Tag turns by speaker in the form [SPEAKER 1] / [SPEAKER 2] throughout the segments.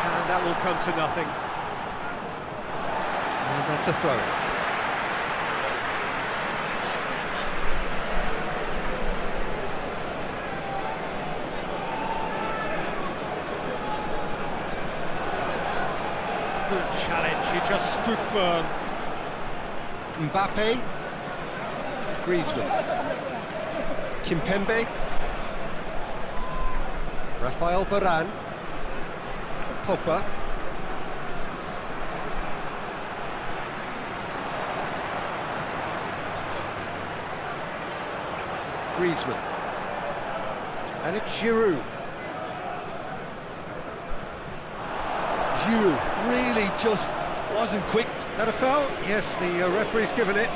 [SPEAKER 1] And that will come to nothing.
[SPEAKER 2] And that's a throw.
[SPEAKER 1] Good challenge, he just stood firm.
[SPEAKER 2] Mbappe. Griezmann. Kimpembe. Rafael Varane. Pogba. Griezmann. And it's Giroud.
[SPEAKER 3] Giroud really just wasn't quick.
[SPEAKER 1] That a foul? Yes, the referee's given it.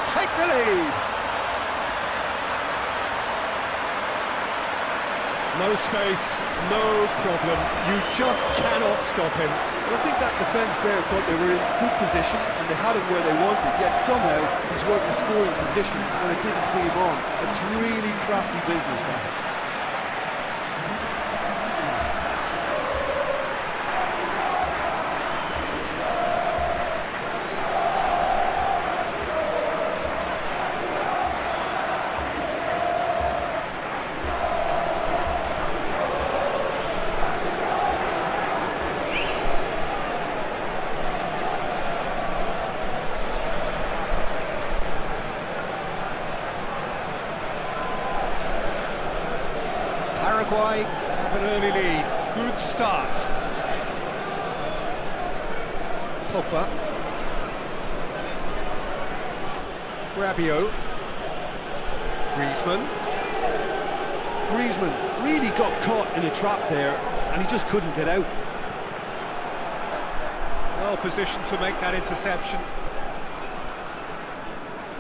[SPEAKER 1] Take the lead. No space, no problem. You just cannot stop him.
[SPEAKER 3] Well, I think that defence there thought they were in good position and they had him where they wanted, yet somehow he's worked the scoring position and it didn't see him on. It's really crafty business now.
[SPEAKER 1] Paraguay have an early lead. Good start. Pogba. Rabiot. Griezmann.
[SPEAKER 3] Griezmann really got caught in a trap there and he just couldn't get out.
[SPEAKER 1] Well positioned to make that interception.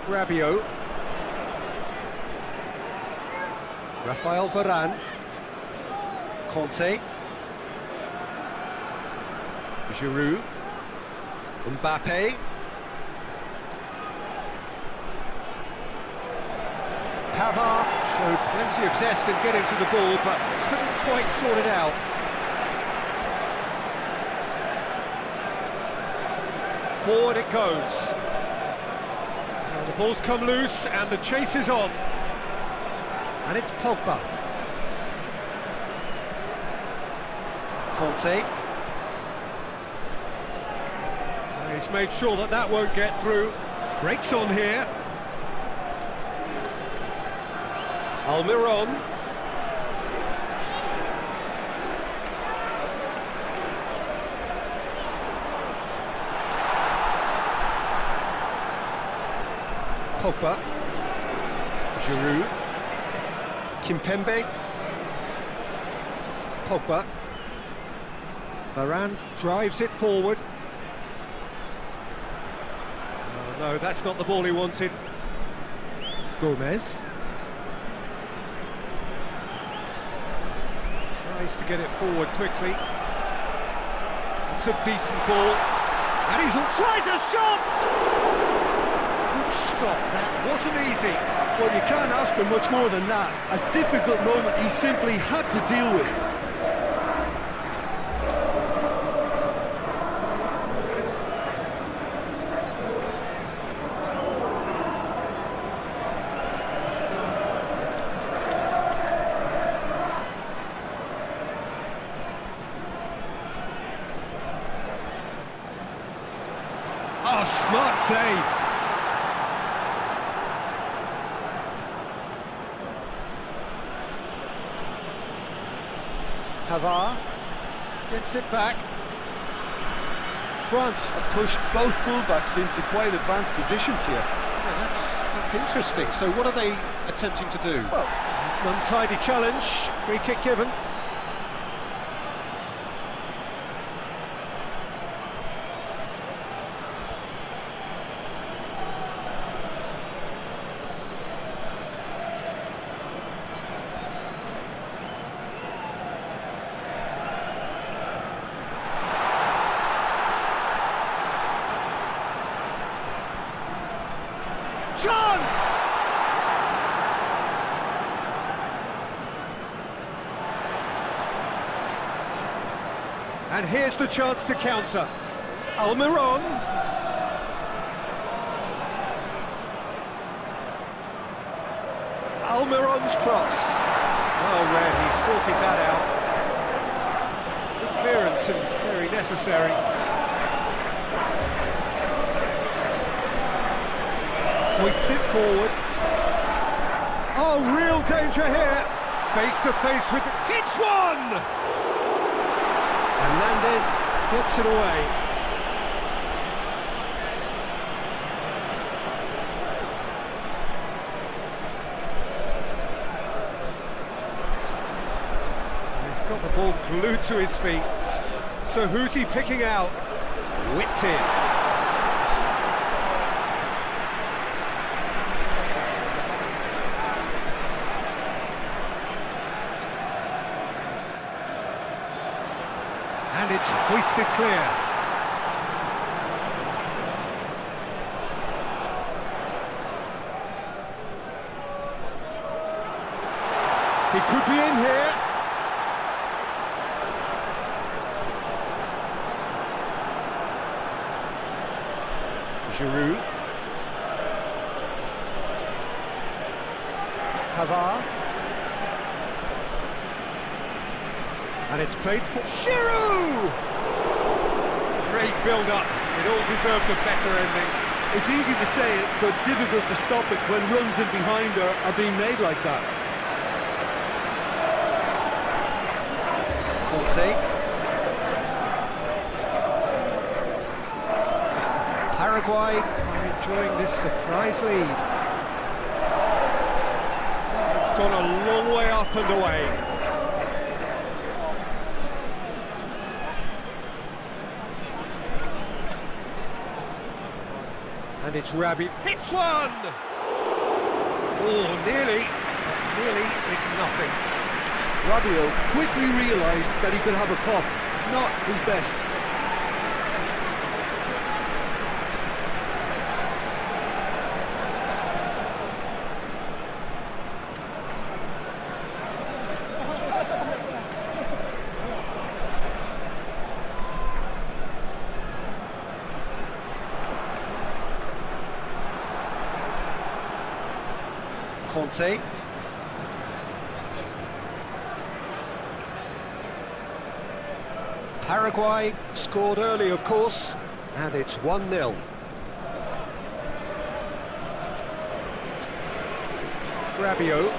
[SPEAKER 1] Rabiot.
[SPEAKER 2] Rafael Varane. Conte. Giroud. Mbappe.
[SPEAKER 1] Pavard showed plenty of zest in getting to the ball, but couldn't quite sort it out. Forward it goes. Now the ball's come loose and the chase is on. And it's Pogba.
[SPEAKER 2] Conte.
[SPEAKER 1] He's made sure that that won't get through. Breaks on here. Almiron.
[SPEAKER 2] Pogba. Giroud. Kimpembe. Pogba.
[SPEAKER 1] Varane drives it forward. Oh, no, that's not the ball he wanted.
[SPEAKER 2] Gomez.
[SPEAKER 1] Tries to get it forward quickly. It's a decent ball. And he tries a shot! Good stop, that wasn't easy.
[SPEAKER 3] Well, you can't ask for much more than that. A difficult moment he simply had to deal with.
[SPEAKER 1] Oh, smart save.
[SPEAKER 2] Pavard gets it back.
[SPEAKER 3] France have pushed both fullbacks into quite advanced positions here.
[SPEAKER 2] Yeah, that's interesting. So what are they attempting to do?
[SPEAKER 3] Well,
[SPEAKER 1] It's an untidy challenge, free kick given. Chance! And here's the chance to counter. Almiron.
[SPEAKER 3] Almiron's cross.
[SPEAKER 1] Well read, he sorted that out. Good clearance and very necessary. Hoists it forward. Oh, real danger here. Face to face with... Hits one!
[SPEAKER 2] Hernandez
[SPEAKER 1] Gets it away. He's got the ball glued to his feet. So who's he picking out? Whipped in. And it's hoisted clear. He could be in here.
[SPEAKER 2] Giroud. Pavard.
[SPEAKER 1] And it's played for Giroud! Great build-up. It all deserved a better ending.
[SPEAKER 3] It's easy to say it, but difficult to stop it when runs in behind are being made like that.
[SPEAKER 2] Conte. Paraguay are enjoying this surprise lead.
[SPEAKER 1] It's gone a long way up and away. And it's Rabi. Hits one! Oh, nearly is nothing.
[SPEAKER 3] Rabiot quickly realised that he could have a pop. Not his best.
[SPEAKER 2] Conte. Paraguay scored early, of course, and it's 1-0. Rabiot.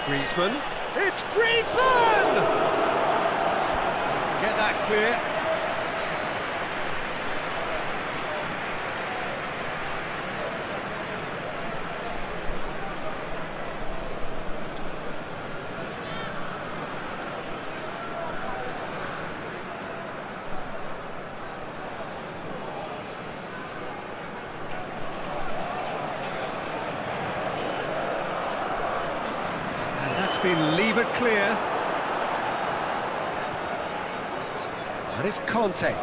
[SPEAKER 1] Griezmann. It's Griezmann! Get that clear. Been levered clear.
[SPEAKER 2] And it's Conte.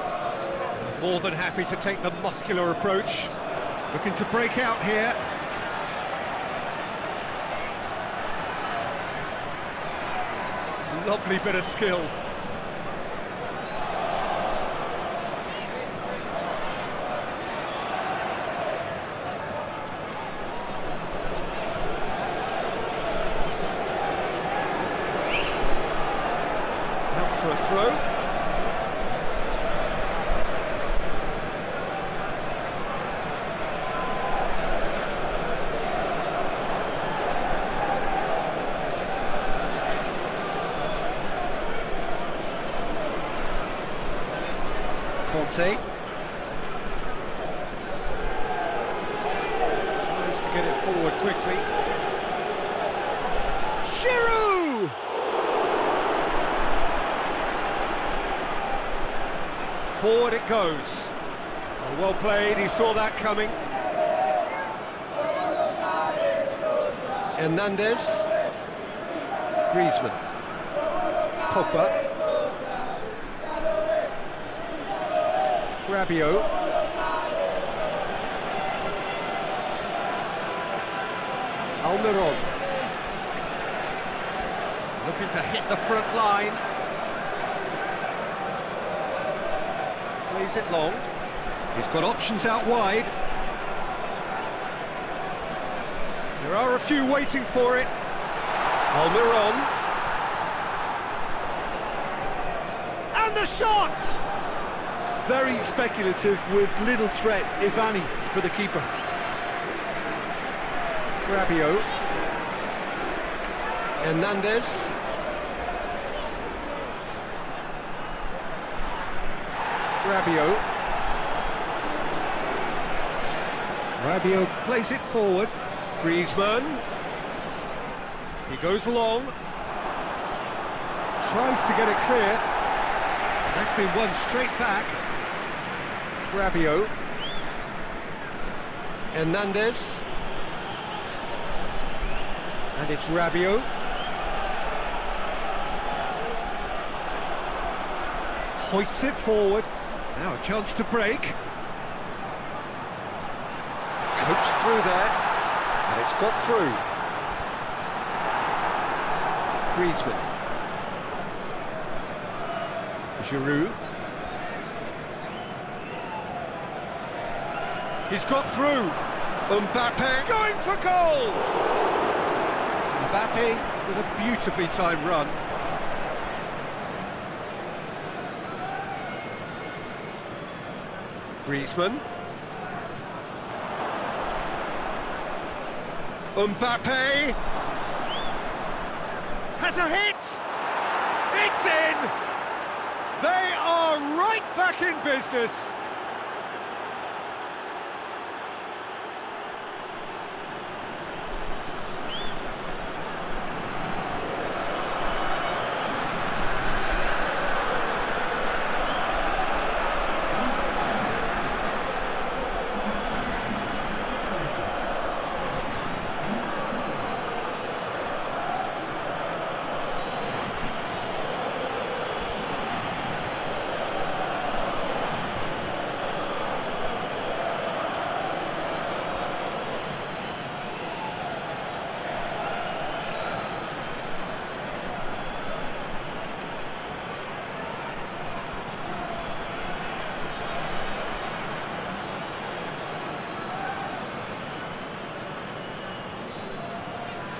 [SPEAKER 1] More than happy to take the muscular approach. Looking to break out here. Lovely bit of skill. For a throw.
[SPEAKER 2] Conte. Tries to get it forward quickly. Giroud! Forward it goes. Oh, well played, he saw that coming. Hernandez. Griezmann. Pogba. Rabiot. Almiron. Looking to hit the front line. Plays it long. He's got options out wide. There are a few waiting for it. Almiron. And the shot!
[SPEAKER 3] Very speculative with little threat, if any, for the keeper.
[SPEAKER 2] Rabiot. Hernandez. Rabiot. Rabiot plays it forward. Griezmann. He goes long. Tries to get it clear. That's been won straight back. Rabiot. Hernandez. And it's Rabiot. Hoists it forward. Now a chance to break. Coached through there. And it's got through. Griezmann. Giroud. He's got through. Mbappe going for goal. Mbappe with a beautifully timed run. Griezmann. Mbappe has a hit. It's in. They are right back in business.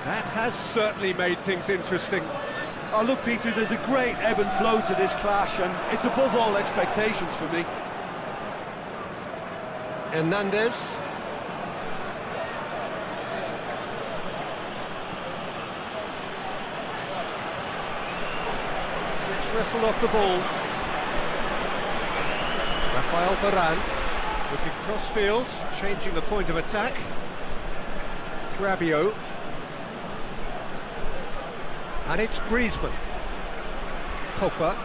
[SPEAKER 2] That has certainly made things interesting.
[SPEAKER 3] Oh, look, Peter, there's a great ebb and flow to this clash, and it's above all expectations for me.
[SPEAKER 2] Hernandez. Gets wrestled off the ball. Rafael Varane looking cross-field, changing the point of attack. Rabiot. And it's Griezmann. Pogba.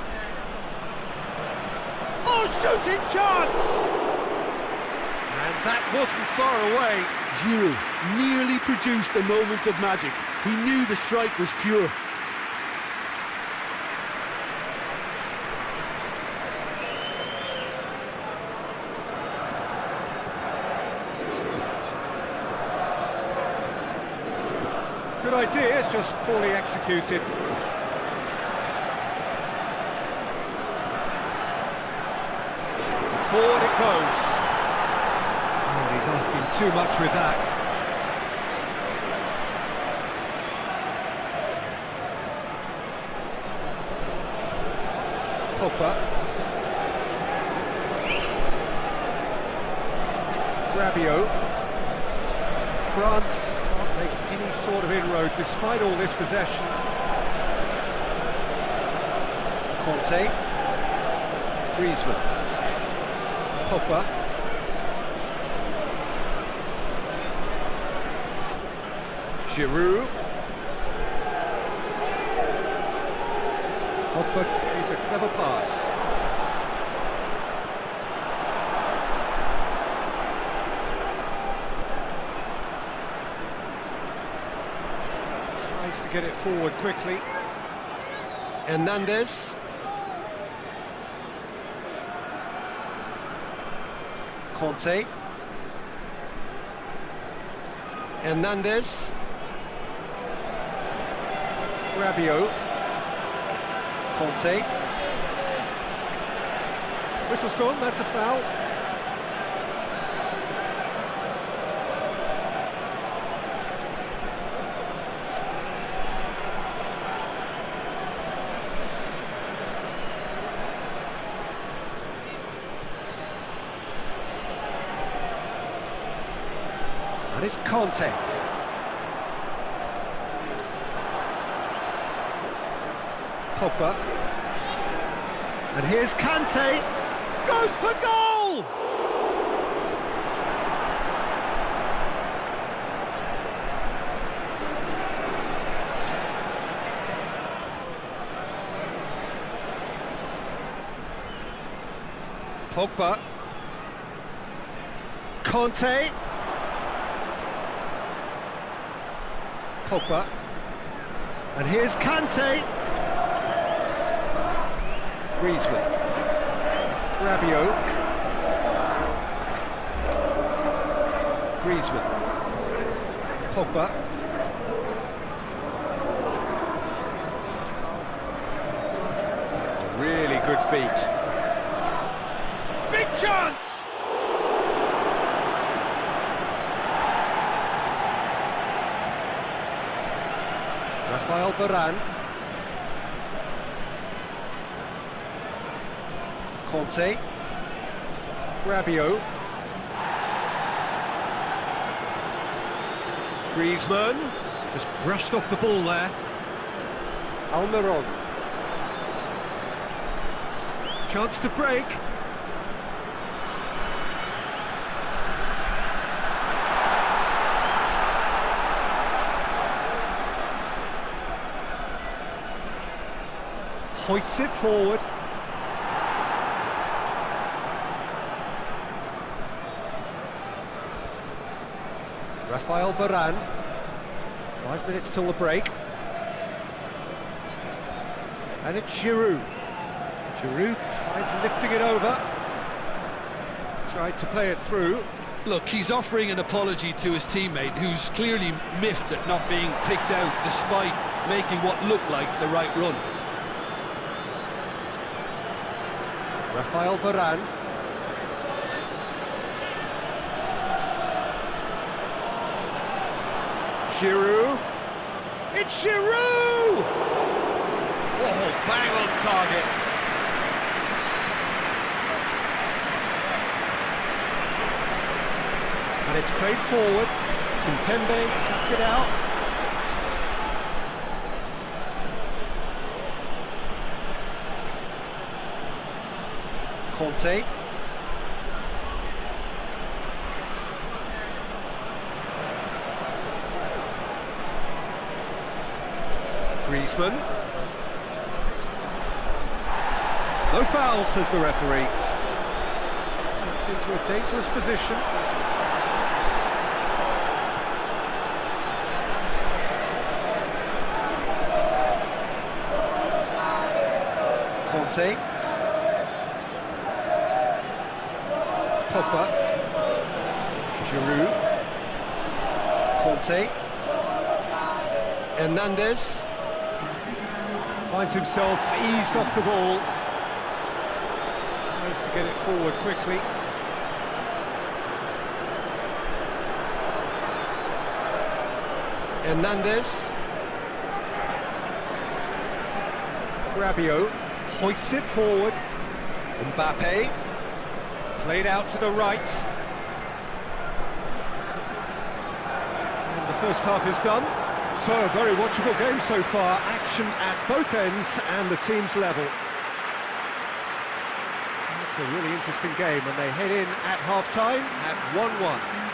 [SPEAKER 2] Oh, shooting chance! And that wasn't far away.
[SPEAKER 3] Giroud nearly produced a moment of magic. He knew the strike was pure.
[SPEAKER 2] Good idea, just poorly executed. Forward it goes. Oh, he's asking too much with that. Pogba. Rabiot. France can't make any sort of inroad despite all this possession. Conte. Griezmann.
[SPEAKER 1] Pogba. Giroud. Pogba is a clever pass. Tries to get it forward quickly. Hernandez. Conte. Hernandez. Rabiot. Conte. Whistle's gone, that's a foul. And it's Conte. Pogba. And here's Kante. Goes for goal! Pogba. Conte. Pogba. And here's Kante. Griezmann. Rabiot. Griezmann. Pogba. Really good feet. Big chance! Rafael Varane. Conte. Rabiot. Griezmann just brushed off the ball there. Almiron. Chance to break. Hoists it forward. Rafael Varane. 5 minutes till the break. And it's Giroud. Giroud tries lifting it over. Tried to play it through.
[SPEAKER 3] Look, he's offering an apology to his teammate, who's clearly miffed at not being picked out despite making what looked like the right run.
[SPEAKER 1] Rafael Varane. Giroud. It's Giroud! Oh, bang on target. And it's played forward. Kimpembe cuts it out. Conte. Griezmann. No foul, says the referee. Gets into a dangerous position. Conte. Pogba. Giroud. Conte. Hernandez. Finds himself eased off the ball. Tries to get it forward quickly. Hernandez. Rabiot hoists it forward. Mbappe. Played out to the right. And the first half is done. So, a very watchable game so far. Action at both ends and the teams level. It's a really interesting game, and they head in at half-time at 1-1.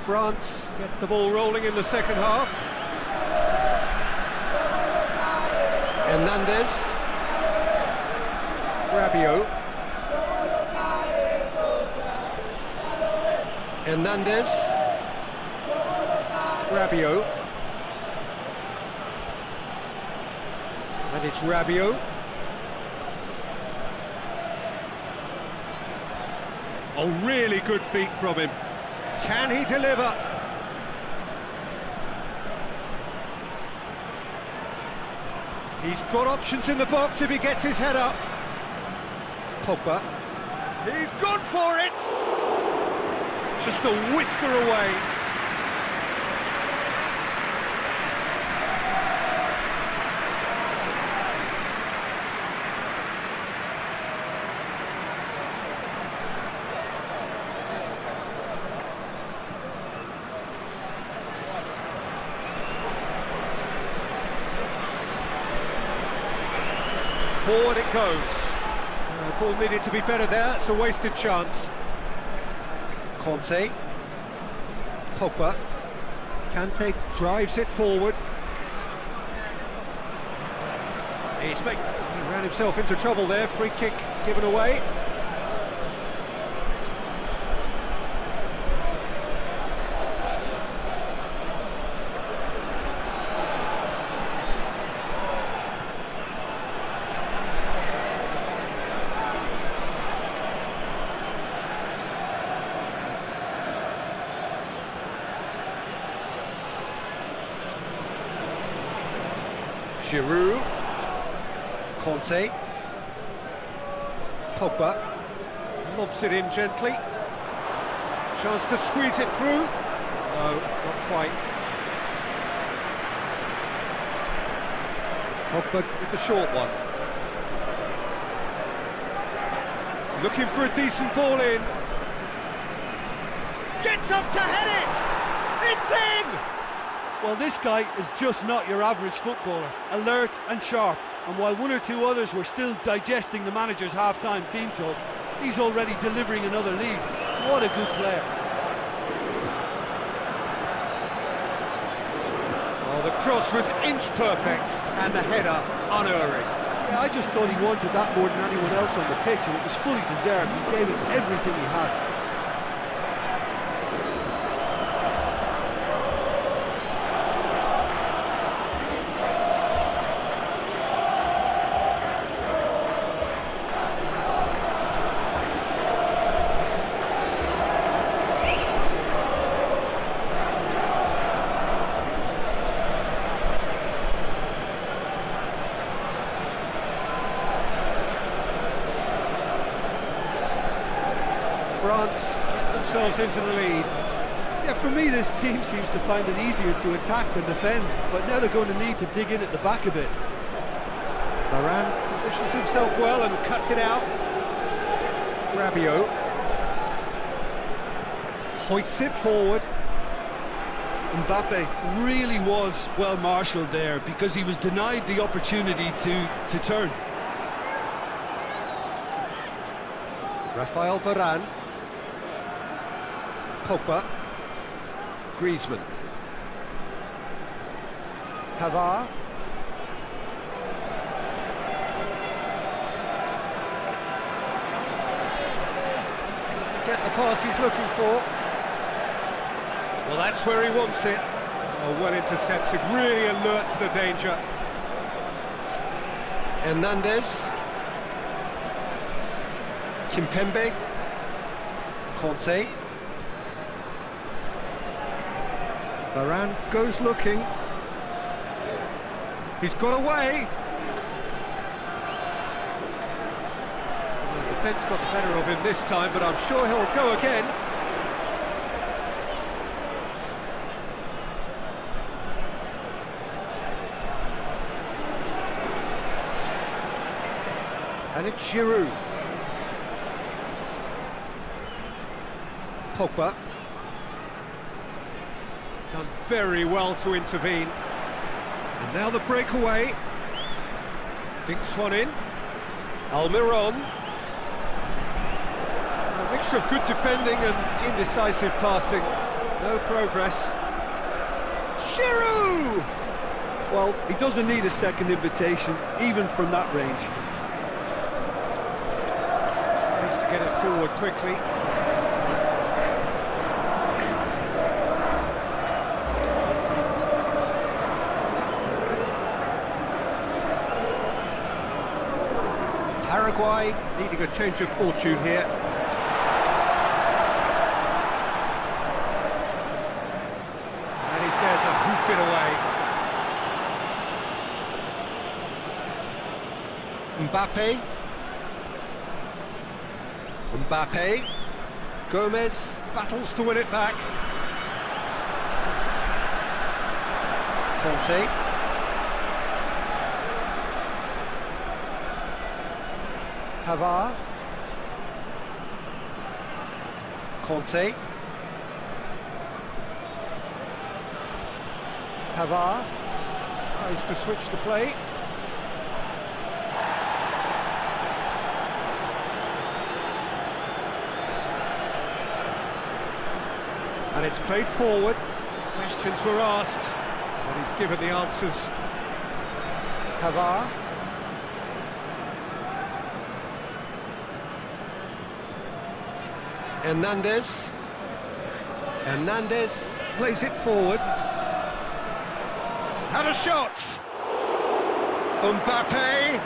[SPEAKER 1] France get the ball rolling in the second half.
[SPEAKER 2] Hernandez.
[SPEAKER 1] Rabiot.
[SPEAKER 2] Hernandez.
[SPEAKER 1] Rabiot. And it's Rabiot. Oh, really good feet from him. Can he deliver? He's got options in the box if he gets his head up. Pogba. He's gone for it! Just a whisker away. Forward it goes. Ball needed to be better there, it's a wasted chance. Conte. Pogba. Kante drives it forward. He ran himself into trouble there, free kick given away. Giroud, Conte, Pogba, lobs it in gently, chance to squeeze it through, no, not quite. Pogba with the short one, looking for a decent ball in, gets up to head it, it's in!
[SPEAKER 3] Well, this guy is just not your average footballer, alert and sharp. And while one or two others were still digesting the manager's half-time team talk, he's already delivering another lead. What a good player.
[SPEAKER 1] Oh, the cross was inch perfect and the header unerring.
[SPEAKER 3] Yeah, I just thought he wanted that more than anyone else on the pitch, and it was fully deserved. He gave it everything he had.
[SPEAKER 1] France get themselves into the lead.
[SPEAKER 3] Yeah, for me, this team seems to find it easier to attack than defend, but now they're going to need to dig in at the back a bit.
[SPEAKER 1] Varane positions himself well and cuts it out. Rabiot hoists it forward.
[SPEAKER 3] Mbappe really was well marshalled there because he was denied the opportunity to turn.
[SPEAKER 1] Rafael Varane. Pogba. Griezmann. Pavard. Doesn't get the pass he's looking for. Well, that's where he wants it. Oh, well intercepted, really alert to the danger.
[SPEAKER 2] Hernandez. Kimpembe.
[SPEAKER 1] Conte. Varane goes looking. He's got away. The defence got the better of him this time, but I'm sure he'll go again. And it's Giroud. Pogba. Done very well to intervene. And now the breakaway. Dinks one in. Almiron. A mixture of good defending and indecisive passing. No progress. Giroud!
[SPEAKER 3] Well, he doesn't need a second invitation, even from that range.
[SPEAKER 1] Tries to get it forward quickly. Paraguay needing a change of fortune here. And he's there to hoof it away. Mbappe. Gomez battles to win it back. Conte. Pavard. Conte. Pavard tries to switch the play. And it's played forward. Questions were asked, but he's given the answers. Pavard. Hernandez. Hernandez plays it forward. Had a shot. Mbappe.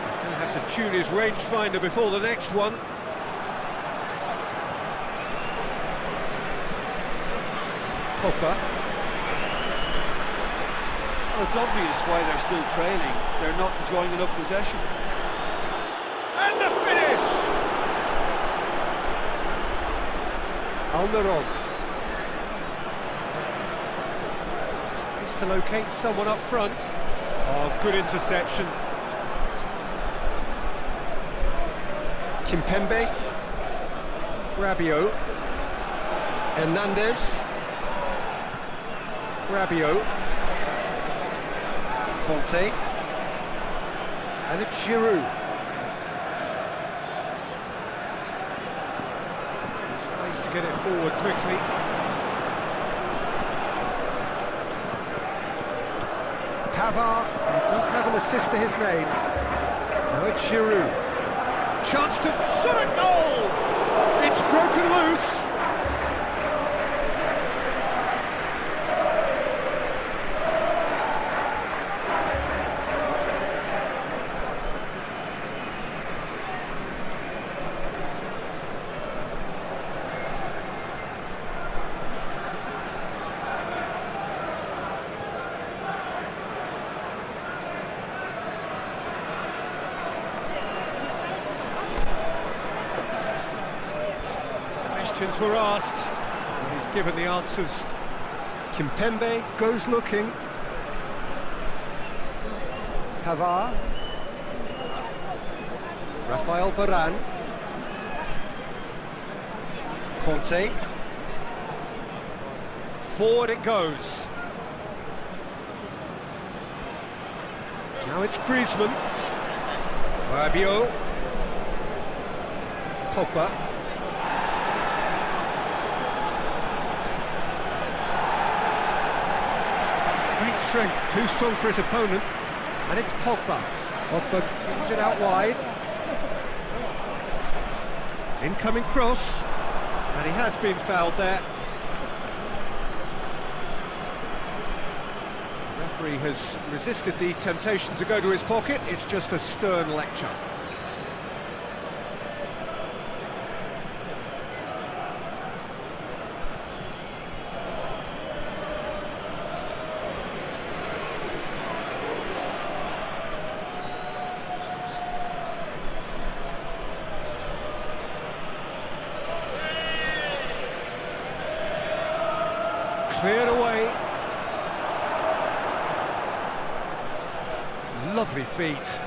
[SPEAKER 1] He's going to have to tune his rangefinder before the next one. Pogba.
[SPEAKER 3] Well, it's obvious why they're still trailing. They're not enjoying enough possession.
[SPEAKER 1] And the finish! Almiron. Tries to locate someone up front. Oh, good interception. Kimpembe. Rabiot. Hernandez. Rabiot. Conte. And it's Giroud. Tries to get it forward quickly. Pavard, he does have an assist to his name. Now it's Giroud. Chance to shot a goal! It's broken loose! Questions were asked, and he's given the answers. Kimpembe goes looking. Pavard. Rafael Varane. Conte. Forward it goes. Now it's Griezmann. Rabiot. Pogba. Great strength, too strong for his opponent. And it's Pogba. Pogba kicks it out wide. Incoming cross. And he has been fouled there. The referee has resisted the temptation to go to his pocket. It's just a stern lecture. Cleared away. Lovely feet.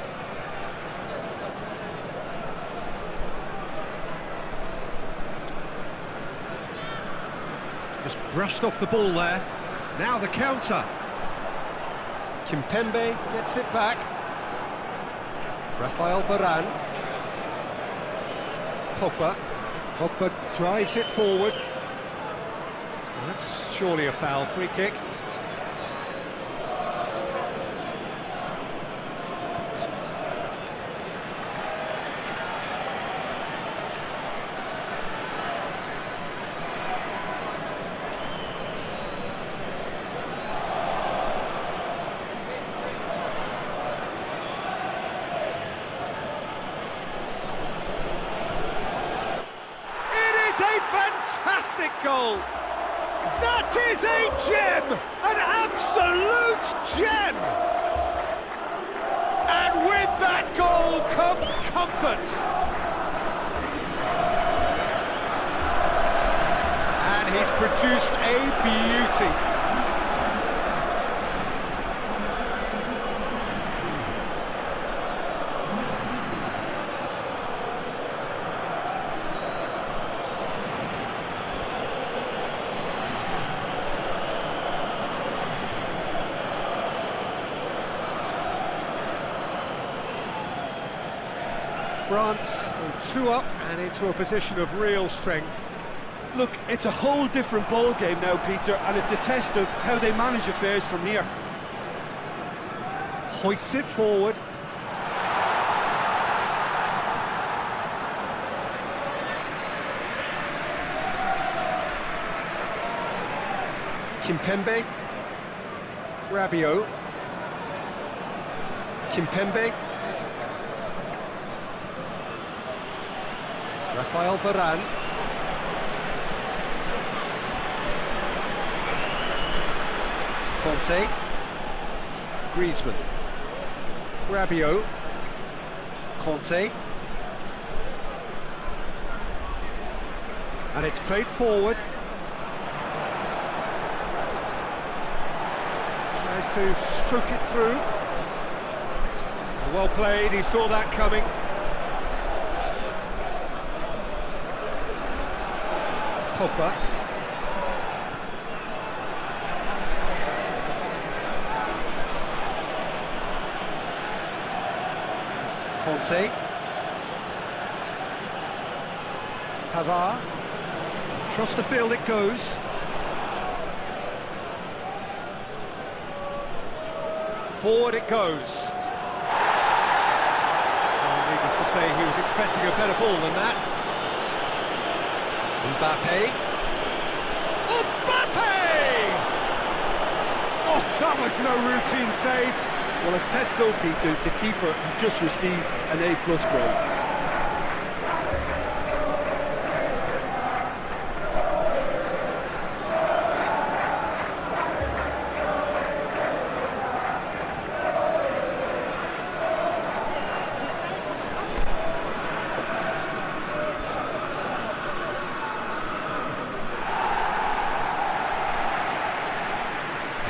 [SPEAKER 1] Just brushed off the ball there. Now the counter. Kimpembe gets it back. Rafael Varane. Pogba. Pogba drives it forward. That's surely a foul, free kick.
[SPEAKER 2] Fantastic goal! That is a gem! An absolute gem! And with that goal comes comfort! And he's produced a beauty.
[SPEAKER 1] France 2 up and into a position of real strength.
[SPEAKER 3] Look, it's a whole different ball game now, Peter, and it's a test of how they manage affairs from here.
[SPEAKER 1] Hoists it forward. Kimpembe. Rabiot. Kimpembe. Rafael Varane. Conte. Griezmann. Rabiot. Conte. And it's played forward. Tries to stroke it through. Well played, he saw that coming. Pogba. Conte. Pavard. Across the field it goes. Forward it goes. Well, needless to say, he was expecting a better ball than that. Mbappe. Mbappe! Oh, that was no routine save.
[SPEAKER 3] Well, as Tesco, Peter, the keeper has just received an A+ grade.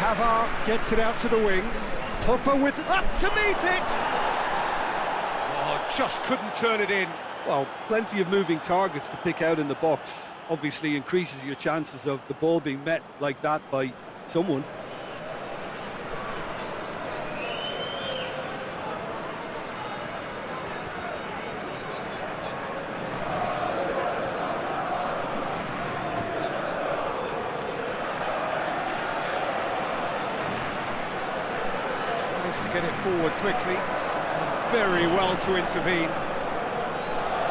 [SPEAKER 1] Pavard gets it out to the wing. Pogba with up to meet it.
[SPEAKER 2] Oh, just couldn't turn it in.
[SPEAKER 3] Well, plenty of moving targets to pick out in the box. Obviously increases your chances of the ball being met like that by someone.
[SPEAKER 1] To get it forward quickly. Done very well to intervene.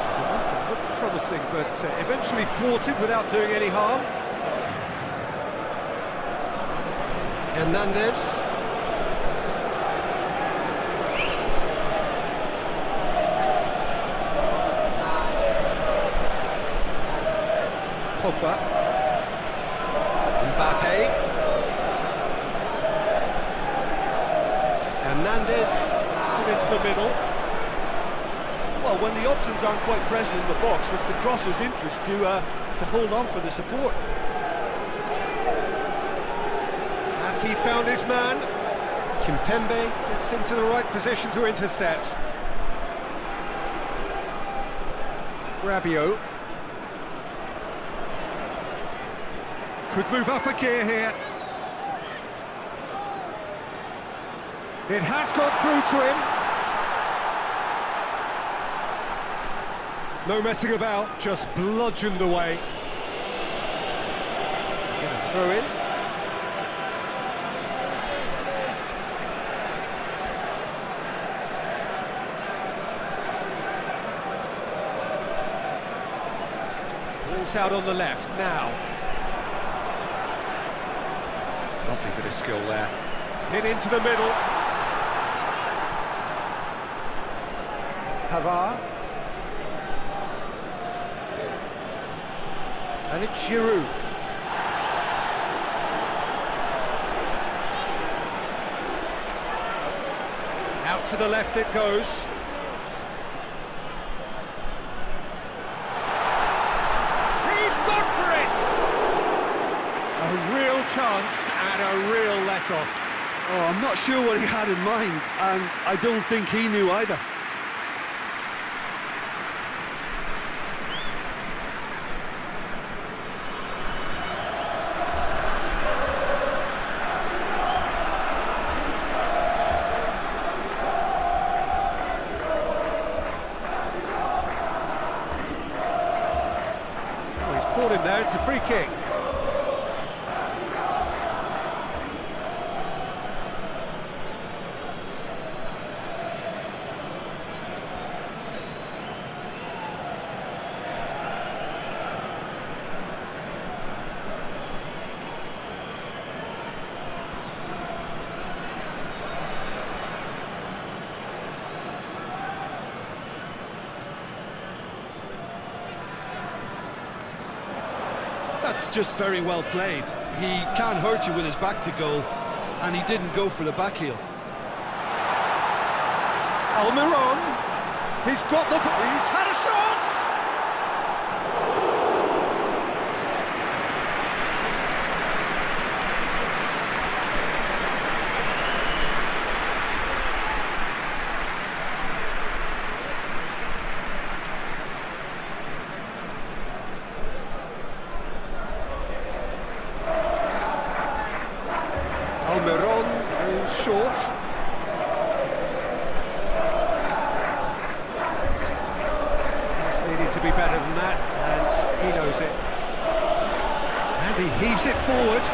[SPEAKER 1] It looked promising, but eventually thwarted without doing any harm. Hernandez. Pogba. Mbappe. Hernandez, into the middle.
[SPEAKER 3] Well, when the options aren't quite present in the box, it's the crosser's interest to hold on for the support.
[SPEAKER 1] Has he found his man? Kimpembe gets into the right position to intercept. Rabiot. Could move up a gear here. It has got through to him. No messing about, just bludgeoned away. Gonna throw in. Ball's out on the left now. Lovely bit of skill there. Hit into the middle. Pavard. And it's Giroud. Out to the left it goes. He's gone for it! A real chance and a real let-off.
[SPEAKER 3] Oh, I'm not sure what he had in mind, and I don't think he knew either.
[SPEAKER 1] Oh, he's caught him there, it's a free kick.
[SPEAKER 3] That's just very well played. He can't hurt you with his back to goal, and he didn't go for the back heel.
[SPEAKER 1] Almiron, he's got the... he's had a shot! Almiron goes short. He's needing to be better than that, and he knows it. And he heaves it forward.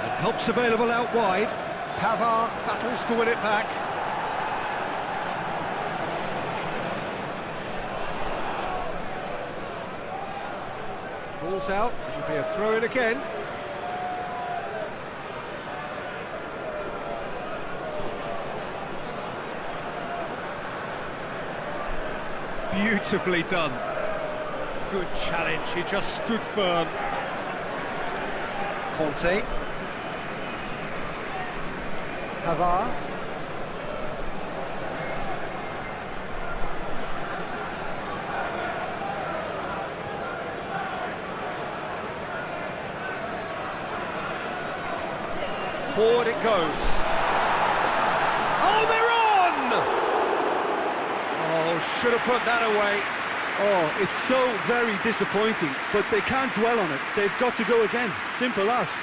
[SPEAKER 1] And help's available out wide. Pavard battles to win it back. Ball's out, it'll be a throw-in again. Beautifully done. Good challenge, he just stood firm. Conte. Pavard. Forward it goes. Almiron! Oh, should have put that away.
[SPEAKER 3] Oh, it's so very disappointing, but they can't dwell on it. They've got to go again. Simple as.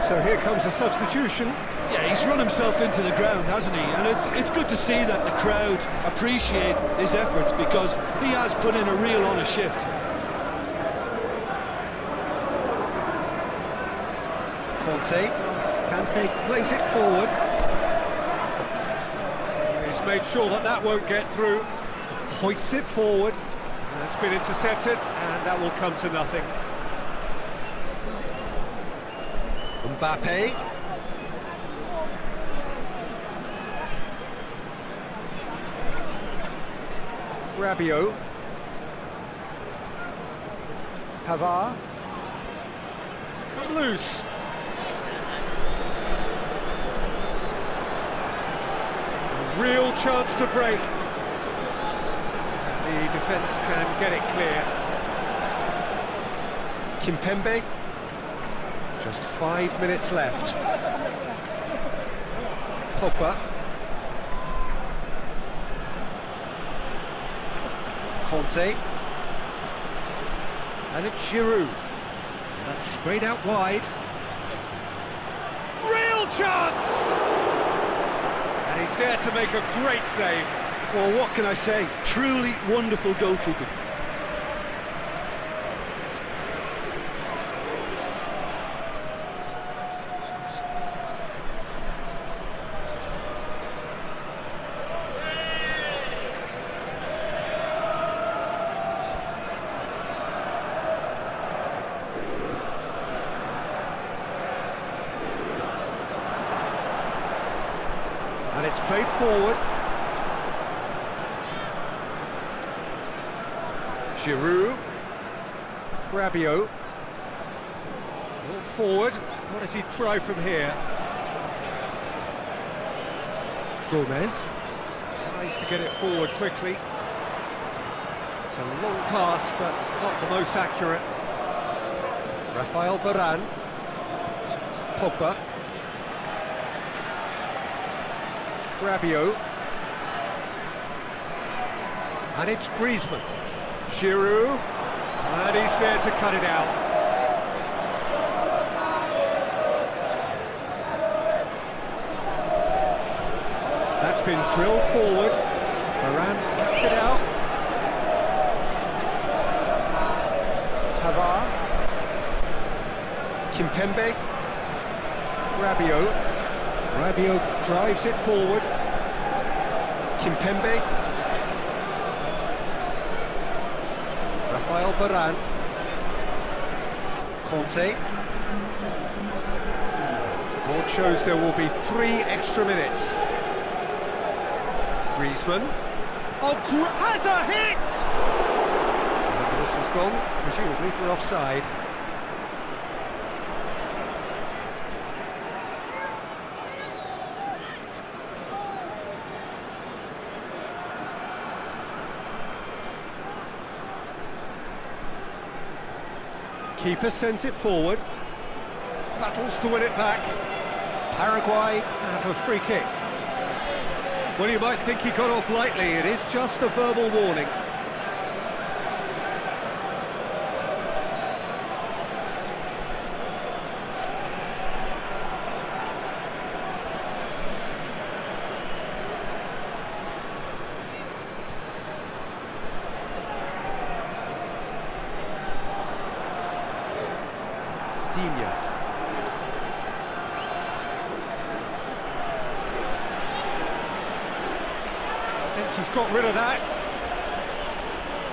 [SPEAKER 1] So here comes a substitution.
[SPEAKER 3] Yeah, he's run himself into the ground, hasn't he? And it's good to see that the crowd appreciate his efforts, because he has put in a real honest shift.
[SPEAKER 1] Kante plays it forward. He's made sure that that won't get through. Hoists it forward. It's been intercepted, and that will come to nothing. Mbappe. Rabiot. Pavard. It's come loose. A real chance to break. The defence can get it clear. Kimpembe. Just 5 minutes left. Pogba. Conte. And it's Giroud. That's sprayed out wide.
[SPEAKER 2] Real chance! And he's there to make a great save.
[SPEAKER 3] Well, what can I say? Truly wonderful goalkeeping.
[SPEAKER 1] And it's played forward. Giroud. Rabiot. Brought forward. What does he try from here? Gomez. Tries to get it forward quickly. It's a long pass, but not the most accurate. Rafael Varane. Pogba. Rabiot. And it's Griezmann. Giroud. And he's there to cut it out. That's been drilled forward. Varane cuts it out. Pavard. Kimpembe. Rabiot. Rabiot drives it forward. Kimpembe. Rafael Varane. Conte. Board shows there will be 3 extra minutes. Griezmann. Oh, has a hit! And this has gone, presumably for offside. Keeper sends it forward, battles to win it back. Paraguay have a free kick. Well, you might think he got off lightly, it is just a verbal warning. Defence has got rid of that.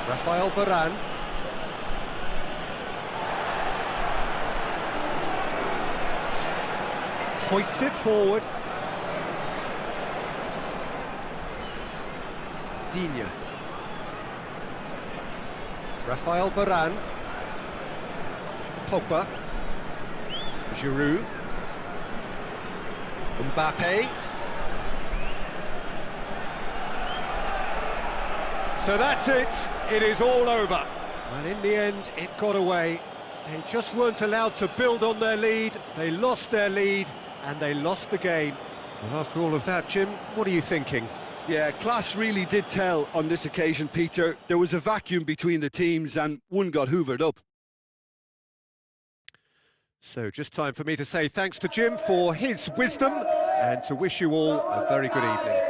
[SPEAKER 1] Rafael Varane. Hoists it forward. Digne. Rafael Varane. Pogba. Giroud. Mbappe. So that's it, it is all over. And in the end, it got away. They just weren't allowed to build on their lead, they lost their lead, and they lost the game. Well, after all of that, Jim, what are you thinking?
[SPEAKER 3] Yeah, class really did tell on this occasion, Peter. There was a vacuum between the teams and one got hoovered up.
[SPEAKER 1] So just time for me to say thanks to Jim for his wisdom and to wish you all a very good evening.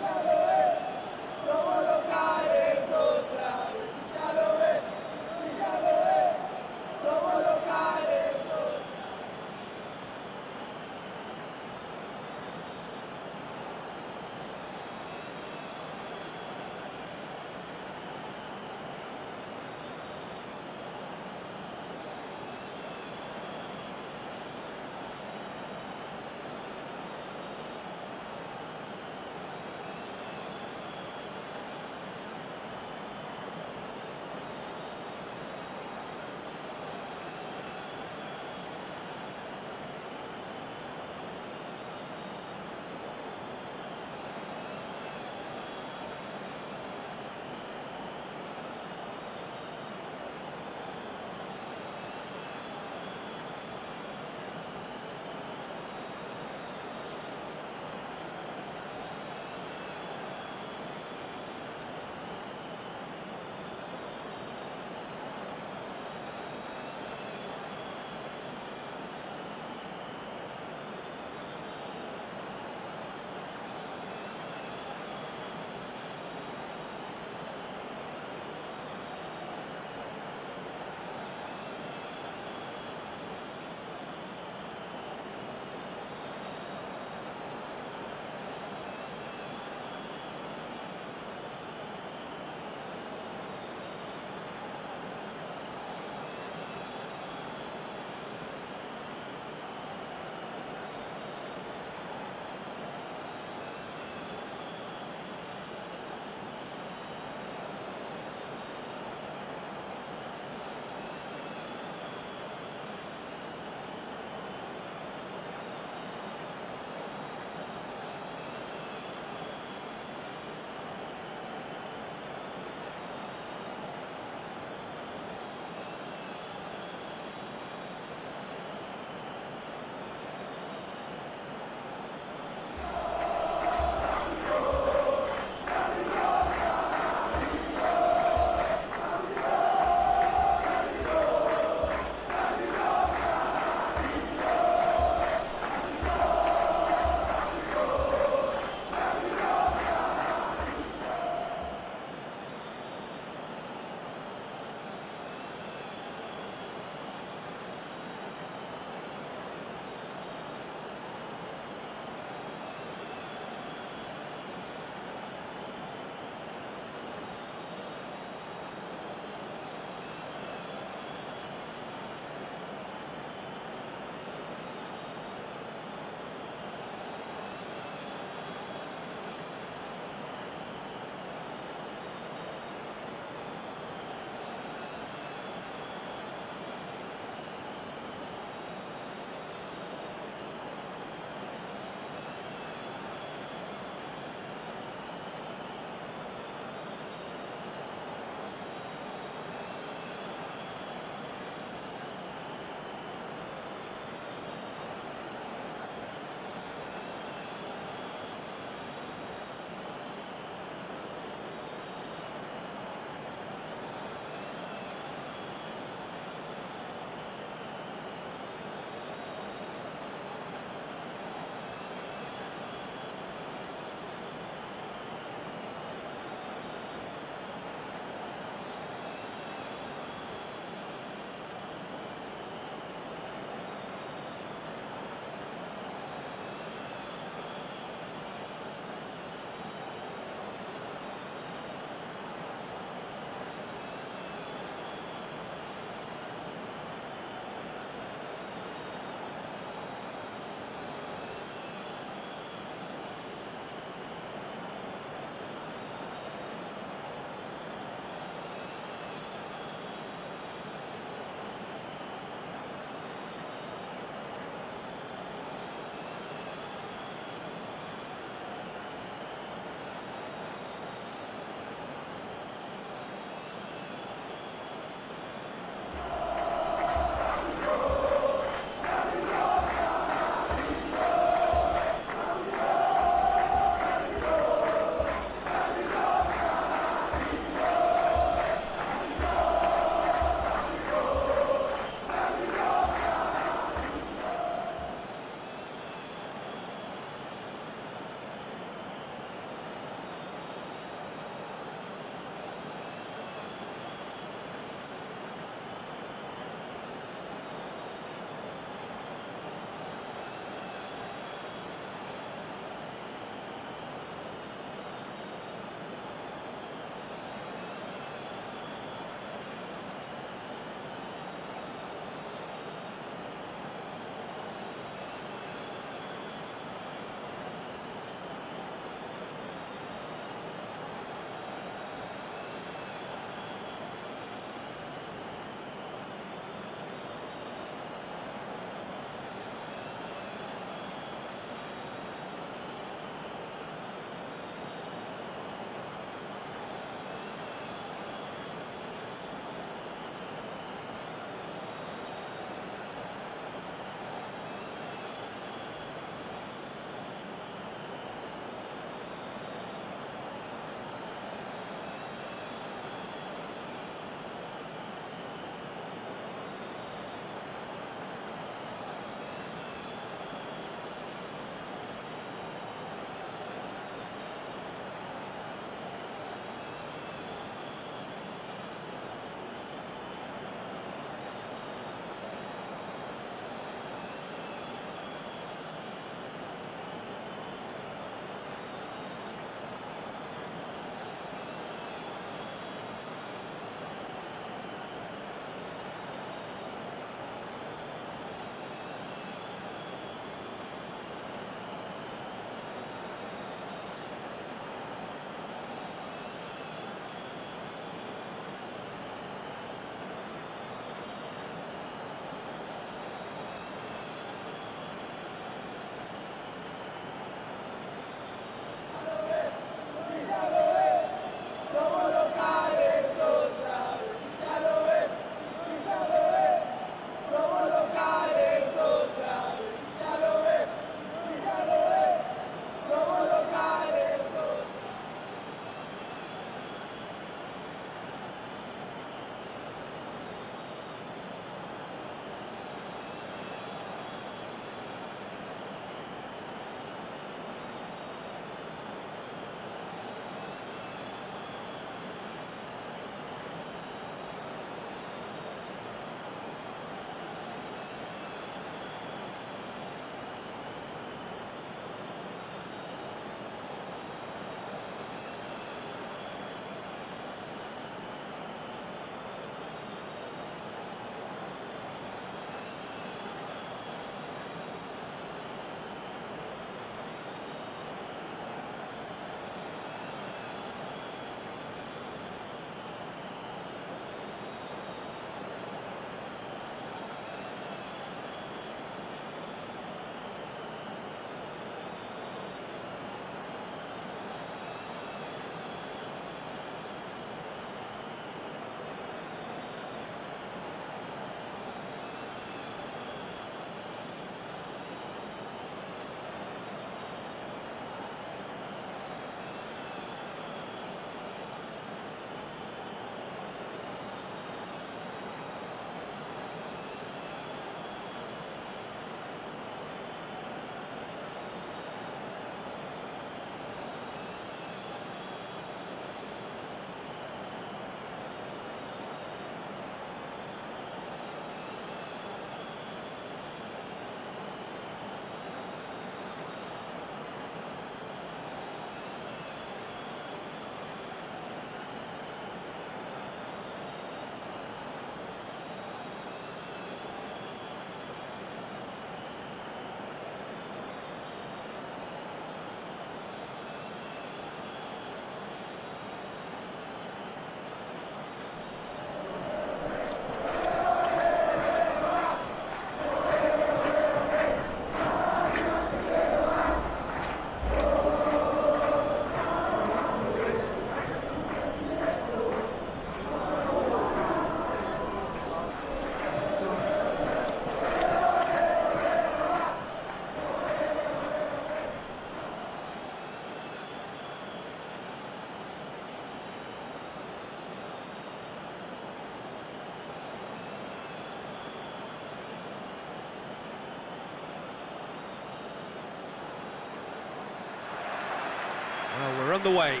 [SPEAKER 1] Well, we're underway.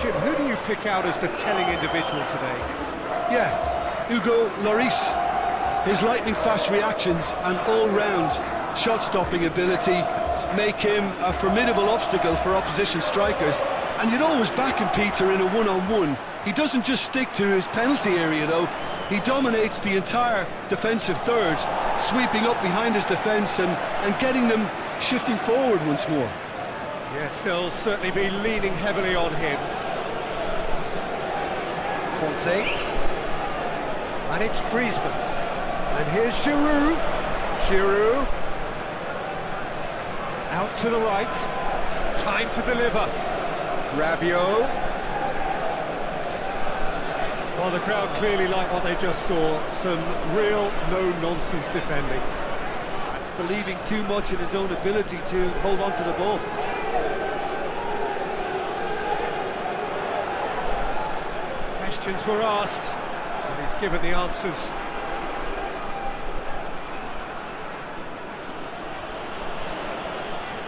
[SPEAKER 2] Jim, who do you pick out as the telling individual today?
[SPEAKER 3] Yeah, Hugo Lloris. His lightning-fast reactions and all-round shot-stopping ability make him a formidable obstacle for opposition strikers. And you'd always back him, Peter, in a one-on-one. He doesn't just stick to his penalty area, though. He dominates the entire defensive third, sweeping up behind his defence and getting them shifting forward once more.
[SPEAKER 1] Yes, they'll certainly be leaning heavily on him. Conte. And it's Griezmann. And here's Giroud. Giroud. Out to the right. Time to deliver. Rabiot. Well, the crowd clearly like what they just saw. Some real no-nonsense defending.
[SPEAKER 3] That's believing too much in his own ability to hold on to the ball.
[SPEAKER 1] Questions were asked, and he's given the answers.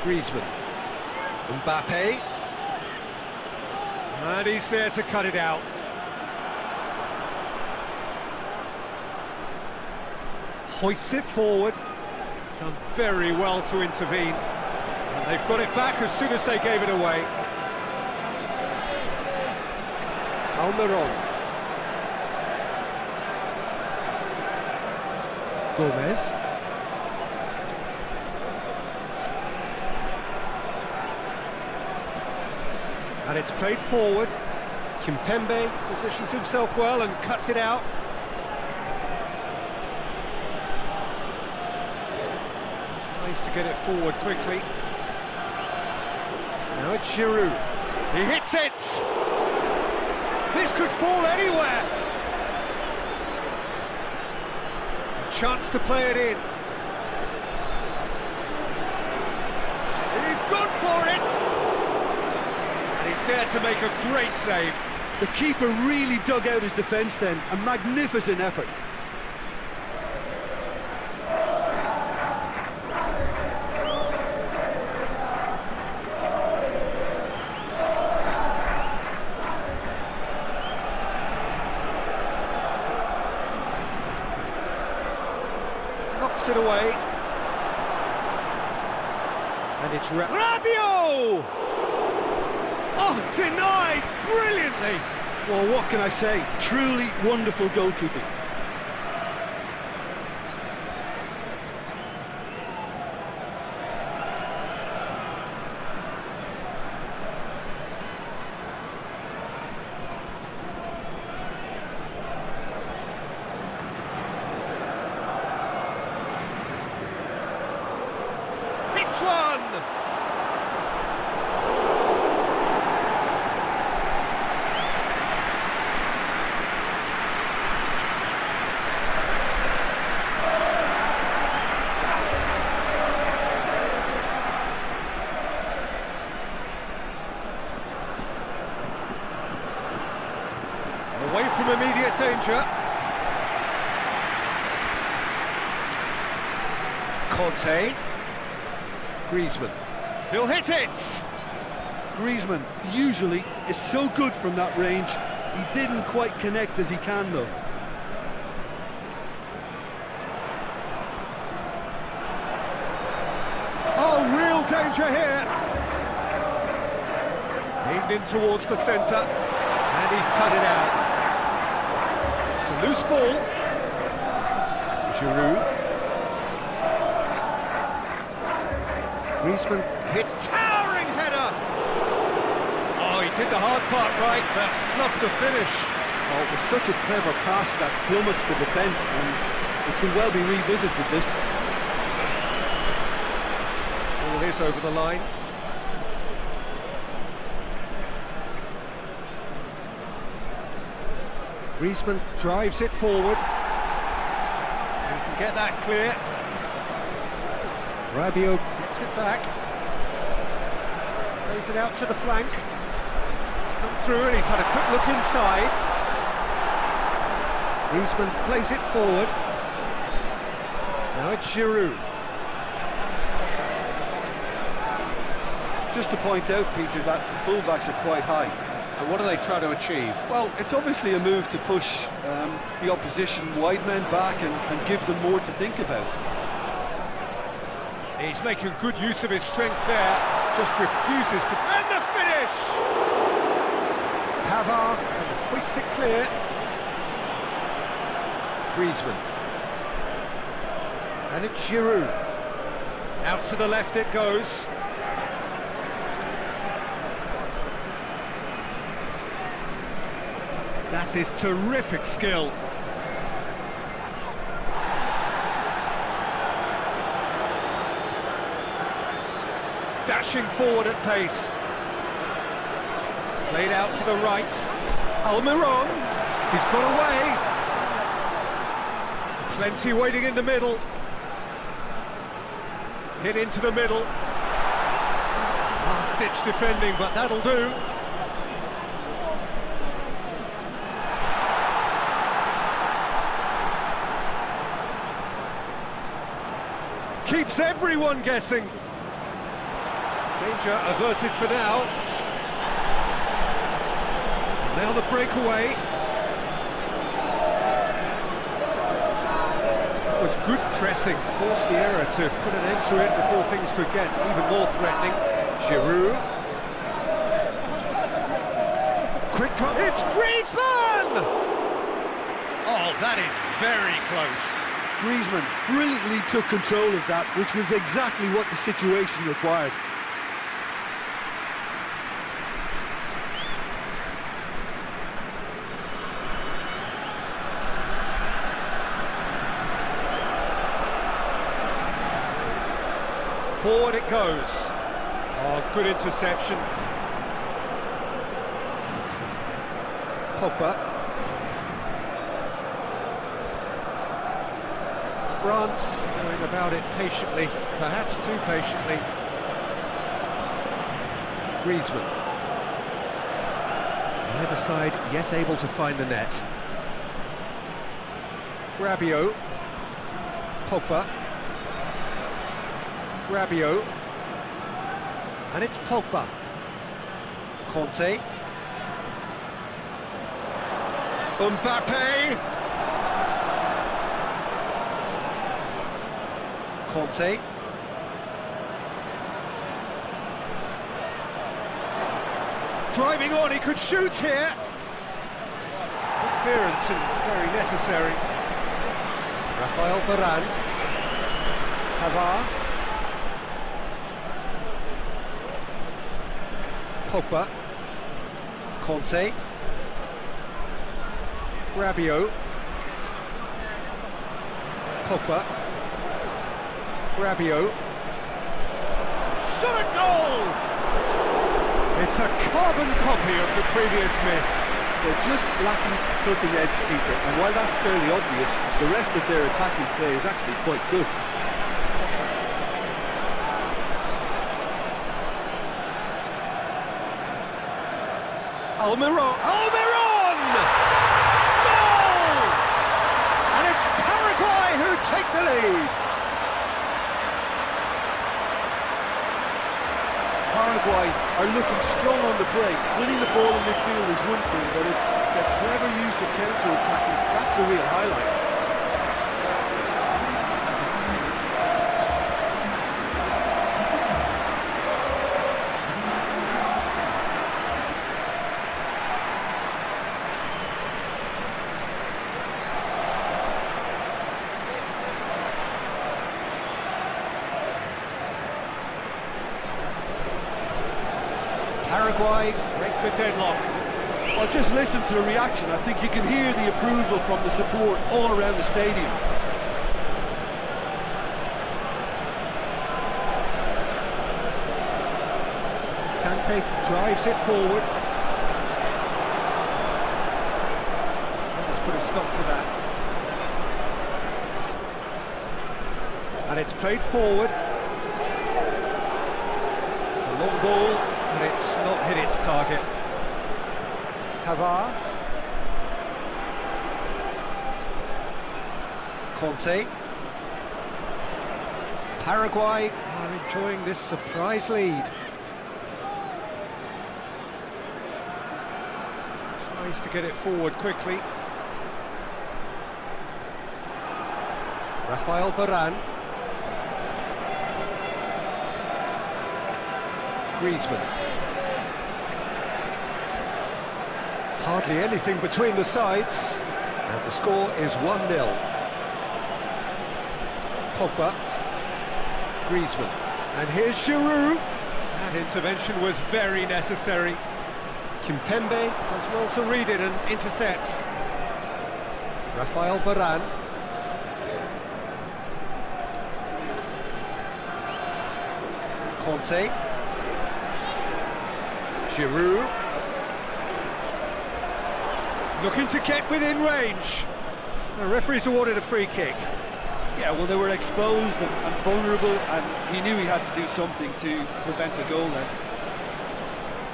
[SPEAKER 1] Griezmann. Mbappe. And he's there to cut it out. Hoists it forward. Done very well to intervene. And they've got it back as soon as they gave it away. Almiron. Gomez. And it's played forward. Kimpembe positions himself well and cuts it out. Tries to get it forward quickly. Now it's Giroud. He hits it! This could fall anywhere! A chance to play it in. He's gone for it! And he's there to make a great save.
[SPEAKER 3] The keeper really dug out his defence then. A magnificent effort.
[SPEAKER 1] Knocks it away. And it's Rabiot! Oh, denied brilliantly!
[SPEAKER 3] Well, what can I say? Truly wonderful goalkeeping.
[SPEAKER 1] Hits one! Away from immediate danger. Conte. Griezmann. He'll hit it!
[SPEAKER 3] Griezmann usually is so good from that range. He didn't quite connect as he can, though.
[SPEAKER 1] Oh, real danger here! Aimed in towards the centre, and he's cut it out. It's a loose ball. Giroud. Griezmann hit, towering header! Oh, he did the hard part right, but fluffed the finish.
[SPEAKER 3] Oh, it was such a clever pass that plummets the defence, and it can well be revisited, this.
[SPEAKER 1] Oh, it is over the line. Griezmann drives it forward. He can get that clear. Rabiot gets it back. Plays it out to the flank. It's come through and he's had a quick look inside. Griezmann plays it forward. Now it's Giroud.
[SPEAKER 3] Just to point out, Peter, that the fullbacks are quite high.
[SPEAKER 1] And what are they trying to achieve?
[SPEAKER 3] Well, it's obviously a move to push the opposition wide men back and give them more to think about.
[SPEAKER 2] He's making good use of his strength there, just refuses to... And the finish!
[SPEAKER 1] Pavard can hoist it clear. Griezmann. And it's Giroud.
[SPEAKER 2] Out to the left it goes. That is terrific skill. Dashing forward at pace. Played out to the right.
[SPEAKER 1] Almiron.
[SPEAKER 2] He's got away. Plenty waiting in the middle. Hit into the middle. Last-ditch defending, but that'll do. Keeps everyone guessing. Danger averted for now. And now the breakaway. That was good pressing, forced the error to put an end to it before things could get even more threatening. Giroud. Quick drop. It's Griezmann! Oh, that is very close.
[SPEAKER 3] Griezmann brilliantly took control of that, which was exactly what the situation required.
[SPEAKER 2] Forward it goes. Oh, good interception.
[SPEAKER 1] Pogba. France going about it patiently, perhaps too patiently. Griezmann. Neither side yet able to find the net. Rabiot. Pogba. Rabiot. And it's Pogba. Conte.
[SPEAKER 2] Mbappe.
[SPEAKER 1] Conte.
[SPEAKER 2] Driving on, he could shoot here.
[SPEAKER 1] Good clearance and very necessary. Rafael Varane. Pavard. Pogba. Conte. Rabiot. Pogba. Rabiot.
[SPEAKER 2] Shot a goal! It's a carbon copy of the previous miss.
[SPEAKER 3] They're just lacking cutting edge, Peter, and while that's fairly obvious, the rest of their attacking play is actually quite good.
[SPEAKER 2] Almiron! Almiron! Goal! And it's Paraguay who take the lead.
[SPEAKER 3] Paraguay are looking strong on the break. Winning the ball in midfield is one thing, but it's their clever use of counter-attacking. That's the real highlight.
[SPEAKER 2] Paraguay break the deadlock.
[SPEAKER 3] Well, just listen to the reaction. I think you can hear the approval from the support all around the stadium.
[SPEAKER 1] Kante drives it forward.
[SPEAKER 2] Let's put a stop to that. And it's played forward. It's a long ball, and it's not hit its target.
[SPEAKER 1] Pavard. Conte. Paraguay are enjoying this surprise lead. Ways to get it forward quickly. Rafael Varane. Griezmann. Hardly anything between the sides, and the score is 1-0. Pogba. Griezmann. And here's Giroud. That intervention was very necessary. Kimpembe does well to read it and intercepts. Rafael Varane. Conte. Giroud. Looking to get within range. The referee's awarded a free kick.
[SPEAKER 3] Yeah, well, they were exposed and vulnerable, and he knew he had to do something to prevent a goal there.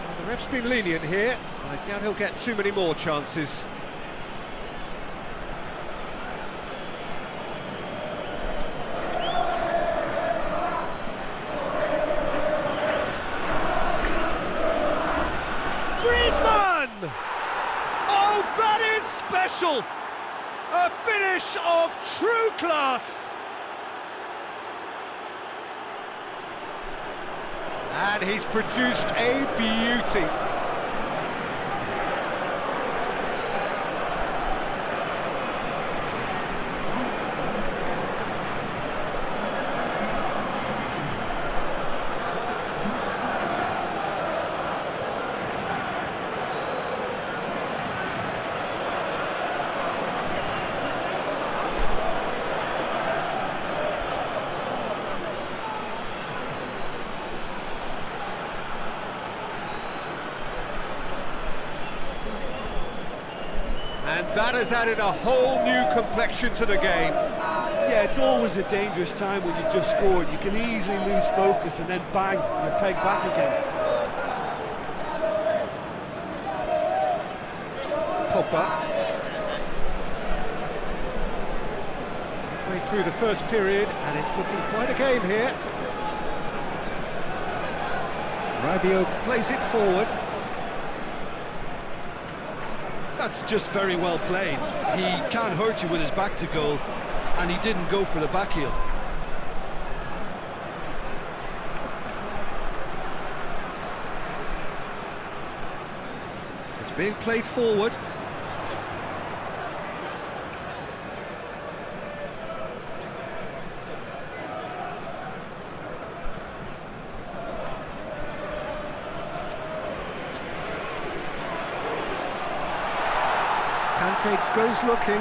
[SPEAKER 1] Well, the ref's been lenient here. I doubt he'll get too many more chances.
[SPEAKER 2] Griezmann! Oh, that is special! A finish of true class!
[SPEAKER 1] And he's produced a beauty. And that has added a whole new complexion to the game.
[SPEAKER 3] Yeah, it's always a dangerous time when you've just scored. You can easily lose focus and then bang, you're pegged back again.
[SPEAKER 1] Pogba. Halfway through the first period, and it's looking quite a game here. Rabiot plays it forward.
[SPEAKER 3] That's just very well played. He can't hurt you with his back to goal, and he didn't go for the back heel.
[SPEAKER 1] It's being played forward. Kante goes looking.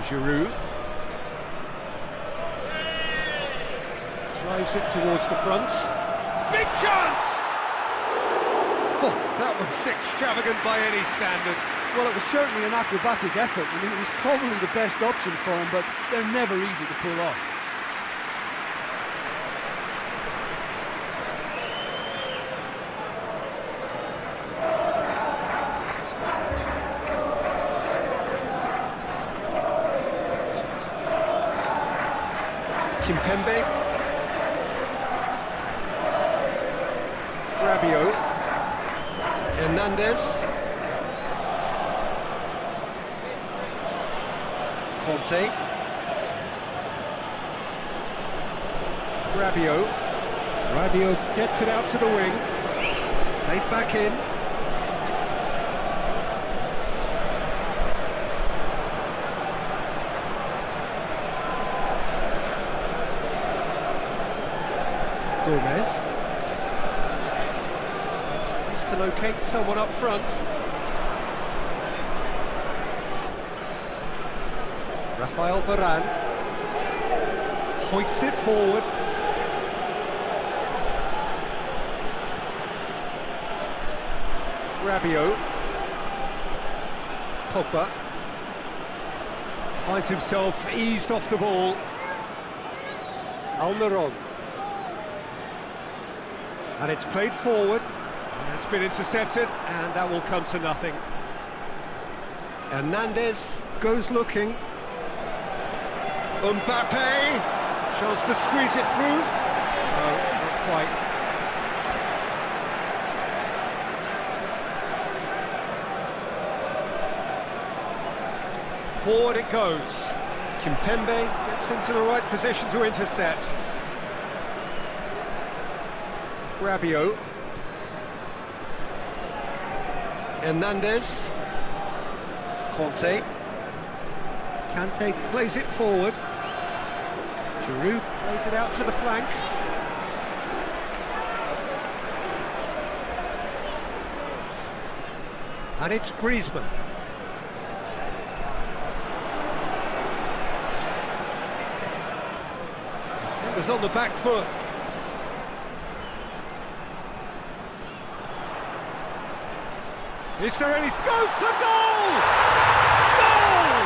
[SPEAKER 1] Giroud drives it towards the front.
[SPEAKER 2] Big chance!
[SPEAKER 1] Oh, that was extravagant by any standard.
[SPEAKER 3] Well, it was certainly an acrobatic effort. I mean, it was probably the best option for him, but they're never easy to pull off.
[SPEAKER 1] Kimpembe. Rabiot. Hernandez. Conte. Rabiot. Rabiot gets it out to the wing. Played back in. Gomez tries to locate someone up front. Rafael Varane hoists it forward. Rabiot. Pogba finds himself eased off the ball. Almiron. And it's played forward, it's been intercepted, and that will come to nothing. Hernandez goes looking. Mbappe, chance to squeeze it through. No, not quite. Forward it goes. Kimpembe gets into the right position to intercept. Rabiot. Hernandez. Conte. Kante plays it forward. Giroud plays it out to the flank. And it's Griezmann. Defenders on the back foot. Is there any... Goes for goal! Goal!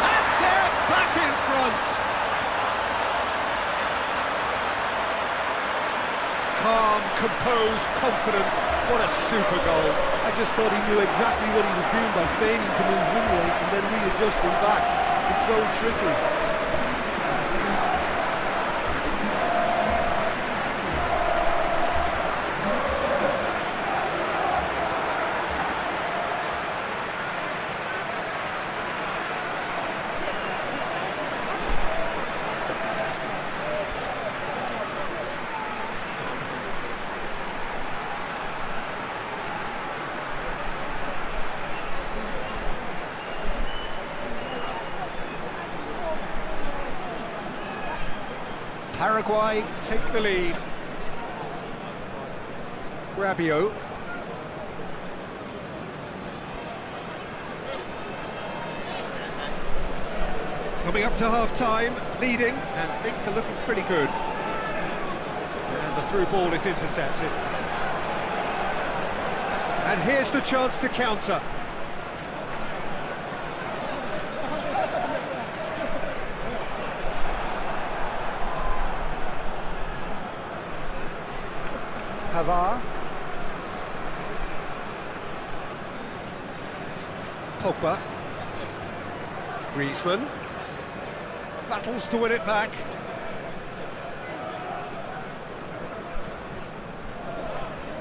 [SPEAKER 1] And they're back in front. Calm, composed, confident. What a super goal.
[SPEAKER 3] I just thought he knew exactly what he was doing by feigning to move one way and then readjusting back. Controlled trickery.
[SPEAKER 1] Paraguay take the lead. Rabiot. Coming up to half-time, leading, and things are looking pretty good. And the through ball is intercepted. And here's the chance to counter. Pavard. Pogba. Griezmann. Battles to win it back.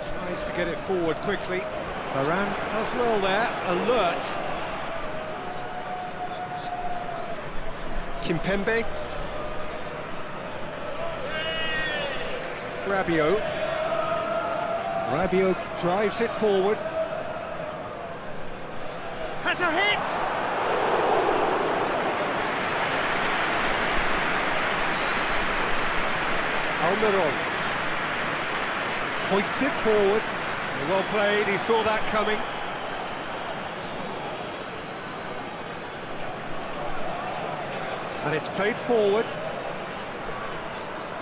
[SPEAKER 1] Tries to get it forward quickly. Varane does well there. Alert. Kimpembe. Rabiot. Rabiot drives it forward. Has a hit! Almiron hoists it forward. Well played, he saw that coming. And it's played forward.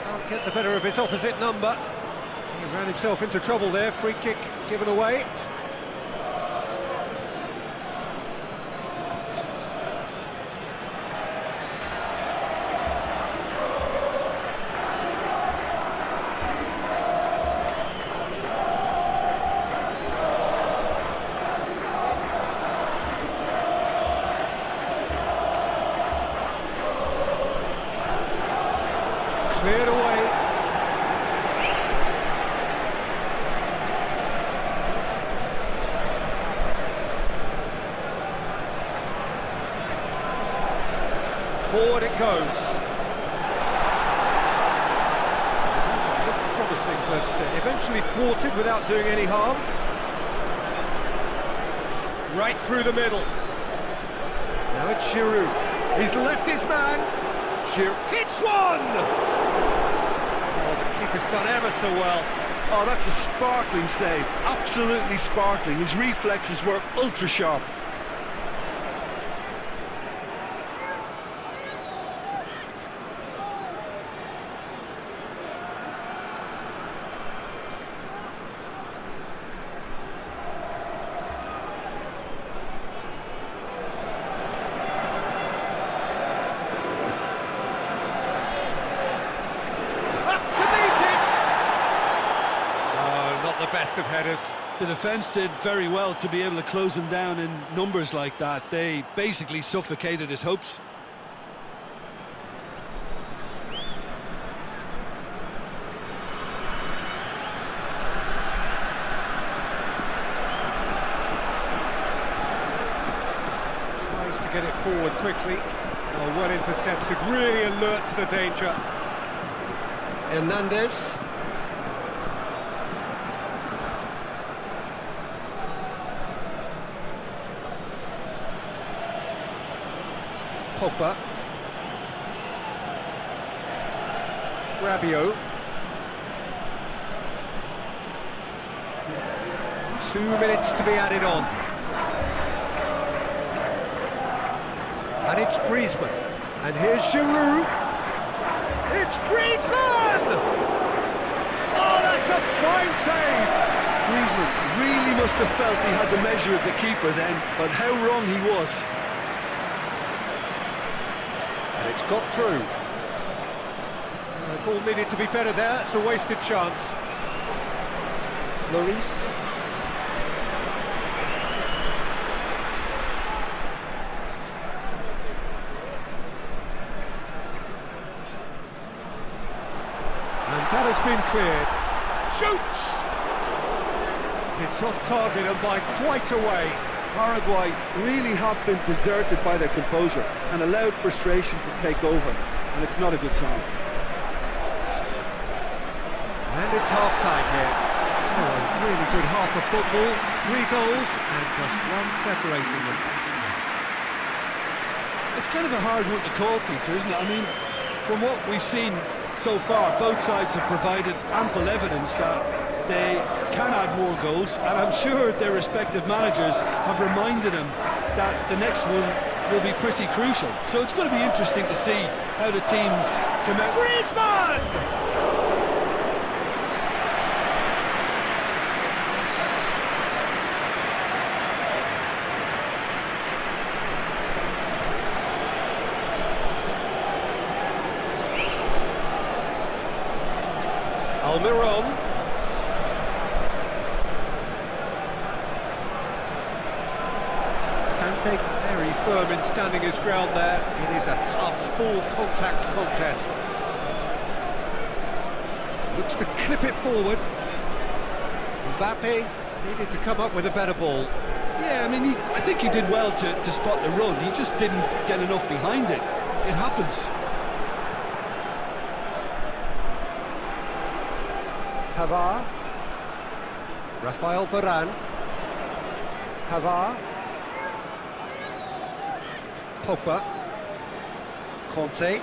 [SPEAKER 1] Can't get the better of his opposite number. He ran himself into trouble there, free kick given away. Cleared away. Forward it goes. Looked promising, but eventually thwarted without doing any harm. Right through the middle. Now it's Giroud. He's left his man. Giroud hits one! Oh, the keeper's done ever so well.
[SPEAKER 3] Oh, that's a sparkling save. Absolutely sparkling. His reflexes were ultra sharp.
[SPEAKER 1] The best of headers.
[SPEAKER 3] The defence did very well to be able to close him down in numbers like that. They basically suffocated his hopes.
[SPEAKER 1] Tries to get it forward quickly. Oh, well intercepted, really alert to the danger. Hernandez. Pogba. Rabiot. 2 minutes to be added on. And it's Griezmann. And here's Giroud. It's Griezmann! Oh, that's a fine save!
[SPEAKER 3] Griezmann really must have felt he had the measure of the keeper then, but how wrong he was.
[SPEAKER 1] And it's got through. The ball needed to be better there, it's a wasted chance. Lloris. And that has been cleared. Shoots! It's off target and by quite a way.
[SPEAKER 3] Paraguay really have been deserted by their composure and allowed frustration to take over, and it's not a good sign.
[SPEAKER 1] And it's half-time here. So a really good half of football, 3 goals and just one separating them.
[SPEAKER 3] It's kind of a hard one to call, Peter, isn't it? I mean, from what we've seen so far, both sides have provided ample evidence that they can add more goals, and I'm sure their respective managers have reminded them that the next one will be pretty crucial. So it's going to be interesting to see how the teams come out.
[SPEAKER 1] Griezmann! Almiron. Kante very firm in standing his ground there. It is a tough, full contact contest. Looks to clip it forward. Mbappe needed to come up with a better ball.
[SPEAKER 3] Yeah, I mean, I think he did well to spot the run. He just didn't get enough behind it. It happens.
[SPEAKER 1] Pavard. Rafael Varane. Pavard. Pogba. Conte.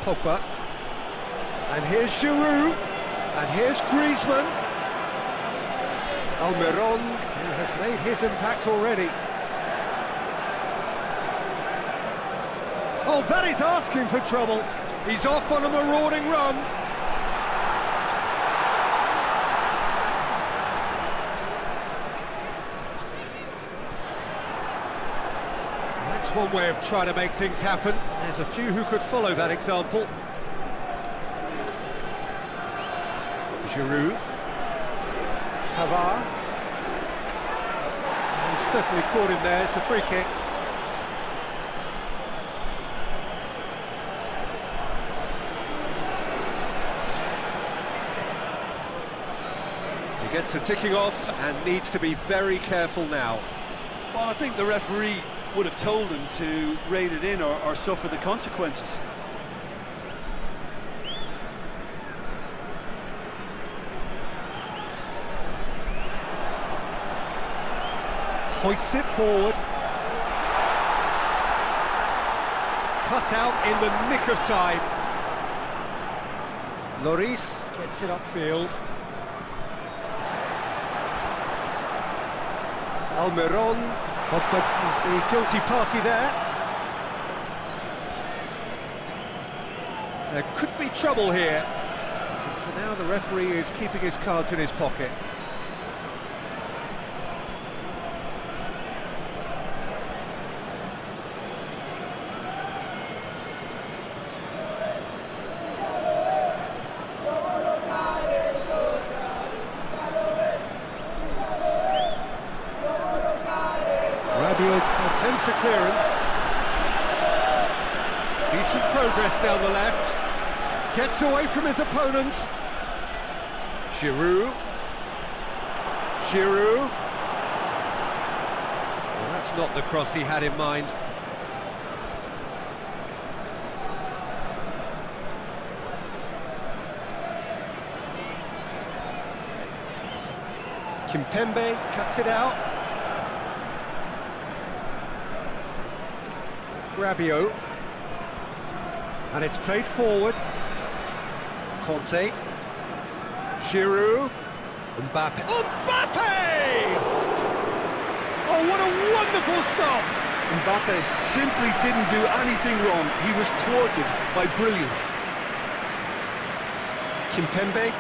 [SPEAKER 1] Pogba. And here's Giroud. And here's Griezmann. Almiron, who has made his impact already. Oh, that is asking for trouble. He's off on a marauding run. That's one way of trying to make things happen. There's a few who could follow that example. Giroud. Pavard. He's certainly caught him there. It's a free kick. He gets the ticking off and needs to be very careful now.
[SPEAKER 3] Well, I think the referee would have told him to rein it in or suffer the consequences.
[SPEAKER 1] Hoists it forward. Cut out in the nick of time. Lloris gets it upfield. Almiron. Pogba is the guilty party there. There could be trouble here. But for now, the referee is keeping his cards in his pocket. Attempts a clearance. Decent progress down the left. Gets away from his opponent. Giroud. Giroud. Well, that's not the cross he had in mind. Kimpembe cuts it out. Rabiot. And it's played forward. Conte. Giroud. Mbappe. Oh, what a wonderful stop!
[SPEAKER 3] Mbappe simply didn't do anything wrong. He was thwarted by brilliance.
[SPEAKER 1] Kimpembe.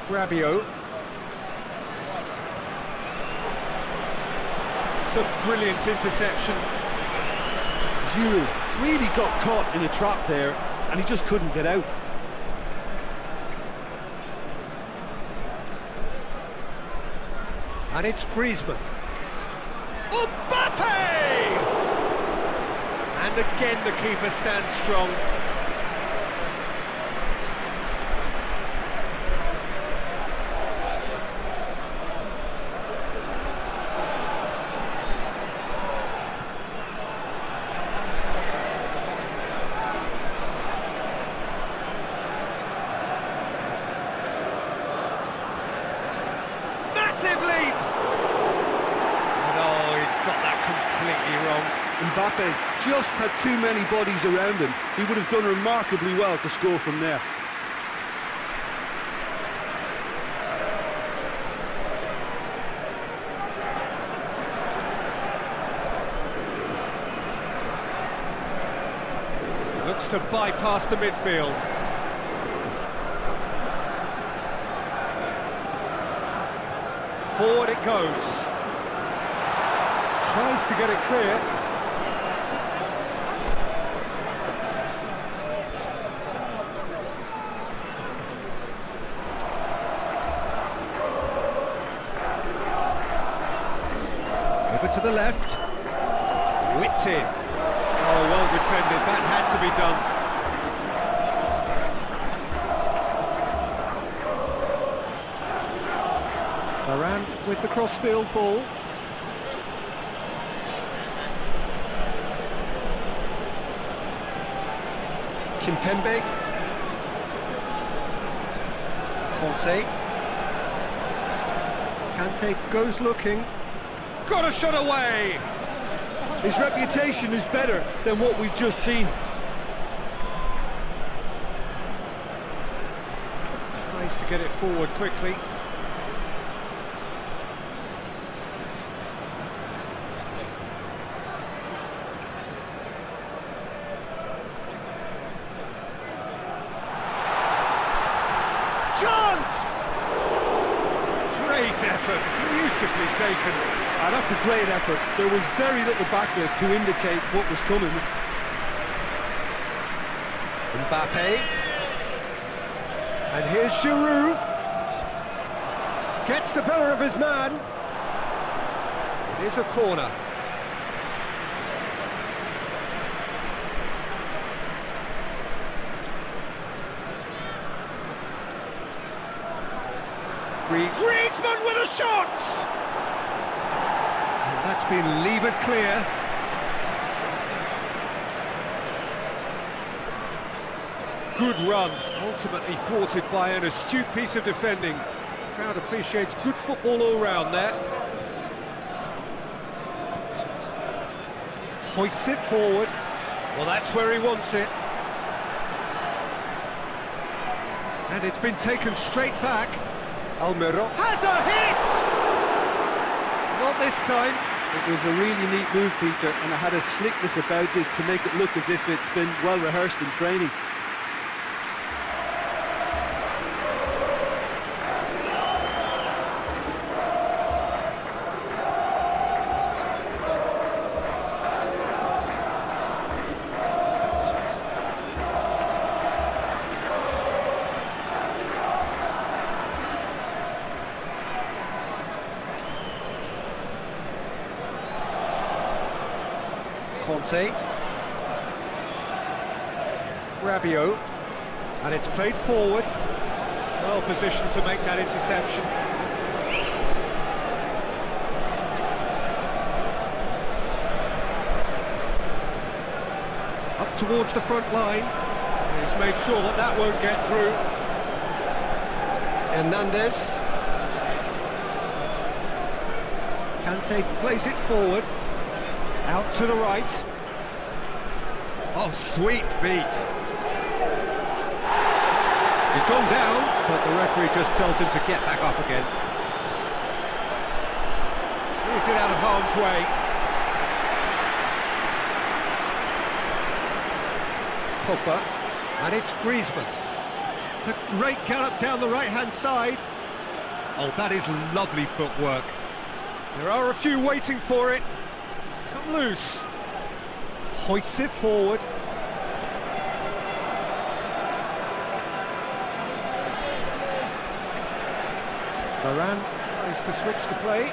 [SPEAKER 1] Rabiot. It's a brilliant interception.
[SPEAKER 3] Giroud really got caught in a trap there, and he just couldn't get out.
[SPEAKER 1] And it's Griezmann. Mbappe! And again the keeper stands strong.
[SPEAKER 3] Mbappe just had too many bodies around him. He would have done remarkably well to score from there.
[SPEAKER 1] Looks to bypass the midfield. Forward it goes. Tries to get it clear. To the left, whipped in. Oh, well defended, that had to be done. Varane with the crossfield ball. Kimpembe. Conte. Kante goes looking. Got a shot away!
[SPEAKER 3] His reputation is better than what we've just seen.
[SPEAKER 1] Tries to get it forward quickly. Chance! Great effort, beautifully taken.
[SPEAKER 3] That's a great effort. There was very little backlift to indicate what was coming.
[SPEAKER 1] Mbappe. And here's Giroud. Gets the better of his man. It is a corner. Griezmann with a shot! That's been levered clear. Good run, ultimately thwarted by an astute piece of defending. Crowd appreciates good football all round there. Hoists it forward. Well, that's where he wants it. And it's been taken straight back. Almiron has a hit! Not this time.
[SPEAKER 3] It was a really neat move, Peter, and it had a slickness about it to make it look as if it's been well rehearsed in training.
[SPEAKER 1] Conte. Rabiot. And it's played forward. Well positioned to make that interception. Up towards the front line. He's made sure that that won't get through. Hernandez. Kante plays it forward. Out to the right. Oh, sweet feet. He's gone down, but the referee just tells him to get back up again. Clears it out of harm's way. Pogba, and it's Griezmann. It's a great gallop down the right-hand side. Oh, that is lovely footwork. There are a few waiting for it. It's come loose. Hoists it forward. Varane tries to switch the play.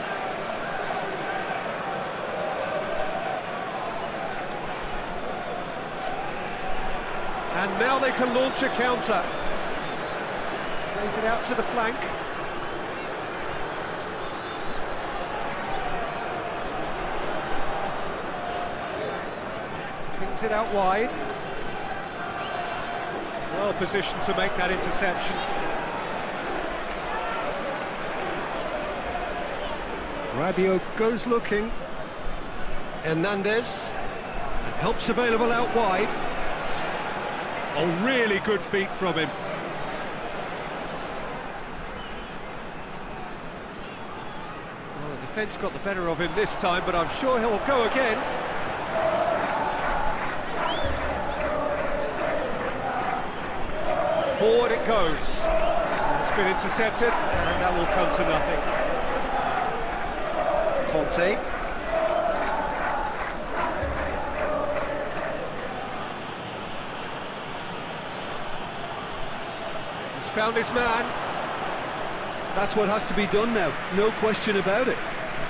[SPEAKER 1] And now they can launch a counter. Plays it out to the flank. Kings it out wide. Well positioned to make that interception. Rabiot goes looking. Hernandez. And help's available out wide. Oh, really good feet from him. Well, the defence got the better of him this time, but I'm sure he'll go again. Forward it goes. It's been intercepted, and that will come to nothing. Conte. He's found his man.
[SPEAKER 3] That's what has to be done now, no question about it.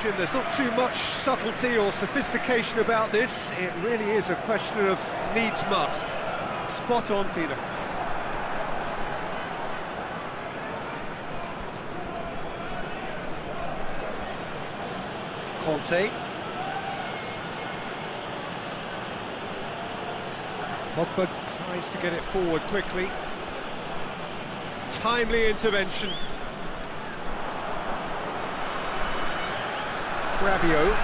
[SPEAKER 1] Jim, there's not too much subtlety or sophistication about this. It really is a question of needs must.
[SPEAKER 3] Spot on, Peter.
[SPEAKER 1] Conte. Pogba tries to get it forward quickly. Timely intervention. Rabiot.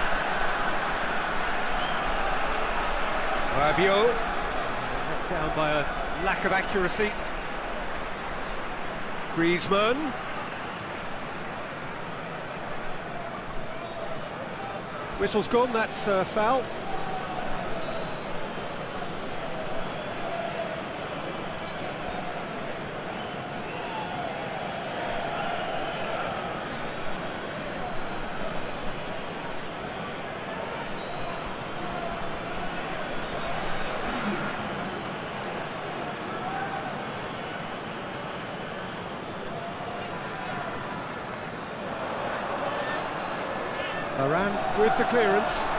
[SPEAKER 1] Let down by a lack of accuracy. Griezmann. Whistle's gone, that's a foul. Varane with the clearance.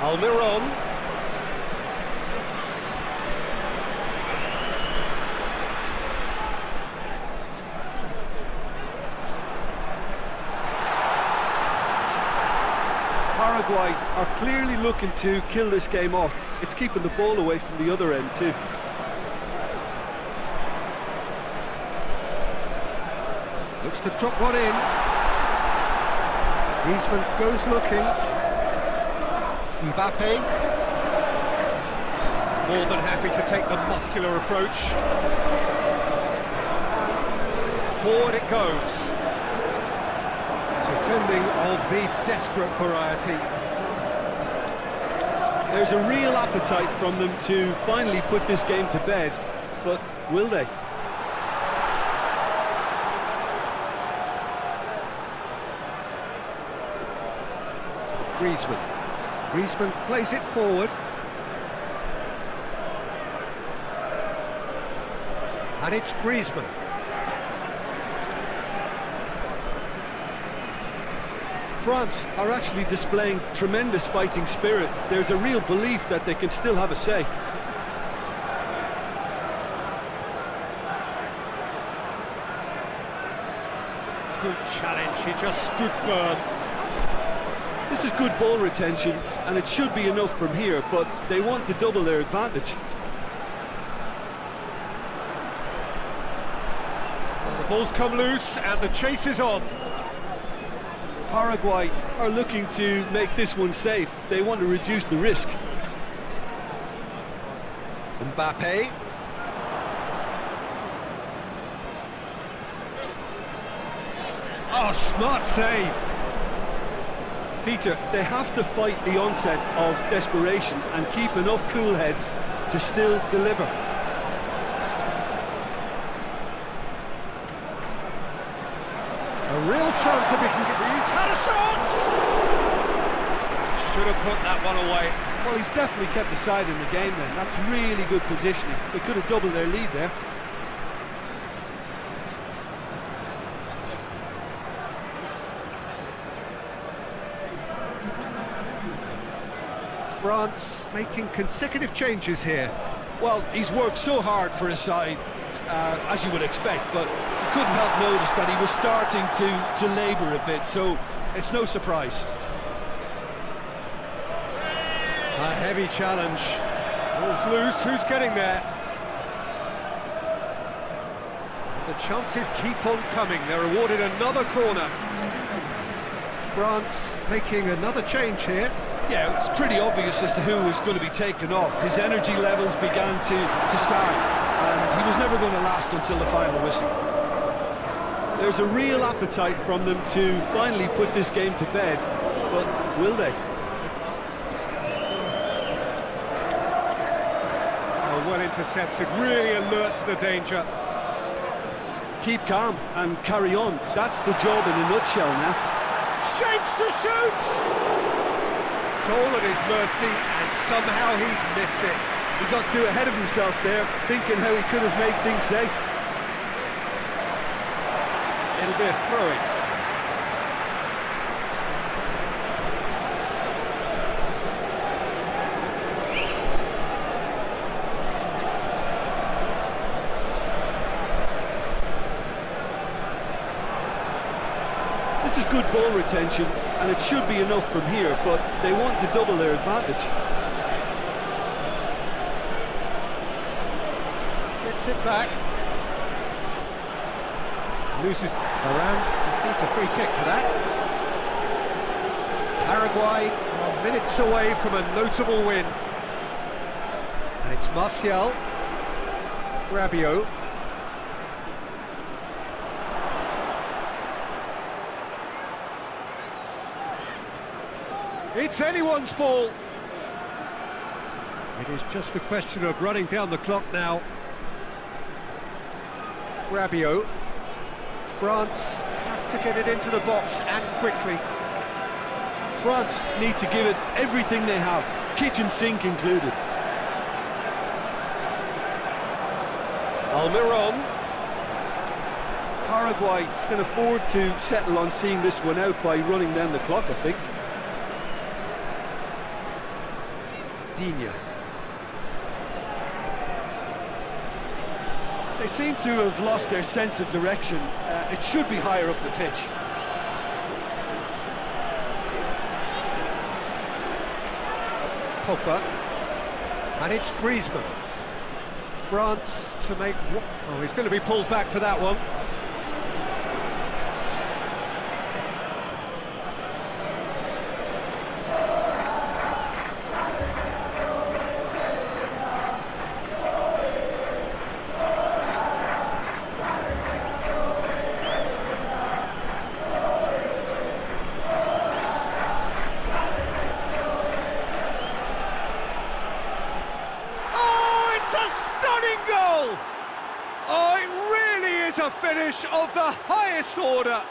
[SPEAKER 1] Almiron.
[SPEAKER 3] Paraguay are clearly looking to kill this game off. It's keeping the ball away from the other end too.
[SPEAKER 1] Looks to drop one in. Griezmann goes looking. Mbappe. More than happy to take the muscular approach. Forward it goes. Defending of the desperate variety.
[SPEAKER 3] There's a real appetite from them to finally put this game to bed, but will they?
[SPEAKER 1] Griezmann plays it forward. And it's Griezmann.
[SPEAKER 3] France are actually displaying tremendous fighting spirit. There's a real belief that they can still have a say.
[SPEAKER 1] Good challenge, he just stood firm.
[SPEAKER 3] This is good ball retention, and it should be enough from here, but they want to double their advantage.
[SPEAKER 1] The ball's come loose, and the chase is on.
[SPEAKER 3] Paraguay are looking to make this one safe. They want to reduce the risk.
[SPEAKER 1] Mbappe. Oh, smart save.
[SPEAKER 3] Peter, they have to fight the onset of desperation and keep enough cool heads to still deliver.
[SPEAKER 1] A real chance that we can get these. Had a shot! Should have put that one away.
[SPEAKER 3] Well, he's definitely kept the side in the game then. That's really good positioning. They could have doubled their lead there.
[SPEAKER 1] France making consecutive changes here.
[SPEAKER 3] Well, he's worked so hard for his side, as you would expect, but you couldn't help notice that he was starting to labour a bit, so it's no surprise.
[SPEAKER 1] A heavy challenge. Ball's loose, who's getting there? The chances keep on coming. They're awarded another corner. France making another change here.
[SPEAKER 3] Yeah, it's pretty obvious as to who was going to be taken off. His energy levels began to sag, and he was never going to last until the final whistle. There's a real appetite from them to finally put this game to bed, but will they?
[SPEAKER 1] Oh, well intercepted, really alert to the danger.
[SPEAKER 3] Keep calm and carry on. That's the job in a nutshell now.
[SPEAKER 1] Shapes to shoot! Goal at his mercy, and somehow he's missed it.
[SPEAKER 3] He got too ahead of himself there, thinking how he could have made things safe.
[SPEAKER 1] It'll be a throw-in.
[SPEAKER 3] This is good ball retention, and it should be enough from here, but they want to double their advantage.
[SPEAKER 1] Gets it back. Loses around, concedes a free kick for that. Paraguay are minutes away from a notable win. And it's Martial. Rabiot. It's anyone's ball. It is just a question of running down the clock now. Rabiot. France have to get it into the box and quickly.
[SPEAKER 3] France need to give it everything they have, kitchen sink included.
[SPEAKER 1] Almiron.
[SPEAKER 3] Paraguay can afford to settle on seeing this one out by running down the clock, I think.
[SPEAKER 1] Digne.
[SPEAKER 3] They seem to have lost their sense of direction. It should be higher up the pitch.
[SPEAKER 1] Pogba. And it's Griezmann. France to make... Oh, he's going to be pulled back for that one. A finish of the highest order.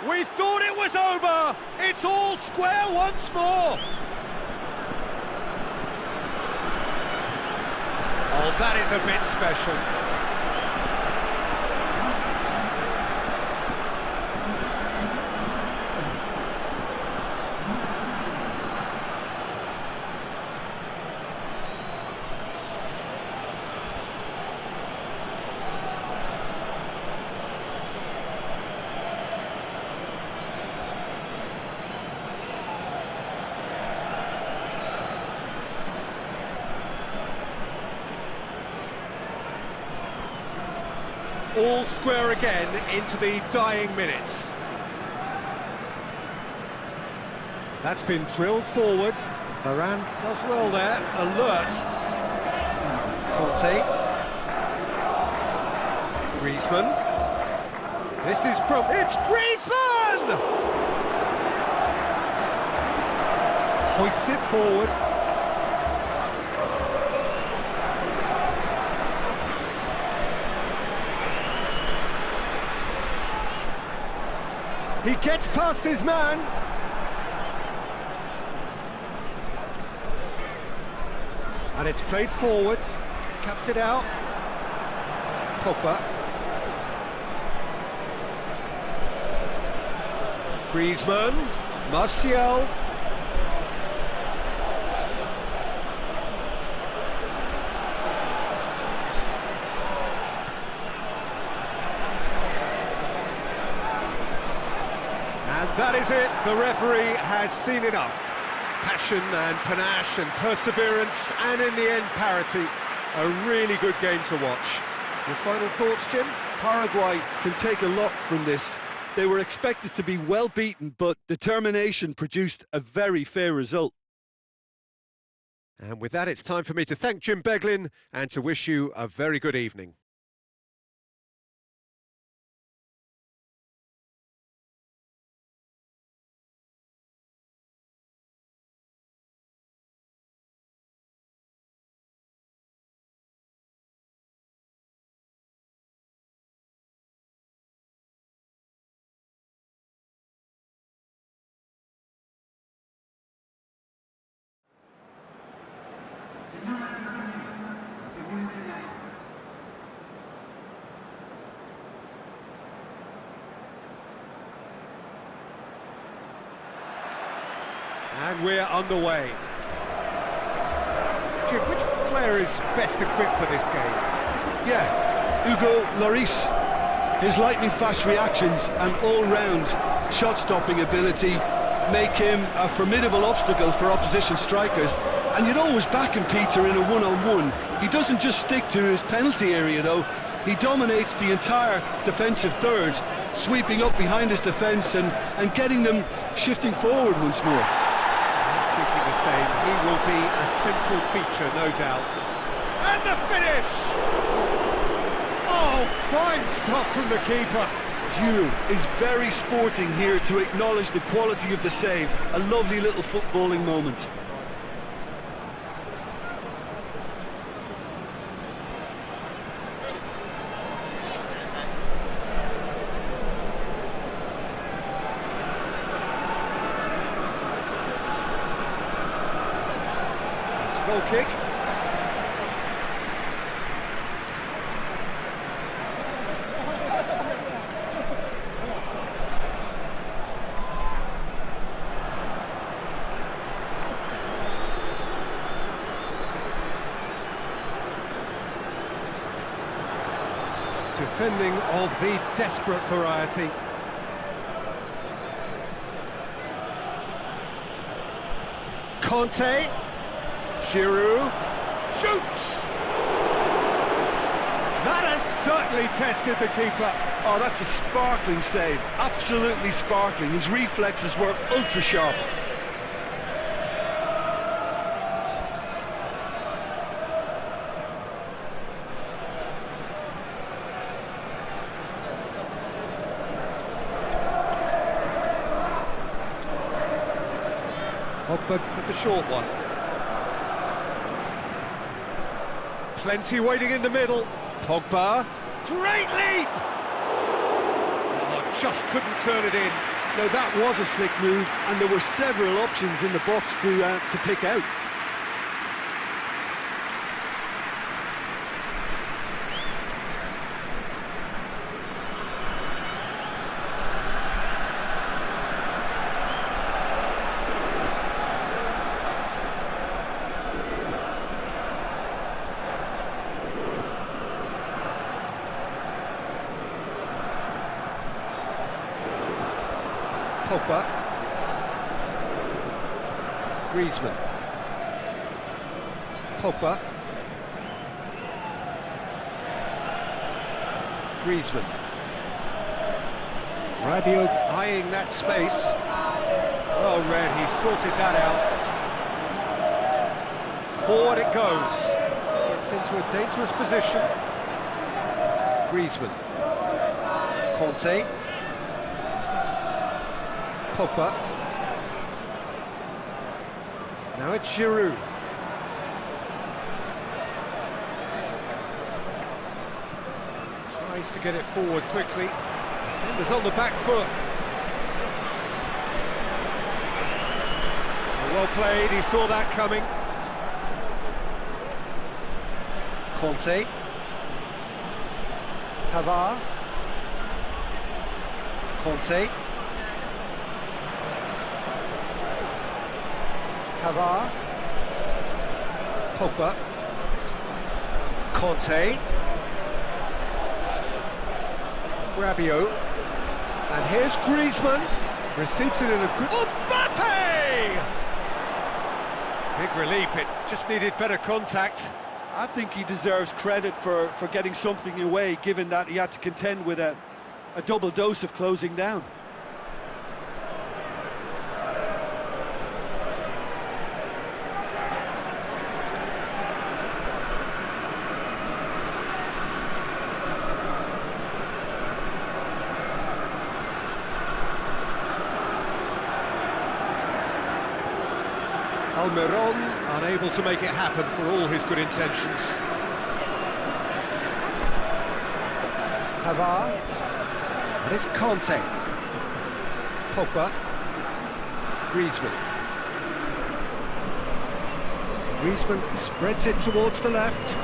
[SPEAKER 1] We thought it was over. It's all square once more. Oh, that is a bit special. all square again into the dying minutes. That's been drilled forward. Varane does well there, alert. Conte. Griezmann. This is it's Griezmann! Hoists it forward. He gets past his man. And it's played forward. Cuts it out. Pogba. Griezmann. Martial. That is it, the referee has seen enough. Passion and panache and perseverance, and in the end, parity. A really good game to watch. Your final thoughts, Jim?
[SPEAKER 3] Paraguay can take a lot from this. They were expected to be well beaten, but determination produced a very fair result.
[SPEAKER 1] And with that, it's time for me to thank Jim Beglin and to wish you a very good evening. And we're underway. Jim, which player is best equipped for this game?
[SPEAKER 3] Yeah, Hugo Lloris. His lightning-fast reactions and all-round shot-stopping ability make him a formidable obstacle for opposition strikers. And you'd always back him, Peter, in a one-on-one. He doesn't just stick to his penalty area, though. He dominates the entire defensive third, sweeping up behind his defence and getting them shifting forward once more.
[SPEAKER 1] Thinking the same, he will be a central feature, no doubt. And the finish! Oh, fine stop from the keeper.
[SPEAKER 3] Giroud is very sporting here to acknowledge the quality of the save. A lovely little footballing moment.
[SPEAKER 1] Goal kick. Defending of the desperate variety. Conte. Giroud shoots! That has certainly tested the keeper.
[SPEAKER 3] Oh, that's a sparkling save. Absolutely sparkling. His reflexes were ultra sharp.
[SPEAKER 1] Pogba with the short one. Plenty waiting in the middle. Pogba. Great leap! Oh, just couldn't turn it in.
[SPEAKER 3] Now that was a slick move, and there were several options in the box to pick out.
[SPEAKER 1] Pogba. Griezmann. Pogba. Griezmann. Rabiot eyeing that space. Well read, he sorted that out. Forward it goes. Gets into a dangerous position. Griezmann. Conte. Pogba. Now it's Giroud. Tries to get it forward quickly. Defenders on the back foot. Well played, he saw that coming. Conte. Pavard. Conte. Pavard. Pogba. Conte. Rabiot. And here's Griezmann. Receives it in a good... Mbappe! Big relief, it just needed better contact.
[SPEAKER 3] I think he deserves credit for getting something away, given that he had to contend with a double dose of closing down.
[SPEAKER 1] Almiron unable to make it happen for all his good intentions. Pavard. And it's Conte. Pogba. Griezmann. Griezmann spreads it towards the left.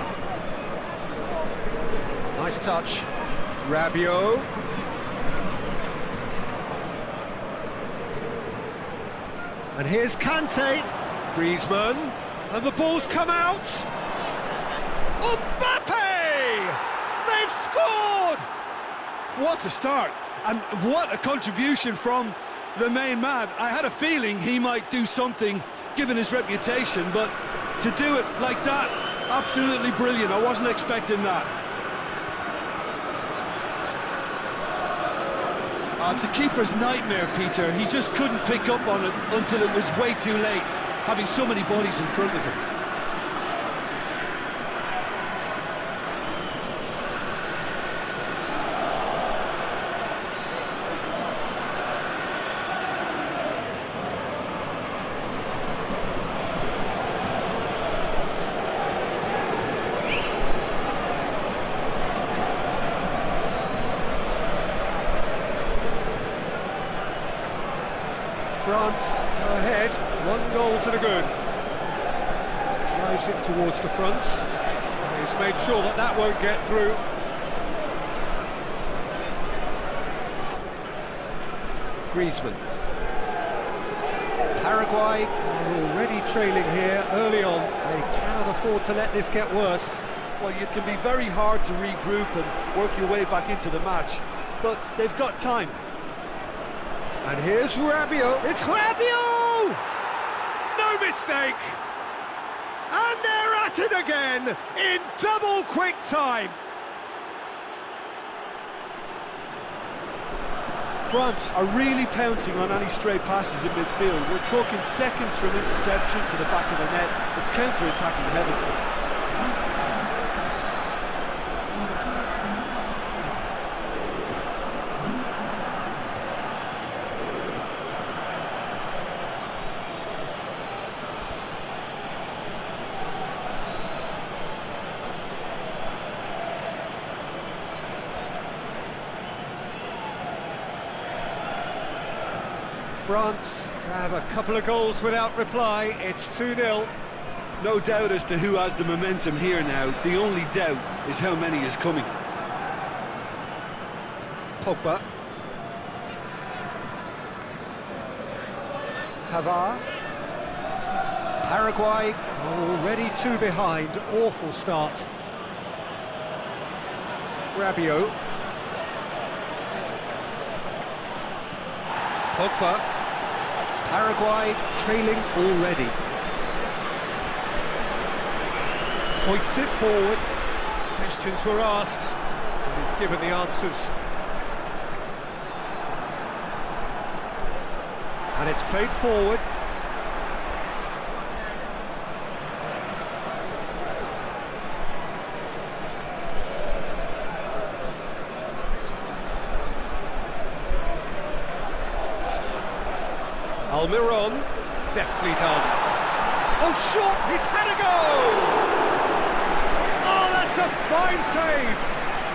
[SPEAKER 1] Nice touch. Rabiot. And here's Kante. Griezmann, and the ball's come out. Mbappe! They've scored!
[SPEAKER 3] What a start, and what a contribution from the main man. I had a feeling he might do something, given his reputation, but to do it like that, absolutely brilliant. I wasn't expecting that. It's a keeper's nightmare, Peter. He just couldn't pick up on it until it was way too late, having so many bodies in front of him.
[SPEAKER 1] France go ahead, 1 goal to the good. Drives it towards the front. He's made sure that that won't get through. Griezmann. Paraguay are already trailing here early on. They cannot afford to let this get worse.
[SPEAKER 3] Well, it can be very hard to regroup and work your way back into the match, but they've got time.
[SPEAKER 1] And here's Rabiot. It's Rabiot!
[SPEAKER 2] No mistake! And they're at it again in double quick time.
[SPEAKER 3] France are really pouncing on any stray passes in midfield. We're talking seconds from interception to the back of the net. It's counter-attacking heaven.
[SPEAKER 1] France grab a couple of goals without reply. It's 2-0.
[SPEAKER 3] No doubt as to who has the momentum here now. The only doubt is how many is coming.
[SPEAKER 1] Pogba. Pavard. Paraguay are already 2 behind. Awful start. Rabiot. Pogba. Paraguay trailing already. Hoists it forward. Questions were asked. He's given the answers. And it's played forward. Almiron, deftly done. Oh, shot! He's had a go! Oh, that's a fine save!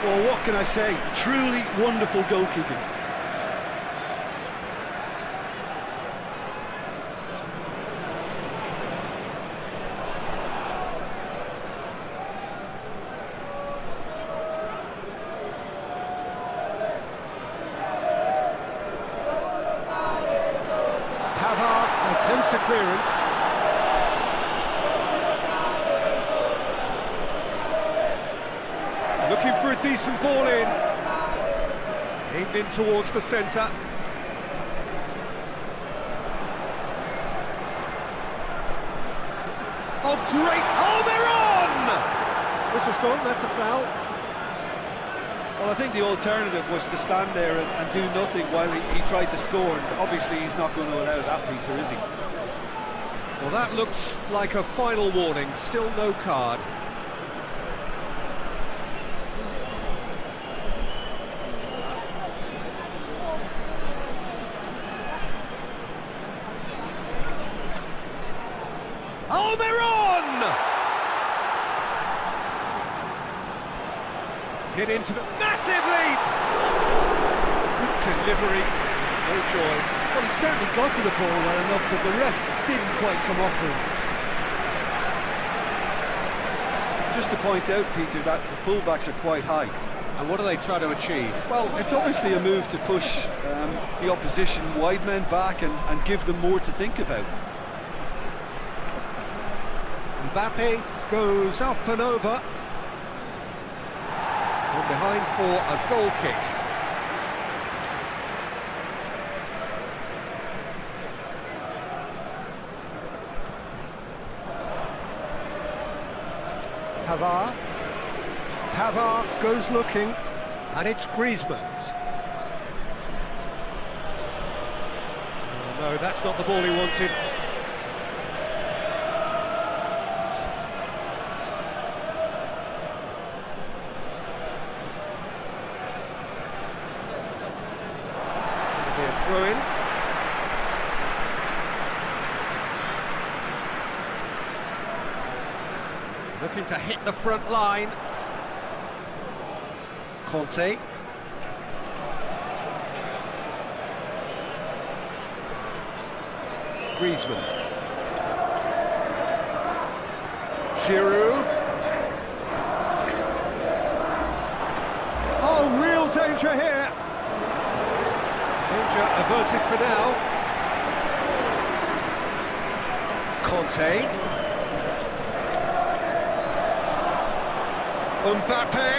[SPEAKER 3] Well, what can I say? Truly wonderful goalkeeping.
[SPEAKER 1] Attempts a clearance. Looking for a decent ball in. Aimed in towards the centre. Oh, great! Almiron! Whistle's gone, that's a foul.
[SPEAKER 3] Well, I think the alternative was to stand there and do nothing while he tried to score, and obviously he's not going to allow that, Peter, is he?
[SPEAKER 1] Well, that looks like a final warning, still no card. Almiron! Hit into the massive leap! Good delivery, no joy.
[SPEAKER 3] Well, he certainly got to the ball well enough, but the rest didn't quite come off for him. Just to point out, Peter, that the fullbacks are quite high.
[SPEAKER 1] And what do they try to achieve?
[SPEAKER 3] Well, it's obviously a move to push the opposition wide men back and give them more to think about.
[SPEAKER 1] Mbappe goes up and over. From behind for a goal kick. Pavard goes looking, and it's Griezmann. Oh, no, that's not the ball he wanted. Throw in. Looking to hit the front line. Conte. Griezmann. Giroud. Oh, real danger here. Danger averted for now. Conte. Mbappe.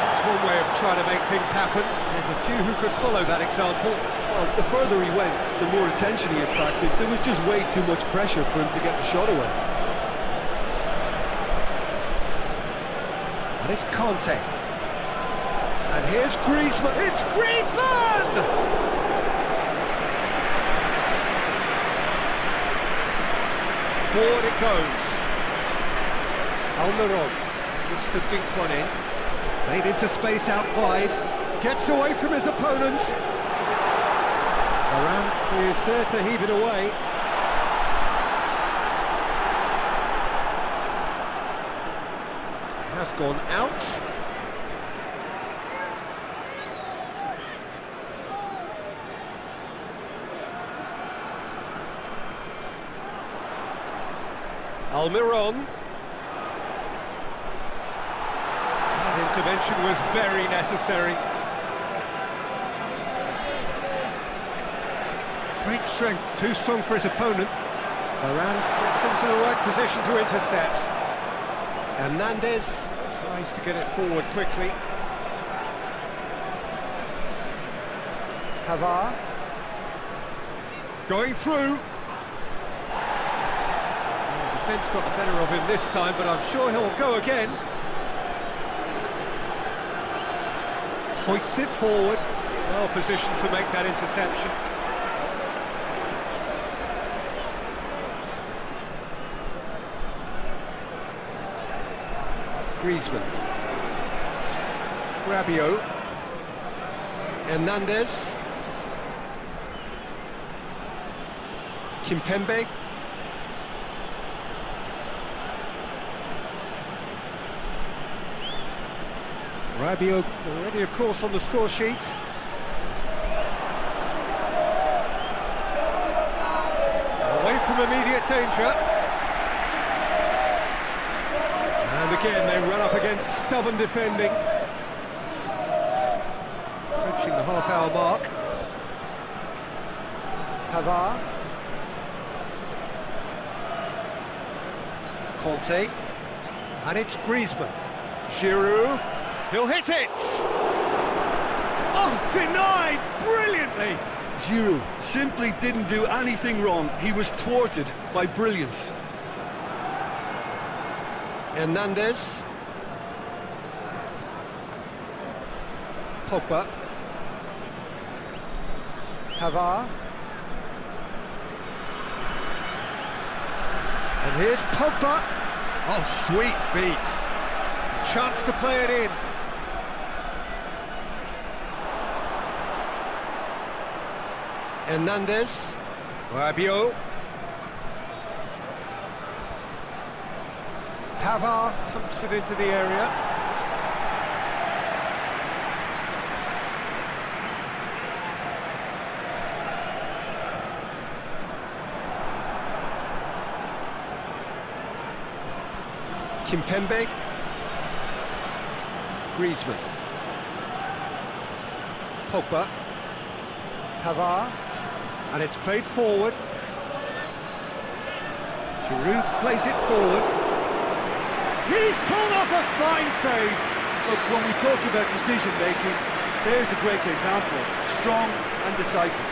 [SPEAKER 1] That's one way of trying to make things happen. There's a few who could follow that example.
[SPEAKER 3] Well, the further he went, the more attention he attracted. There was just way too much pressure for him to get the shot away.
[SPEAKER 1] And it's Conte. And here's Griezmann. It's Griezmann! Forward it goes. Almiron looks to dink one in. Played into space out wide. Gets away from his opponents. Varane is there to heave it away. Has gone out. Almiron. That intervention was very necessary. Great strength, too strong for his opponent. Varane gets into the right position to intercept. Hernandez tries to get it forward quickly. Pavard. Going through. Defence got the better of him this time, but I'm sure he'll go again. Hoists it forward. Well positioned to make that interception. Griezmann. Rabiot. Hernandez. Kimpembe. Rabiot already, of course, on the score sheet. Away from immediate danger. And again, they run up against stubborn defending. Approaching the half-hour mark. Pavard. Conte. And it's Griezmann. Giroud. He'll hit it! Oh, denied brilliantly!
[SPEAKER 3] Giroud simply didn't do anything wrong. He was thwarted by brilliance.
[SPEAKER 1] Hernandez. Pogba. Pavard. And here's Pogba. Oh, sweet feet. A chance to play it in. Hernandez. Rabiot. Pavard pumps it into the area. Kimpembe. Griezmann. Pogba. Pavard. And it's played forward. Giroud plays it forward. He's pulled off a fine save.
[SPEAKER 3] Look, when we talk about decision-making, there's a great example. Strong and decisive.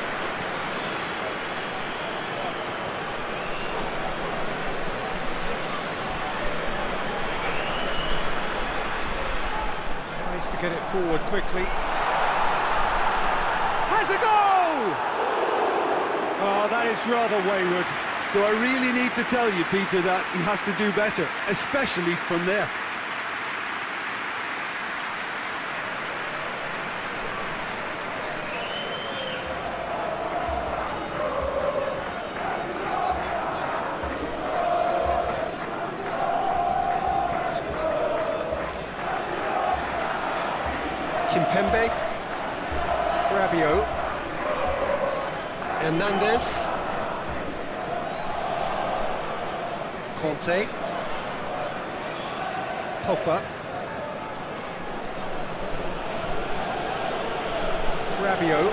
[SPEAKER 1] Tries to get it forward quickly. Has a go! Oh, that is rather wayward.
[SPEAKER 3] Do I really need to tell you, Peter, that he has to do better, especially from there?
[SPEAKER 1] Kimpembe. Rabiot. Hernandez. Conte. Pogba. Rabiot.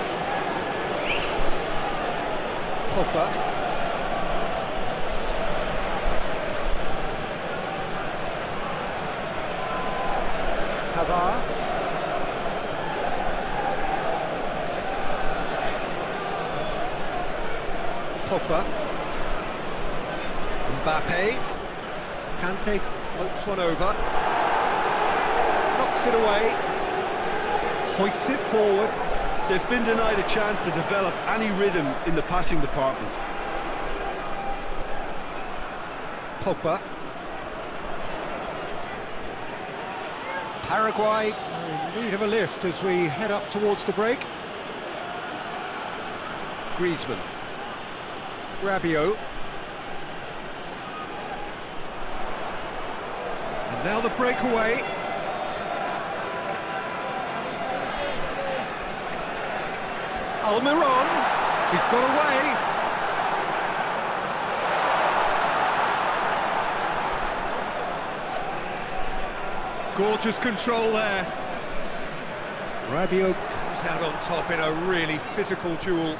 [SPEAKER 1] Pogba. Pavard. Pogba. Mbappe. Kante floats one over. Knocks it away. Hoists it forward.
[SPEAKER 3] They've been denied a chance to develop any rhythm in the passing department.
[SPEAKER 1] Pogba. Paraguay in need of a lift as we head up towards the break. Griezmann. Rabiot. And now the breakaway. Almiron. He's got away. Gorgeous control there. Rabiot comes out on top in a really physical duel.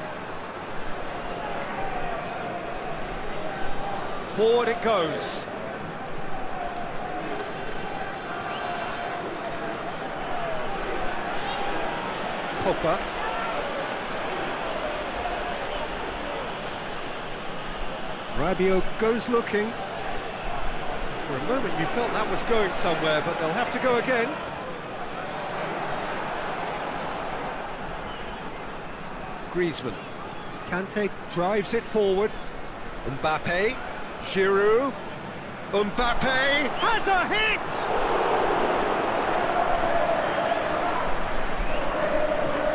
[SPEAKER 1] Forward it goes. Pogba. Rabiot goes looking. For a moment you felt that was going somewhere, but they'll have to go again. Griezmann. Kante drives it forward. Mbappe. Giroud. Mbappe has a hit!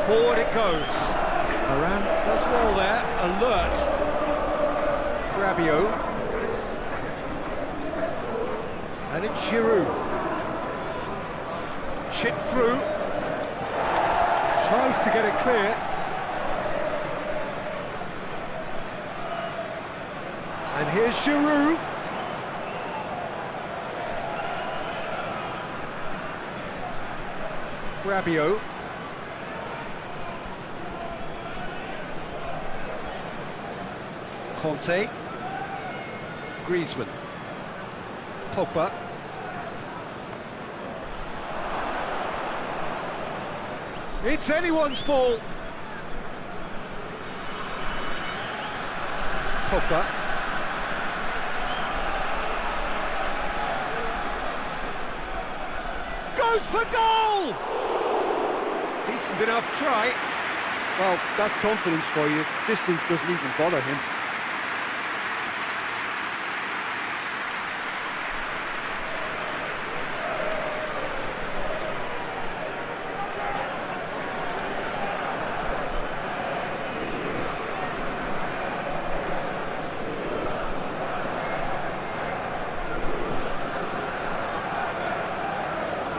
[SPEAKER 1] Forward it goes. Varane does well there. Alert. Rabiot. And it's Giroud. Chip through. Tries to get it clear. And here's Giroud. Rabiot. Conte. Griezmann. Pogba. It's anyone's ball. Pogba. Goes for goal! Decent enough try.
[SPEAKER 3] Well, that's confidence for you. Distance doesn't even bother him.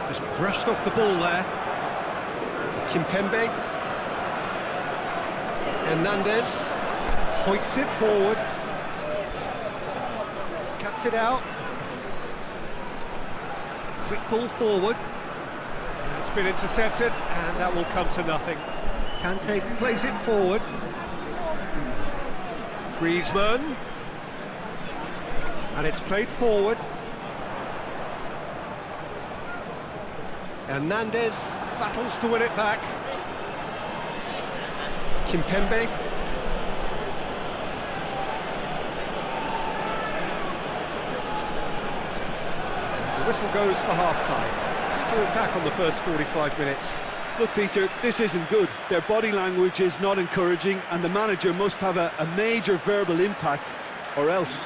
[SPEAKER 1] Just brushed off the ball there. Kimpembe. Hernandez hoists it forward. Cuts it out. Quick ball forward. It's been intercepted, and that will come to nothing. Kante plays it forward. Griezmann. And it's played forward. Hernandez battles to win it back. Kimpembe. The whistle goes for half-time. Do it back on the first 45 minutes.
[SPEAKER 3] Look, Peter, this isn't good. Their body language is not encouraging, and the manager must have a major verbal impact, or else.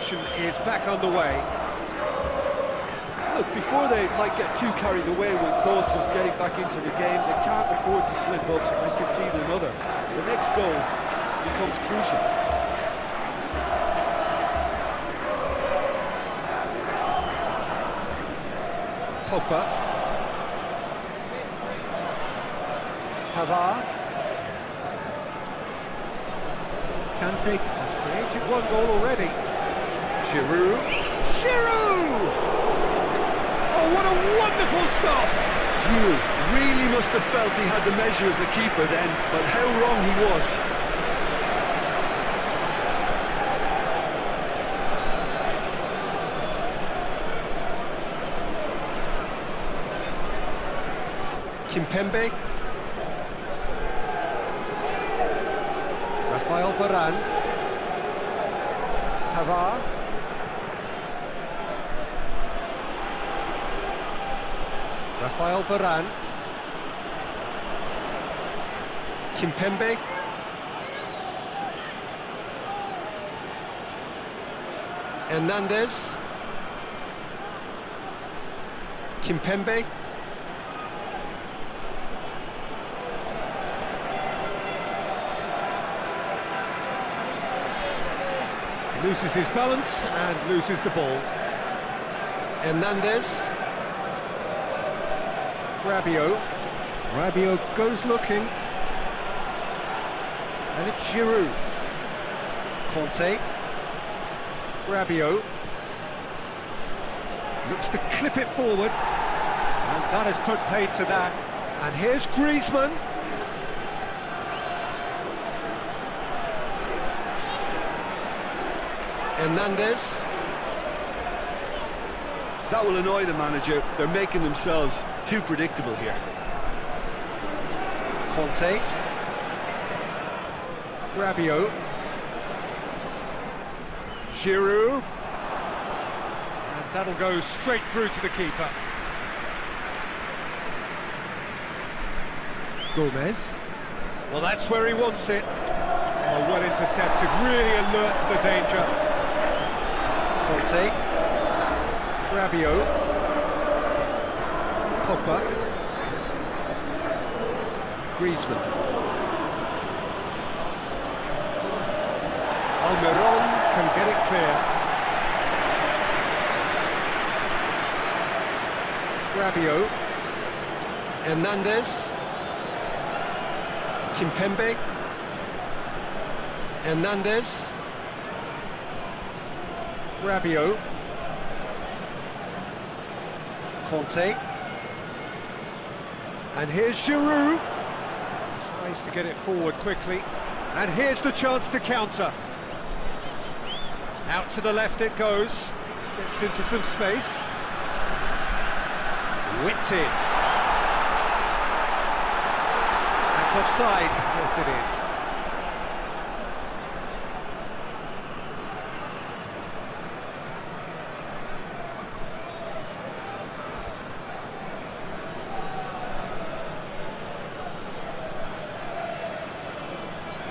[SPEAKER 1] action is back underway.
[SPEAKER 3] Look, before they might get too carried away with thoughts of getting back into the game, they can't afford to slip up and concede another. The next goal becomes crucial.
[SPEAKER 1] Pogba. Pavard. Kante has created one goal already. Giroud. Giroud! Oh, what a wonderful stop!
[SPEAKER 3] Giroud really must have felt he had the measure of the keeper then, but how wrong he was.
[SPEAKER 1] Kimpembe. Rafael Varane. Pavard. Rafael Varane. Kimpembe. Hernandez. Kimpembe. Loses his balance and loses the ball. Hernandez. Rabiot. Rabiot goes looking. And it's Giroud. Conte. Rabiot. Looks to clip it forward. And that has put paid to that. And here's Griezmann. Hernandez.
[SPEAKER 3] That will annoy the manager. They're making themselves too predictable here.
[SPEAKER 1] Conte. Rabiot. Giroud. And that'll go straight through to the keeper. Gomez. Well, that's where he wants it. Oh, well intercepted, really alert to the danger. Conte. Rabiot. Pogba. Griezmann. Almiron can get it clear. Rabiot. Hernandez. Kimpembe. Hernandez. Rabiot. Conte. And here's Giroud. Tries to get it forward quickly. And here's the chance to counter. Out to the left it goes. Gets into some space. Whipped in. That's offside. Yes, it is.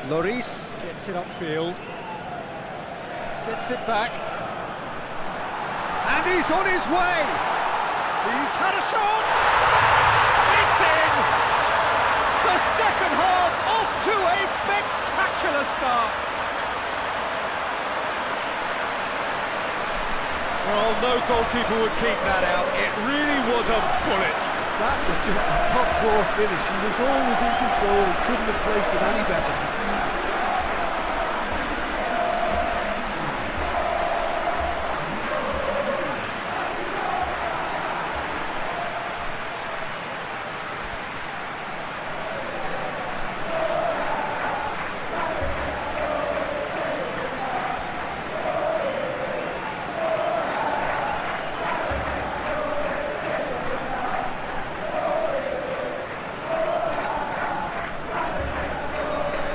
[SPEAKER 1] Lloris gets it upfield, gets it back, and he's on his way! He's had a shot! It's in! The second half off to a spectacular start! Well, no goalkeeper would keep that out. It really was a bullet.
[SPEAKER 3] That was just the top drawer finish. He was always in control, couldn't have placed it any better.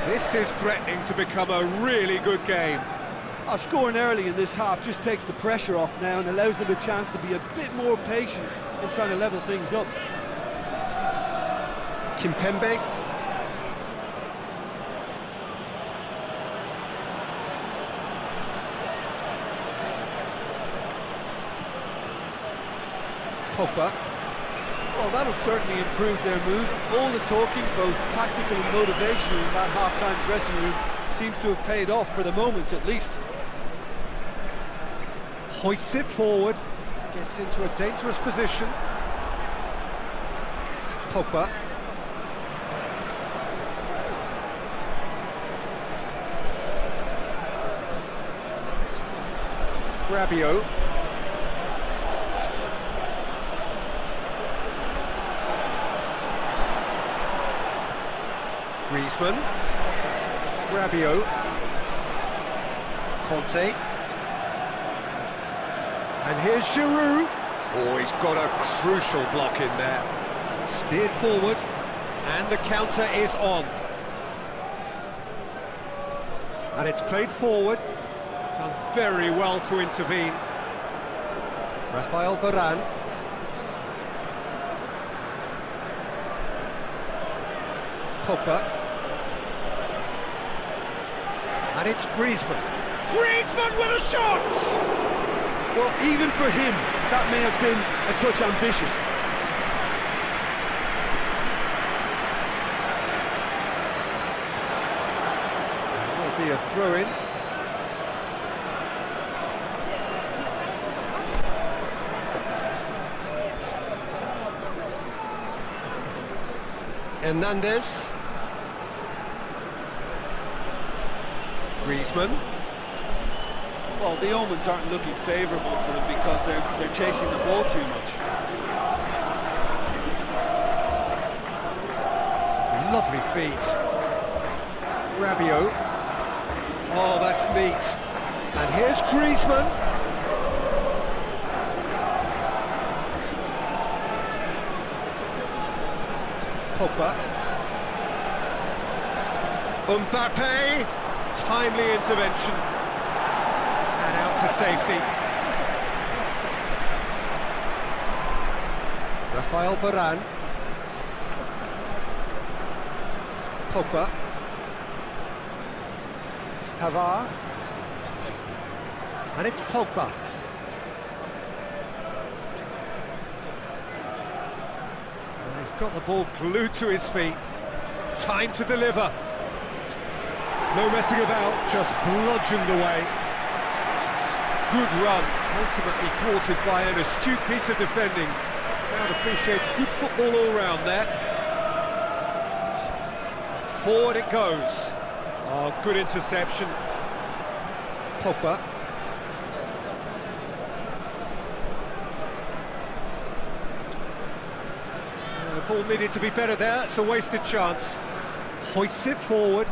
[SPEAKER 1] This is threatening to become a really good game.
[SPEAKER 3] Scoring early in this half just takes the pressure off now and allows them a chance to be a bit more patient in trying to level things up.
[SPEAKER 1] Kimpembe. Pogba.
[SPEAKER 3] Well, that'll certainly improve their mood. All the talking, both tactical and motivational, in that half-time dressing room seems to have paid off for the moment, at least.
[SPEAKER 1] Hoists it forward, gets into a dangerous position. Pogba. Rabiot. Griezmann. Rabiot. Conte. And here's Giroud. Oh, he's got a crucial block in there. Steered forward, and the counter is on. And it's played forward. Done very well to intervene. Rafael Varane. Pogba. And it's Griezmann. Griezmann with a shot!
[SPEAKER 3] Well, even for him, that may have been a touch ambitious.
[SPEAKER 1] Will be a throw-in. Hernandez. Griezmann.
[SPEAKER 3] Well, the omens aren't looking favourable for them because they're chasing the ball too much.
[SPEAKER 1] Lovely feet. Rabiot. Oh, that's neat. And here's Griezmann. Pogba. Mbappe. Timely intervention. And out to safety. Rafael Varane. Pogba. Pavard. And it's Pogba. And he's got the ball glued to his feet. Time to deliver. No messing about, just bludgeoned away. Good run, ultimately thwarted by an astute piece of defending. Crowd appreciates good football all round there. Forward it goes. Oh, good interception. Pogba. The ball needed to be better there, it's a wasted chance. Hoists it forward.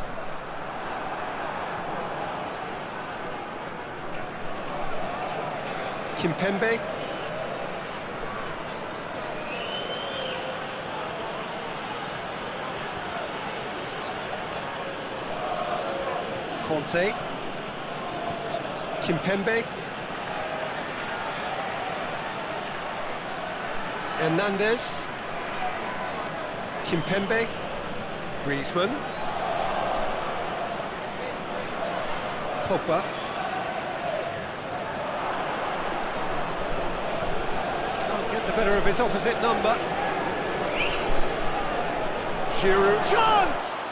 [SPEAKER 1] Kimpembe. Conte. Kimpembe. Hernandez. Kimpembe. Griezmann. Pogba. Can't get the better of his opposite number. Giroud. Chance!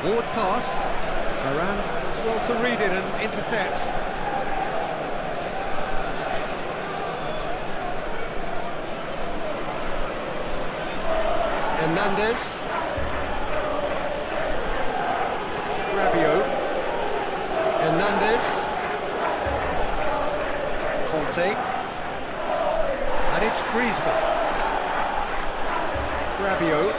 [SPEAKER 1] Forward pass. Varane does well to read it and intercepts. Hernandez. Rabiot. Hernandez. Conte. And it's Griezmann. Rabiot.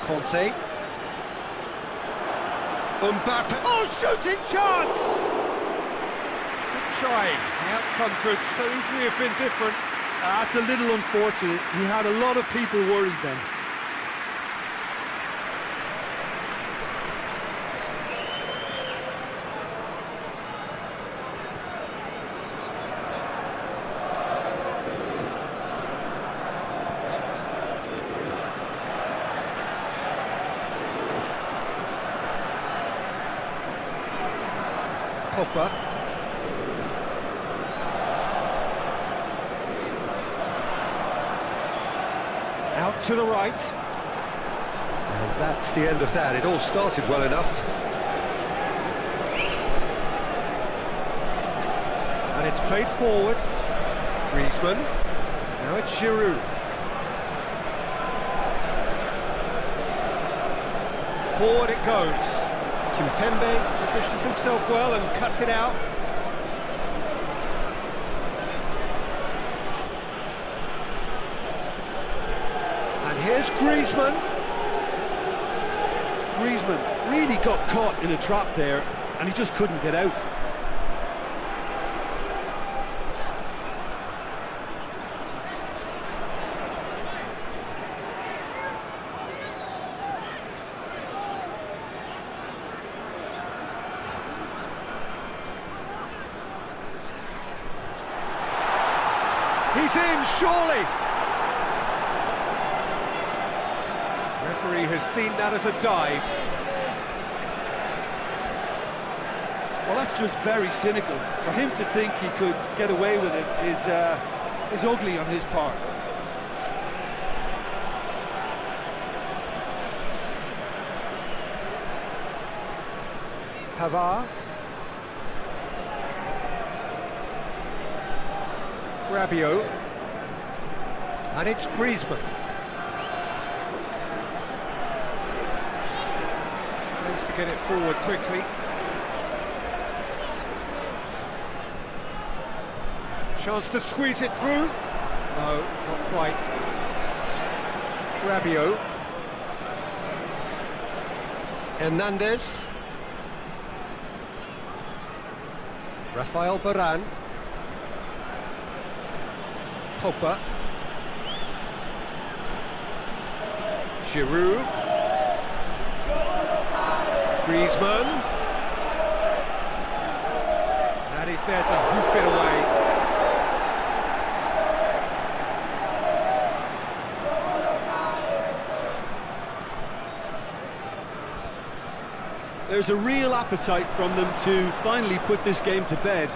[SPEAKER 1] Conte. Mbappe. Oh, shooting chance! Good try. The outcome could so easily have been different.
[SPEAKER 3] That's a little unfortunate. He had a lot of people worried then.
[SPEAKER 1] Pogba. Out to the right. And that's the end of that. It all started well enough. And it's played forward. Griezmann. Now it's Giroud. Forward it goes. Kimpembe positions himself well and cuts it out. And here's Griezmann.
[SPEAKER 3] Griezmann really got caught in a trap there, and he just couldn't get out.
[SPEAKER 1] He's in, surely! Referee has seen that as a dive.
[SPEAKER 3] Well, that's just very cynical. For him to think he could get away with it is ugly on his part.
[SPEAKER 1] Pavard. Rabiot. And it's Griezmann. Tries to get it forward quickly. Chance to squeeze it through. No, not quite. Rabiot. Hernandez. Rafael Varane. Pogba. Giroud. Griezmann. And he's there to hoof it away.
[SPEAKER 3] There's a real appetite from them to finally put this game to bed,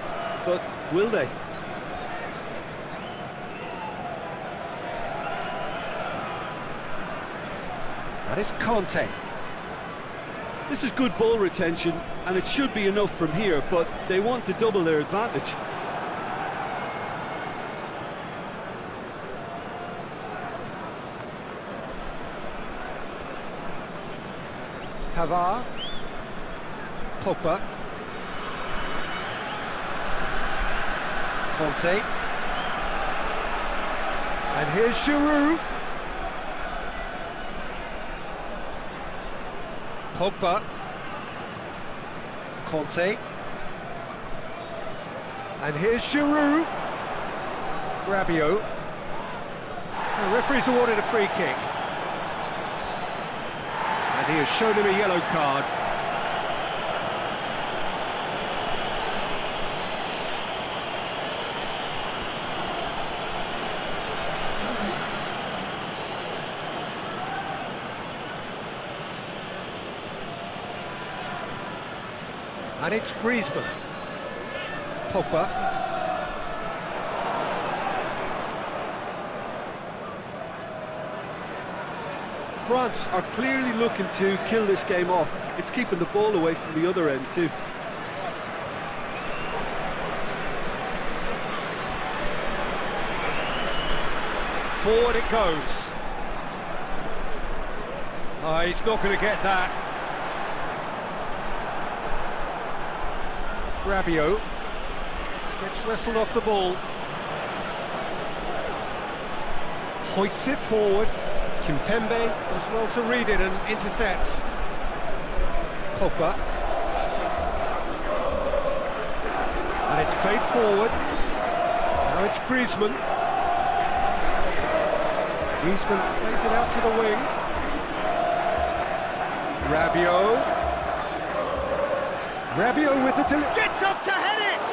[SPEAKER 3] but will they?
[SPEAKER 1] That is Conte.
[SPEAKER 3] This is good ball retention, and it should be enough from here, but they want to double their advantage.
[SPEAKER 1] Pavard. Pogba. Conte. And here's Giroud. Pogba. Conte. And here's Giroud. Rabiot. The referee's awarded a free kick. And he has shown him a yellow card. And it's Griezmann. Pogba.
[SPEAKER 3] France are clearly looking to kill this game off. It's keeping the ball away from the other end too.
[SPEAKER 1] Forward it goes. Oh, he's not going to get that. Rabiot gets wrestled off the ball. Hoists it forward. Kimpembe does well to read it and intercepts. Pogba. And it's played forward. Now it's Griezmann. Griezmann plays it out to the wing. Rabiot. Rabiot with the gets up to head it!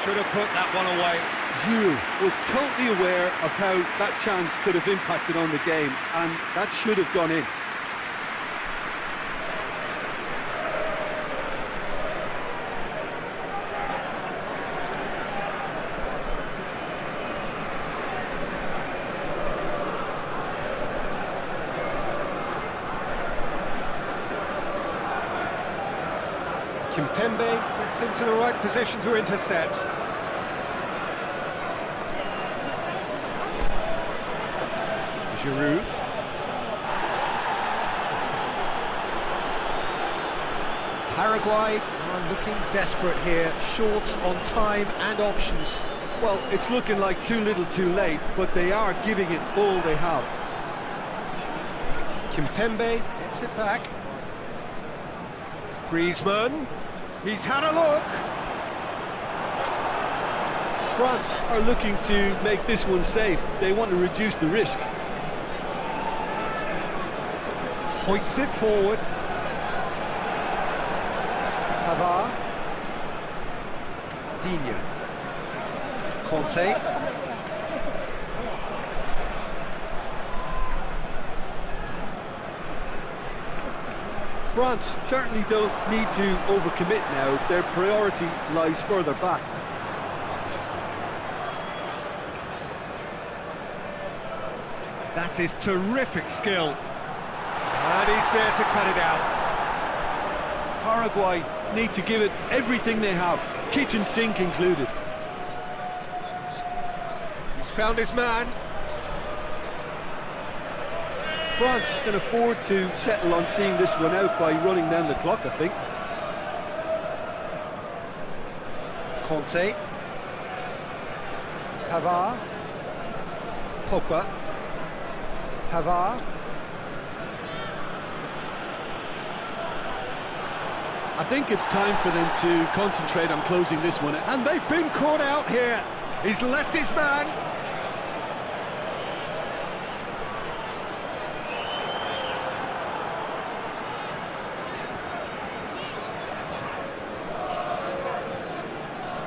[SPEAKER 1] Should have put that one away.
[SPEAKER 3] Giroud was totally aware of how that chance could have impacted on the game, and that should have gone in.
[SPEAKER 1] Kimpembe gets into the right position to intercept. Giroud. Paraguay are looking desperate here, short on time and options.
[SPEAKER 3] Well, it's looking like too little too late, but they are giving it all they have.
[SPEAKER 1] Kimpembe gets it back. Griezmann, he's had a look.
[SPEAKER 3] France are looking to make this one safe. They want to reduce the risk.
[SPEAKER 1] Hoists it forward. Pavard. Digne. Conte.
[SPEAKER 3] France certainly don't need to overcommit now. Their priority lies further back.
[SPEAKER 1] That is terrific skill. And he's there to cut it out.
[SPEAKER 3] Paraguay need to give it everything they have, kitchen sink included.
[SPEAKER 1] He's found his man.
[SPEAKER 3] France can afford to settle on seeing this one out by running down the clock, I think.
[SPEAKER 1] Conte. Pavard. Pogba. Pavard.
[SPEAKER 3] I think it's time for them to concentrate on closing this one out.
[SPEAKER 1] And they've been caught out here. He's left his man.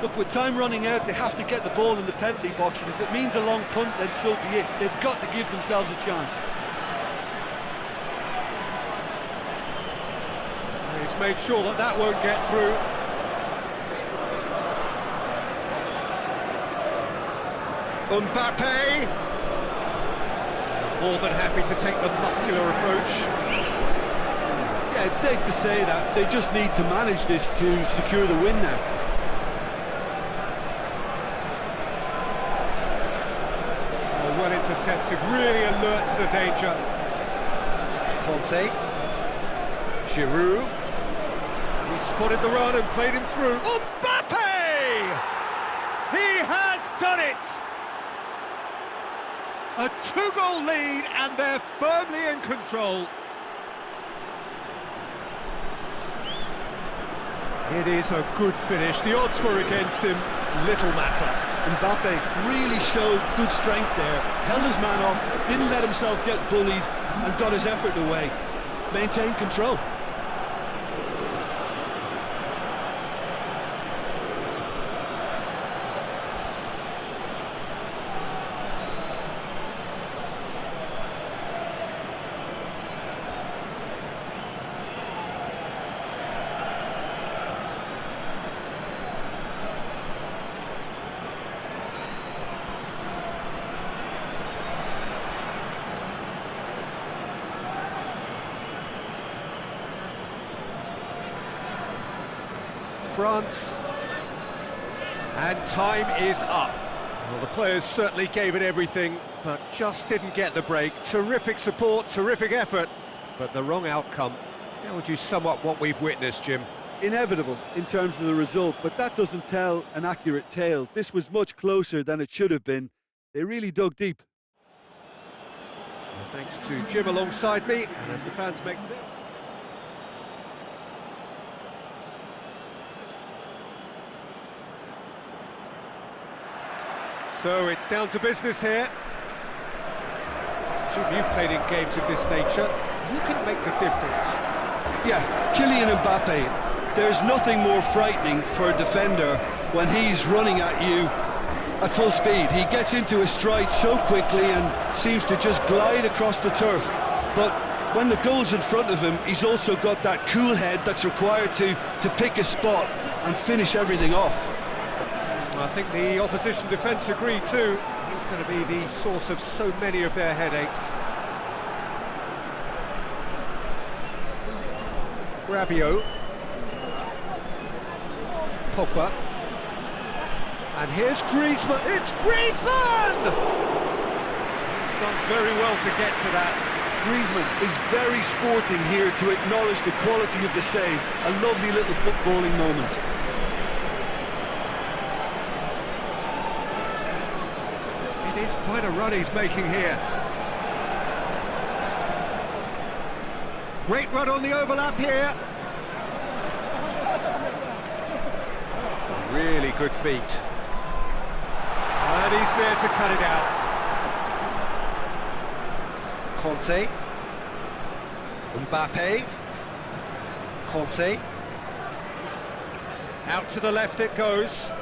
[SPEAKER 3] Look, with time running out, they have to get the ball in the penalty box, and if it means a long punt, then so be it. They've got to give themselves a chance.
[SPEAKER 1] He's made sure that that won't get through. Mbappe! More than happy to take the muscular approach.
[SPEAKER 3] Yeah, it's safe to say that they just need to manage this to secure the win now.
[SPEAKER 1] Well intercepted, really alert to the danger. Conte. Giroud. He spotted the run and played him through. Mbappe! He has done it! A two-goal lead, and they're firmly in control. It is a good finish. The odds were against him. Little matter.
[SPEAKER 3] Mbappe really showed good strength there. Held his man off, didn't let himself get bullied, and got his effort away. Maintained control.
[SPEAKER 1] France, and time is up. Well, the players certainly gave it everything, but just didn't get the break. Terrific support, terrific effort, but the wrong outcome. How would you sum up what we've witnessed, Jim?
[SPEAKER 3] Inevitable in terms of the result, but that doesn't tell an accurate tale. This was much closer than it should have been. They really dug deep.
[SPEAKER 1] Well, thanks to Jim alongside me, and as the fans make... So it's down to business here. Jim, you've played in games of this nature. Who can make the difference?
[SPEAKER 3] Yeah, Kylian Mbappe. There's nothing more frightening for a defender when he's running at you at full speed. He gets into his stride so quickly and seems to just glide across the turf. But when the goal's in front of him, he's also got that cool head that's required to pick a spot and finish everything off.
[SPEAKER 1] I think the opposition defence agree too. He's going to be the source of so many of their headaches. Rabiot. Pogba. And here's Griezmann. It's Griezmann!
[SPEAKER 2] He's done very well to get to that.
[SPEAKER 3] Griezmann is very sporting here to acknowledge the quality of the save. A lovely little footballing moment.
[SPEAKER 1] It is quite a run he's making here. Great run on the overlap here. Really good feet. And he's there to cut it out. Conte. Mbappe. Conte. Out to the left it goes.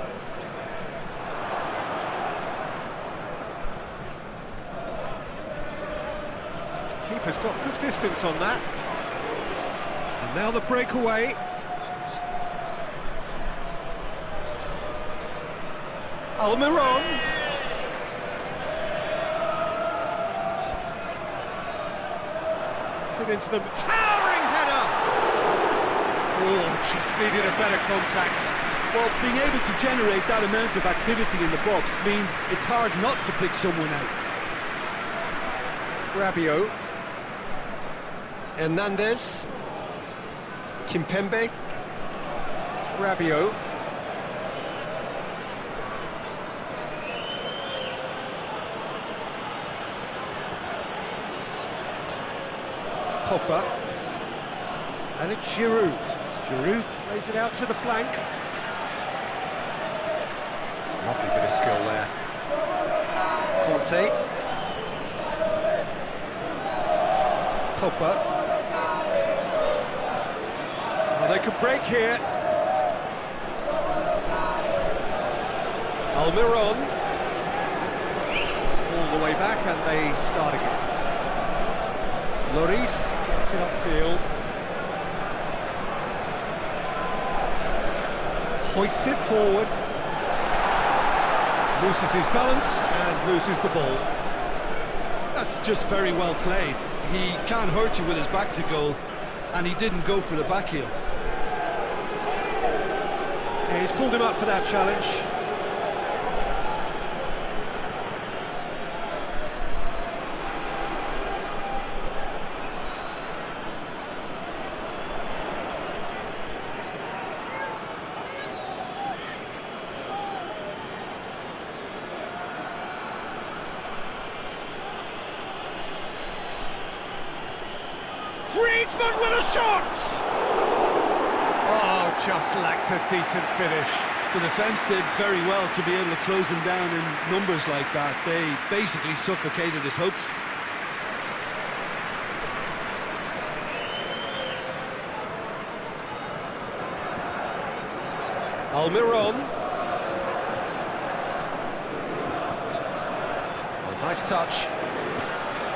[SPEAKER 1] Keeper's got good distance on that. And now the breakaway. Almiron. Gets it into the towering header. Oh, just needed a better contact.
[SPEAKER 3] Well, being able to generate that amount of activity in the box means it's hard not to pick someone out.
[SPEAKER 1] Rabiot. Hernandez. Kimpembe. Rabiot. Pogba. And it's Giroud. Giroud plays it out to the flank. Lovely bit of skill there. Conte. Pogba. Well, they could break here. Almiron. All the way back and they start again. Lloris gets it upfield. Hoists it forward. Loses his balance and loses the ball.
[SPEAKER 3] That's just very well played. He can't hurt you with his back to goal, and he didn't go for the back heel.
[SPEAKER 1] Yeah, he's pulled him up for that challenge. Griezmann with a shot! Oh, just lacked a decent finish.
[SPEAKER 3] The defence did very well to be able to close him down in numbers like that. They basically suffocated his hopes.
[SPEAKER 1] Almiron. Oh, nice touch.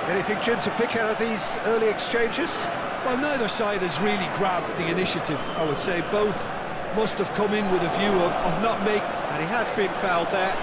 [SPEAKER 1] Anything, Jim, to pick out of these early exchanges?
[SPEAKER 3] Well, neither side has really grabbed the initiative, I would say. Both must have come in with a view of not making...
[SPEAKER 1] And he has been fouled there.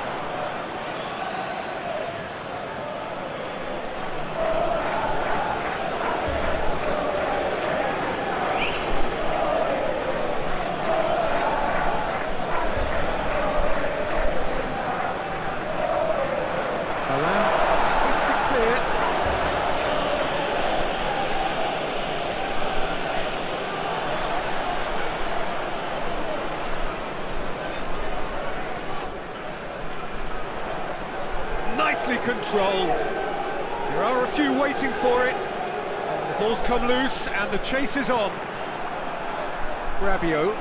[SPEAKER 1] Nicely controlled. There are a few waiting for it. The ball's come loose and the chase is on. Rabiot.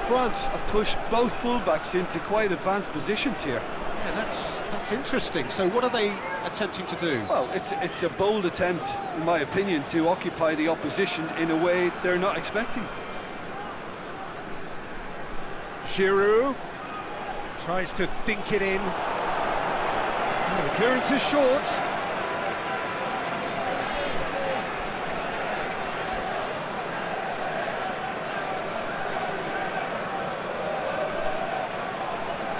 [SPEAKER 3] France have pushed both fullbacks into quite advanced positions here.
[SPEAKER 1] Yeah, that's interesting. So what are they attempting to do?
[SPEAKER 3] Well, it's a bold attempt, in my opinion, to occupy the opposition in a way they're not expecting.
[SPEAKER 1] Giroud tries to dink it in. Oh, the clearance is short.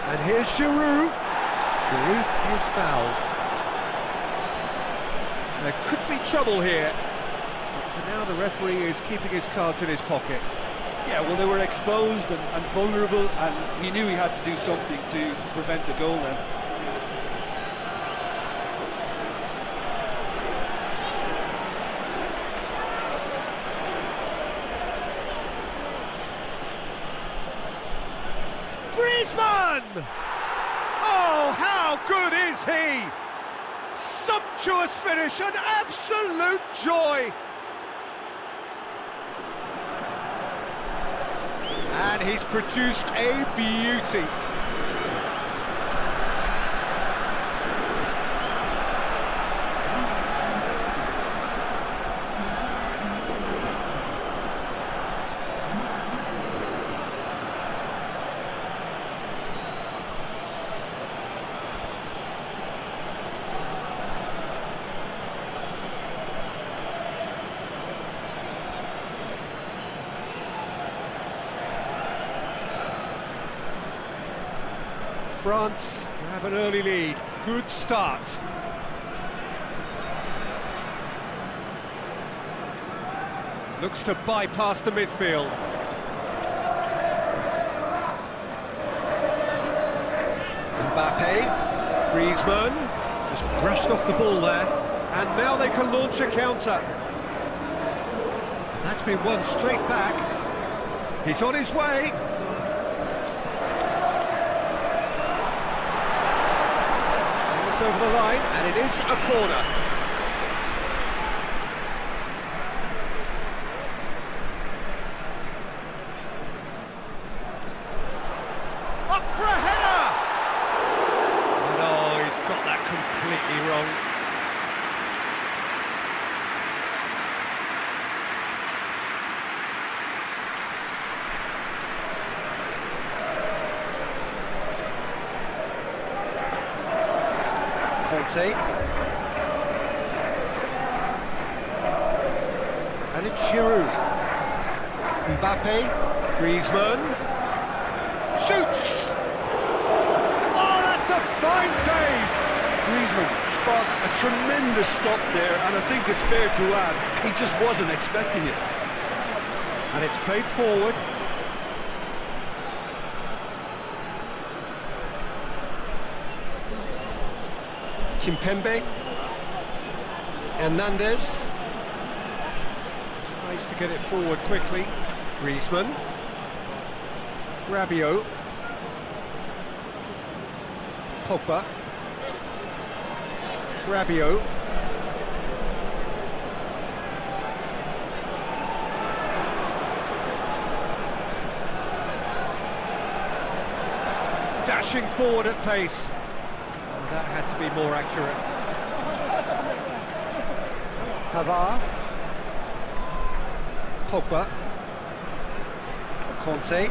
[SPEAKER 1] And here's Giroud. Giroud is fouled. There could be trouble here. But for now, the referee is keeping his cards in his pocket.
[SPEAKER 3] Yeah, well, they were exposed and vulnerable, and he knew he had to do something to prevent a goal then.
[SPEAKER 2] Griezmann! Oh, how good is he? Sumptuous finish, an absolute joy! And he's produced a beauty. France have an early lead. Good start. Looks to bypass the midfield. Mbappe, Griezmann has brushed off the ball there, and now they can launch a counter. That's been won straight back. He's on his way. Over the line, and it is a corner. Up for a header! No, he's got that completely wrong. And it's Giroud. Mbappe, Griezmann, shoots! Oh, that's a fine save!
[SPEAKER 3] Griezmann spot a tremendous stop there, and I think it's fair to add, he just wasn't expecting it.
[SPEAKER 2] And it's played forward. Kimpembe, Hernandez tries to get it forward quickly. Griezmann, Rabiot, Pogba, Rabiot, dashing forward at pace. That had to be more accurate. Pavard, Pogba, Conte,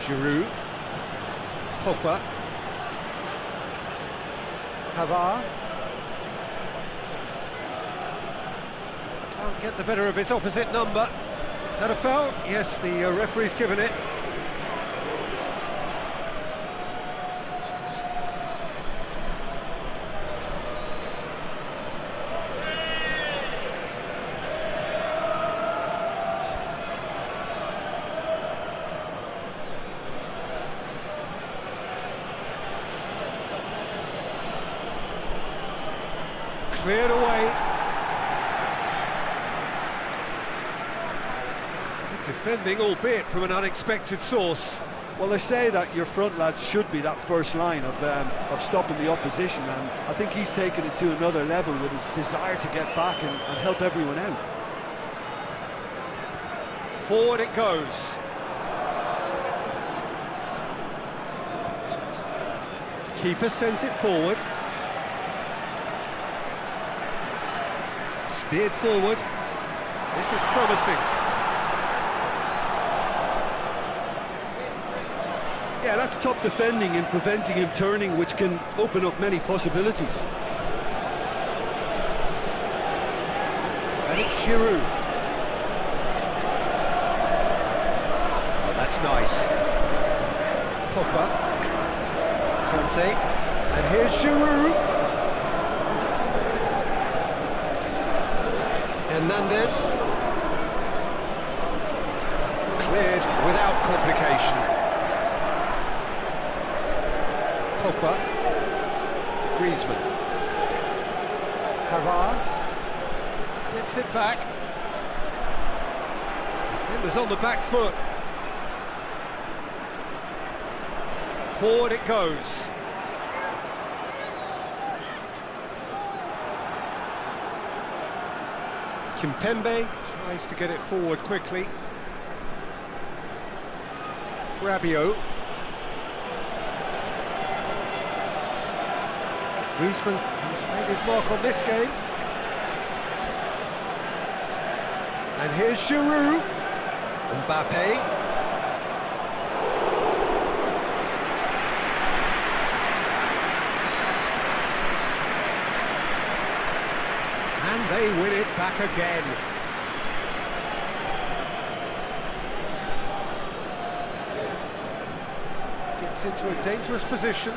[SPEAKER 2] Giroud, Pogba, Pavard. Can't get the better of his opposite number. That a foul? Yes, the referee's given it. Cleared away. Good defending, albeit from an unexpected source.
[SPEAKER 3] Well, they say that your front lads should be that first line of stopping the opposition, and I think he's taken it to another level with his desire to get back and help everyone out.
[SPEAKER 2] Forward it goes. Keeper sends it forward. Steered forward. This is promising.
[SPEAKER 3] Yeah, that's top defending and preventing him turning, which can open up many possibilities.
[SPEAKER 2] And it's Giroud. Oh, that's nice. Pogba. Conte. And here's Giroud.
[SPEAKER 1] Hernandez. Cleared without complication. Pogba. Griezmann. Pavard. Gets it back. Defenders on the back foot. Forward it goes. Kimpembe tries to get it forward quickly. Rabiot. Griezmann has made his mark on this game. And here's Giroud. Mbappe. And they win it back again. Gets into a dangerous position.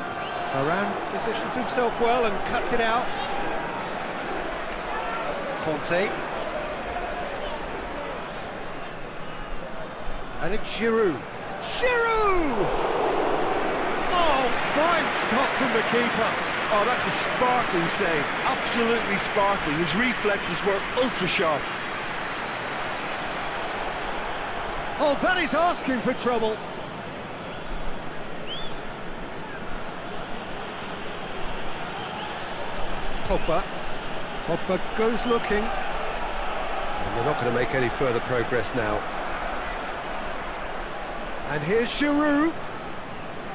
[SPEAKER 1] Varane positions himself well and cuts it out. Conte. And it's Giroud. Giroud! Oh, fine stop from the keeper.
[SPEAKER 3] Oh, that's a sparkling save. Absolutely sparkling. His reflexes were ultra sharp.
[SPEAKER 1] Oh, that is asking for trouble. Pogba. Pogba goes looking. And they're not going to make any further progress now. And here's Giroud.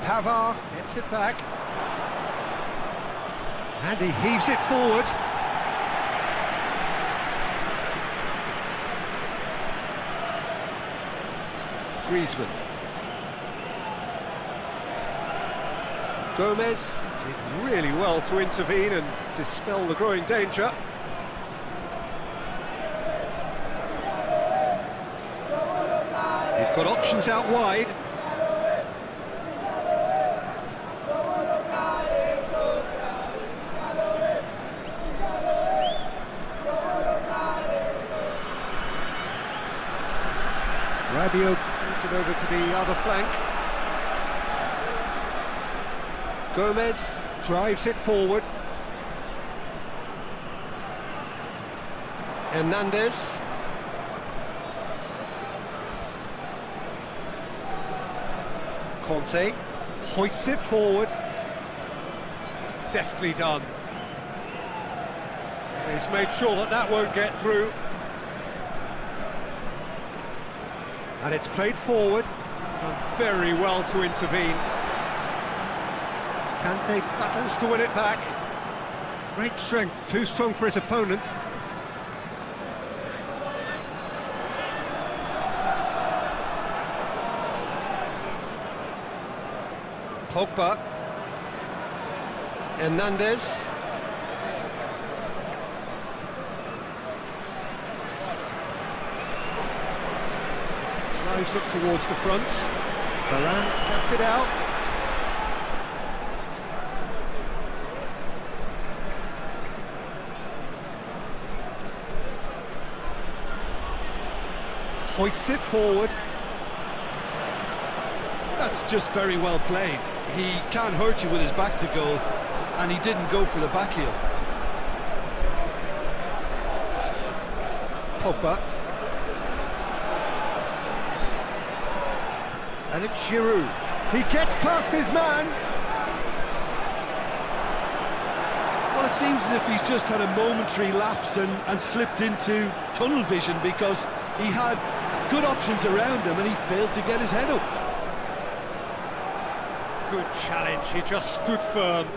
[SPEAKER 1] Pavard gets it back. And he heaves it forward. Griezmann. Gomez did really well to intervene and dispel the growing danger. He's got options out wide. Rabiot plays it over to the other flank. Gomez drives it forward. Hernandez. Conte hoists it forward. Deftly done. He's made sure that that won't get through. And it's played forward. Done very well to intervene. Kante battles to win it back. Great strength, too strong for his opponent. Pogba. Hernandez. Drives it towards the front. Varane cuts it out. Hoists it forward.
[SPEAKER 3] That's just very well played. He can't hurt you with his back to goal, and he didn't go for the back heel.
[SPEAKER 1] Pogba. And it's Giroud. He gets past his man.
[SPEAKER 3] Well, it seems as if he's just had a momentary lapse and slipped into tunnel vision, because he had good options around him and he failed to get his head up.
[SPEAKER 1] Good challenge, he just stood firm.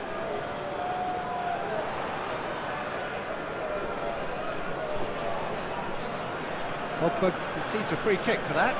[SPEAKER 1] Pogba concedes a free kick for that.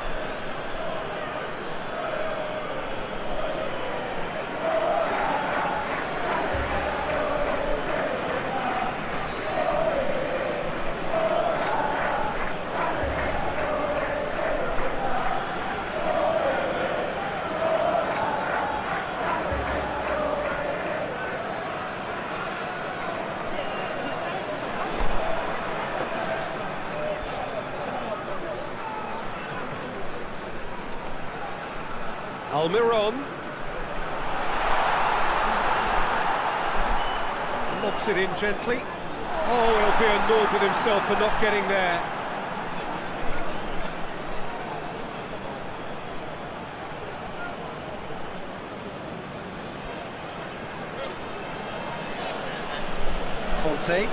[SPEAKER 1] Almiron. Lobs it in gently. Oh, he'll be annoyed with himself for not getting there. Conte.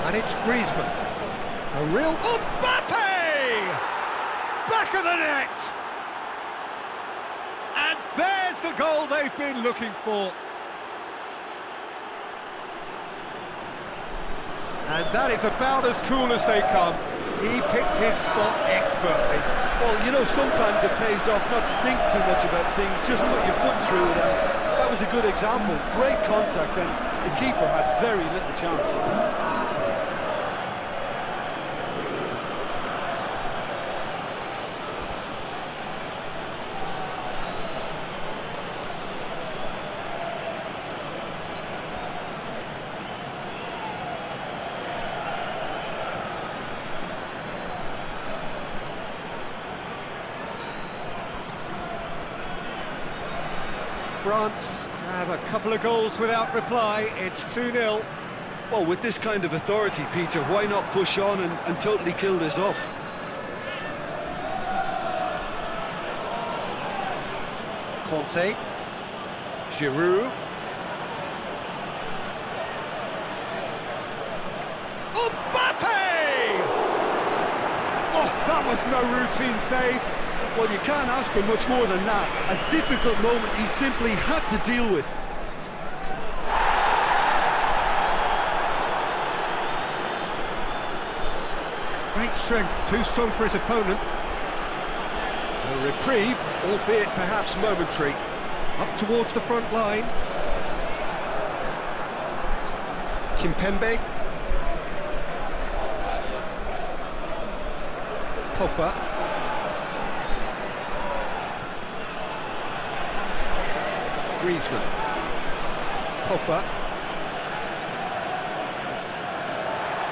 [SPEAKER 1] And it's Griezmann. A real...
[SPEAKER 2] Mbappe! Back of the net! And there's the goal they've been looking for. And that is about as cool as they come. He picked his spot expertly.
[SPEAKER 3] Well, you know, sometimes it pays off not to think too much about things, just put your foot through it, and that was a good example. Great contact, and the keeper had very little chance.
[SPEAKER 1] France have a couple of goals without reply. It's 2-0.
[SPEAKER 3] Well, with this kind of authority, Peter, why not push on and totally kill this off?
[SPEAKER 1] Conte. Giroud.
[SPEAKER 2] Mbappe! Oh, that was no routine save.
[SPEAKER 3] Well, you can't ask for much more than that. A difficult moment he simply had to deal with.
[SPEAKER 1] Great strength, too strong for his opponent. A reprieve, albeit perhaps momentary. Up towards the front line. Kimpembe. Pogba. Griezmann. Pogba.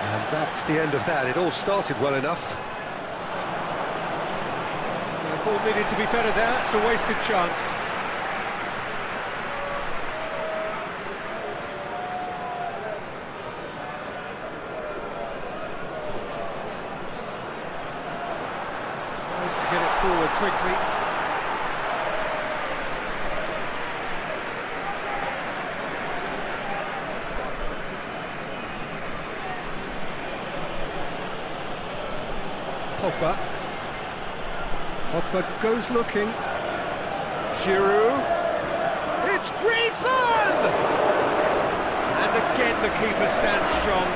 [SPEAKER 1] And that's the end of that. It all started well enough. The ball needed to be better there. It's a wasted chance. Tries to get it forward quickly. Pogba. Pogba goes looking. Giroud. It's Griezmann! And again the keeper stands strong.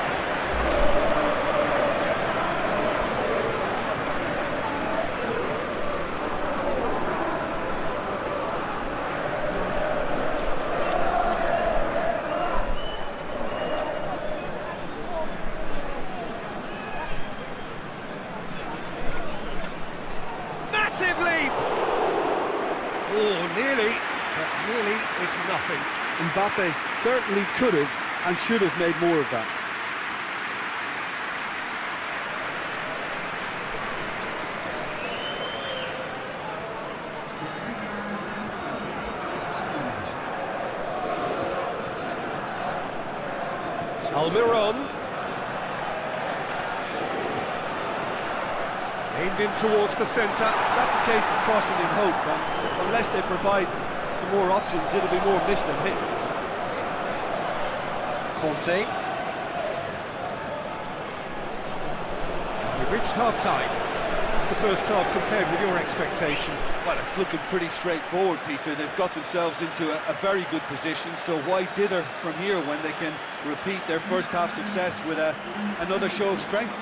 [SPEAKER 1] Oh, nearly, but nearly is nothing.
[SPEAKER 3] Mbappe certainly could have and should have made more of that.
[SPEAKER 1] Almiron. Aimed in towards the centre.
[SPEAKER 3] That's a case of crossing in hope, and unless they provide some more options, it'll be more miss than hit.
[SPEAKER 1] Conte. We've reached half-time. It's the first half compared with your expectation.
[SPEAKER 3] Well, it's looking pretty straightforward, Peter. They've got themselves into a very good position, so why dither from here when they can repeat their first half success with another show of strength?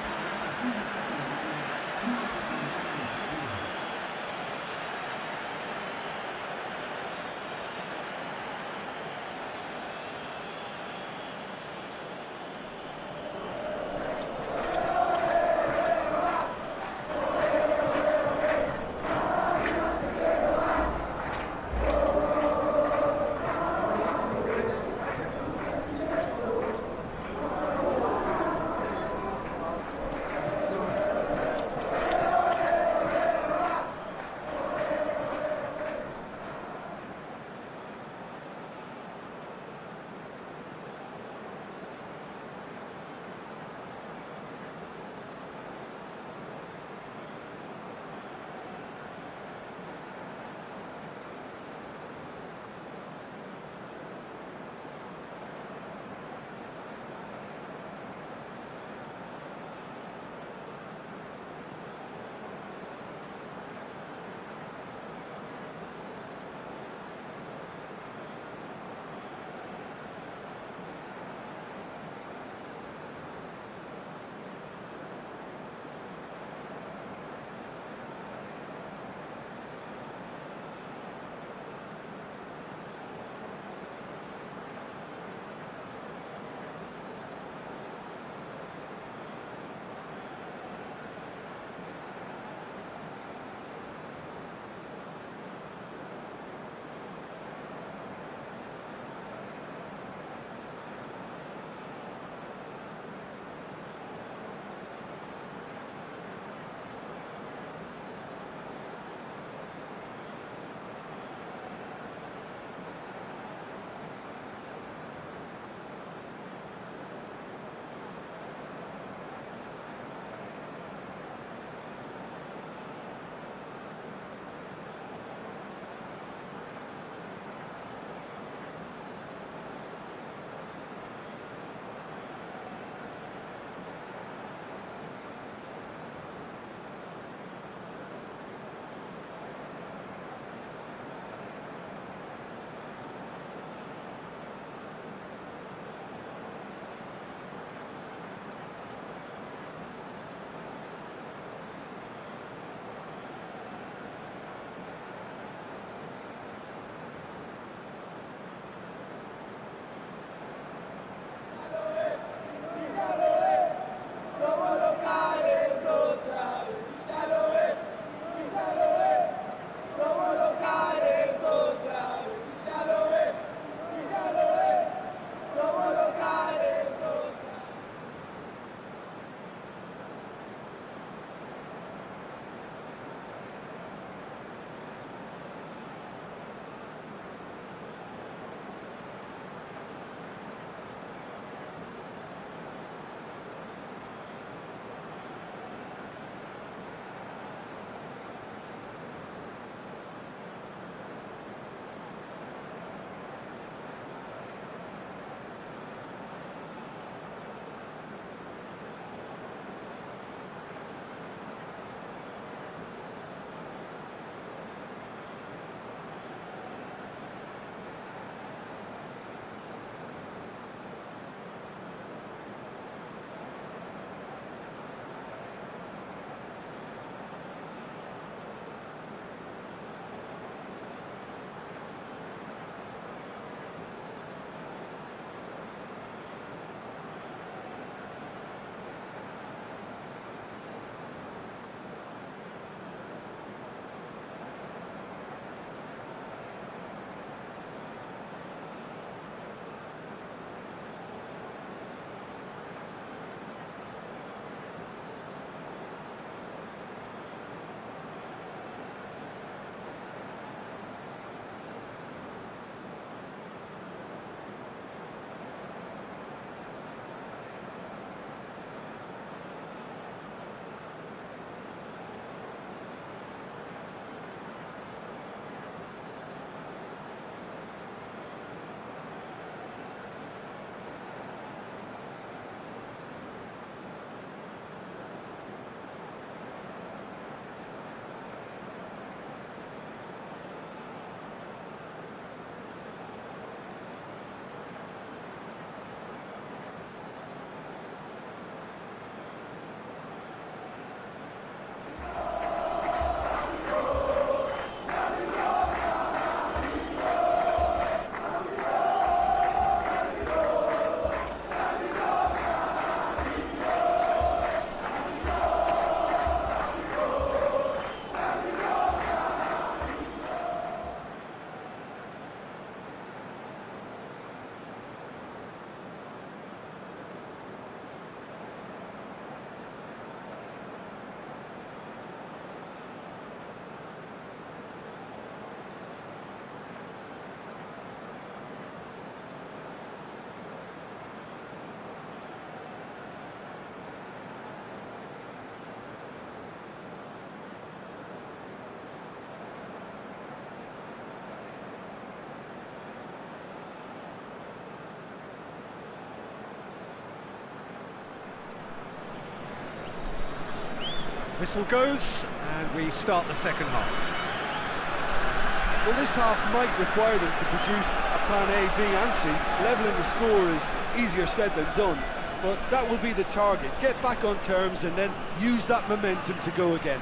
[SPEAKER 1] Whistle goes, and we start the second half.
[SPEAKER 3] Well, this half might require them to produce a plan A, B and C. Leveling the score is easier said than done, but that will be the target. Get back on terms and then use that momentum to go again.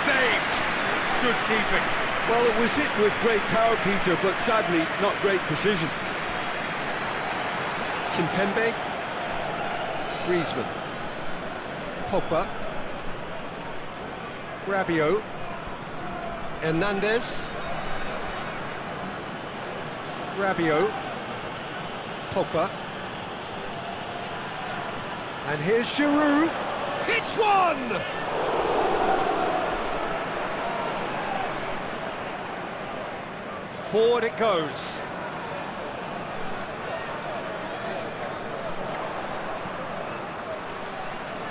[SPEAKER 2] Saved. It's good keeping.
[SPEAKER 3] Well, it was hit with great power, Peter, but sadly not great precision.
[SPEAKER 1] Kimpembe. Griezmann. Pogba. Rabiot. Hernandez. Rabiot. Pogba. And here's Giroud. Hits one! Forward it goes.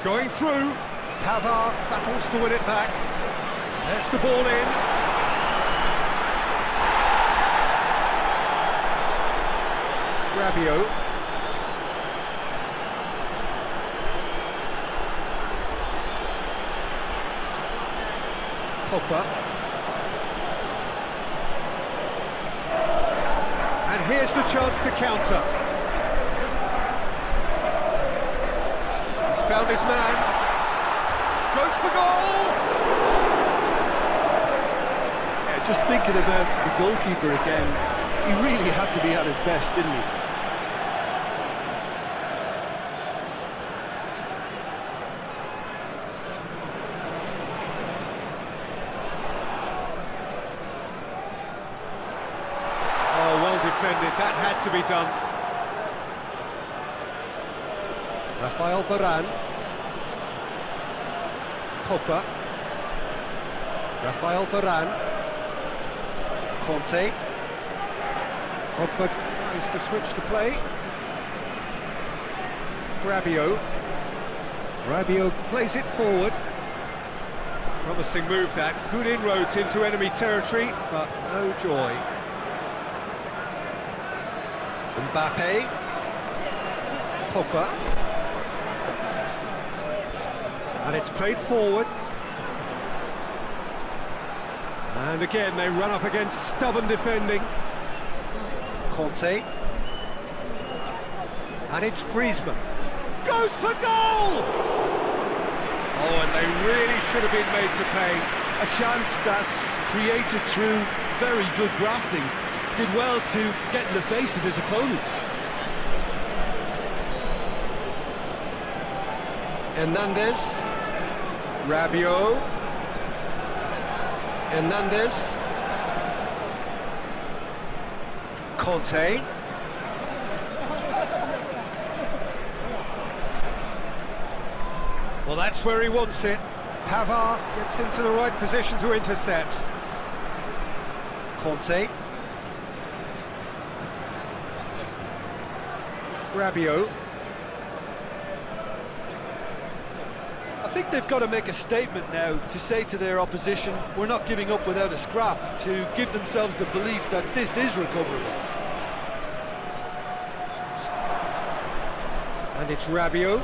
[SPEAKER 1] Going through. Pavard battles to win it back. There's the ball in. Rabiot. Pogba. And here's the chance to counter. He's found his man. Goes for goal!
[SPEAKER 3] Yeah, just thinking about the goalkeeper again, he really had to be at his best, didn't he?
[SPEAKER 1] Oh, well defended, that had to be done. Rafael Varane. Pogba. Rafael Varane. Conte. Pogba tries to switch the play. Rabiot. Rabiot plays it forward. Promising move that. Good inroads into enemy territory, but no joy. Mbappe. Pogba. And it's played forward. And again, they run up against stubborn defending. Conte. And it's Griezmann. Goes for goal!
[SPEAKER 2] Oh, and they really should have been made to pay.
[SPEAKER 3] A chance that's created through very good grafting. Did well to get in the face of his opponent.
[SPEAKER 1] Hernandez. Rabiot. Hernandez. Conte. Well, that's where he wants it. Pavard gets into the right position to intercept. Conte. Rabiot.
[SPEAKER 3] I think they've got to make a statement now to say to their opposition, we're not giving up without a scrap, to give themselves the belief that this is recoverable.
[SPEAKER 1] And it's Rabiot.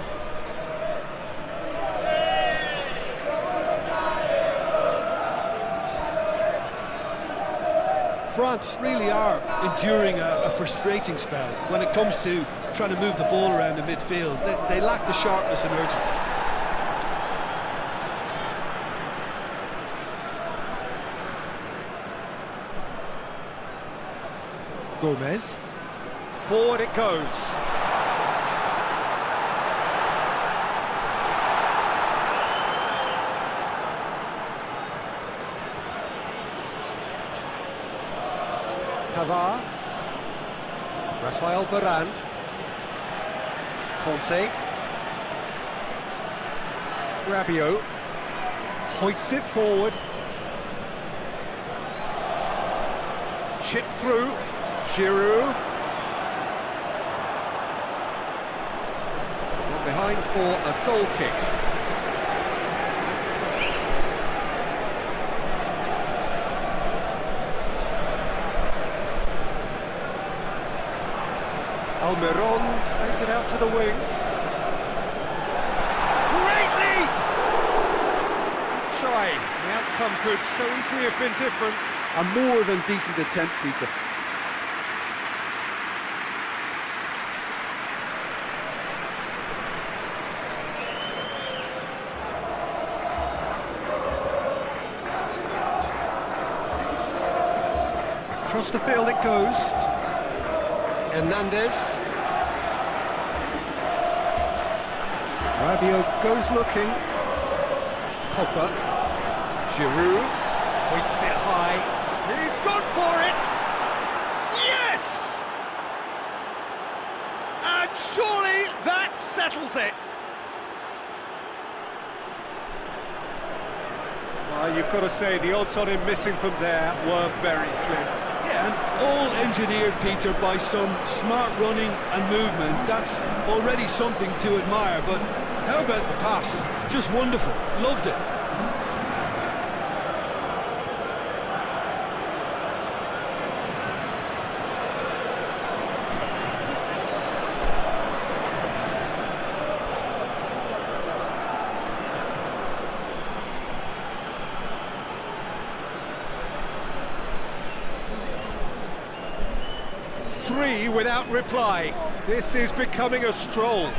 [SPEAKER 3] France really are enduring a frustrating spell when it comes to trying to move the ball around the midfield. They lack the sharpness and urgency.
[SPEAKER 1] Gomez. Forward it goes. Pavard. Rafael Varane. Conte. Rabiot. Hoists it forward. Chip through. Giroud. From behind for a goal kick. Almiron plays it out to the wing.
[SPEAKER 2] outcome could so easily have been different.
[SPEAKER 3] A more than decent attempt, Peter.
[SPEAKER 1] Across the field it goes. Hernandez. Rabiot goes looking. Pogba. Giroud. Hoists it high.
[SPEAKER 2] He's gone for it! Yes! And surely that settles it.
[SPEAKER 1] Well, you've got to say the odds on him missing from there were very slim.
[SPEAKER 3] Yeah, and all engineered, Peter, by some smart running and movement. That's already something to admire, but how about the pass? Just wonderful. Loved it.
[SPEAKER 1] Three without reply. This is becoming a stroll.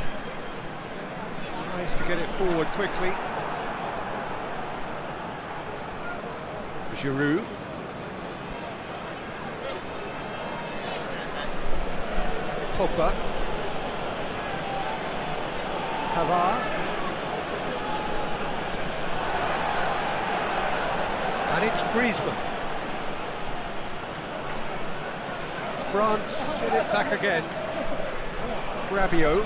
[SPEAKER 1] Tries to get it forward quickly. Giroud. Pogba. Pavard. And it's Griezmann. France get it back again. Rabiot.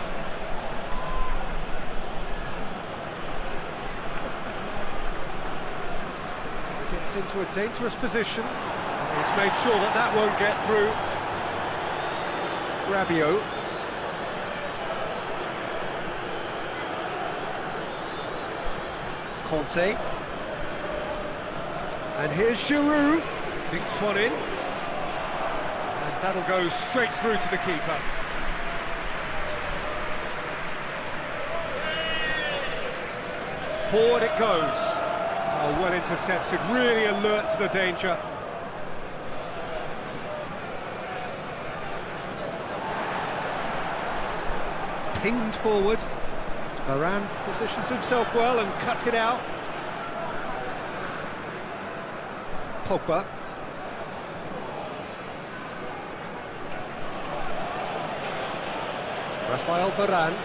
[SPEAKER 1] Gets into a dangerous position. He's made sure that that won't get through. Rabiot. Conte. And here's Giroud. Dinks one in.
[SPEAKER 2] That'll go straight through to the keeper.
[SPEAKER 1] Forward it goes. Oh, well intercepted, really alert to the danger. Pinged forward. Varane positions himself well and cuts it out. Pogba. Rafael Varane.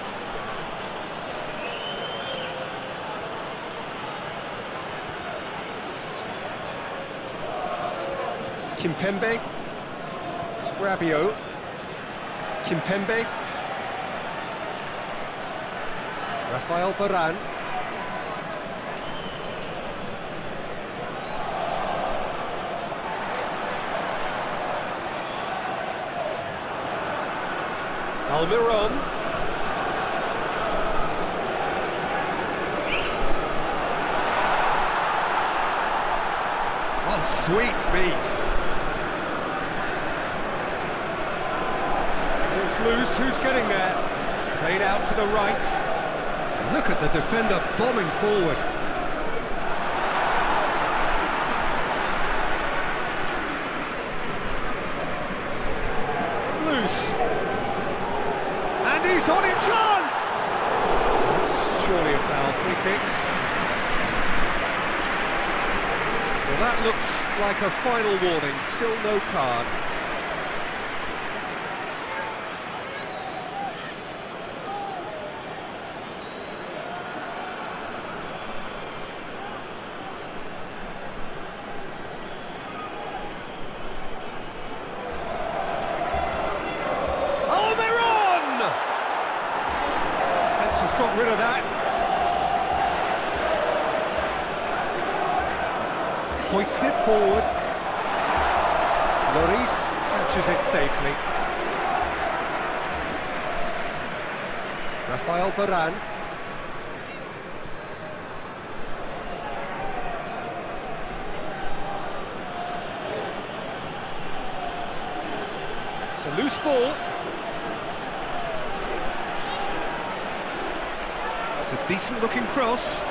[SPEAKER 1] Kimpembe. Rabiot. Kimpembe. Rafael Varane. Almiron. Oh, sweet feet. It's loose, who's getting there? Played out to the right. Look at the defender bombing forward. It's loose. And he's on it, chance! That's surely a foul, free kick. Well, that looks like a final warning, still no card. Got rid of that. Hoists it forward. Lloris catches it safely. Rafael Varane. It's a loose ball. It's a decent looking cross.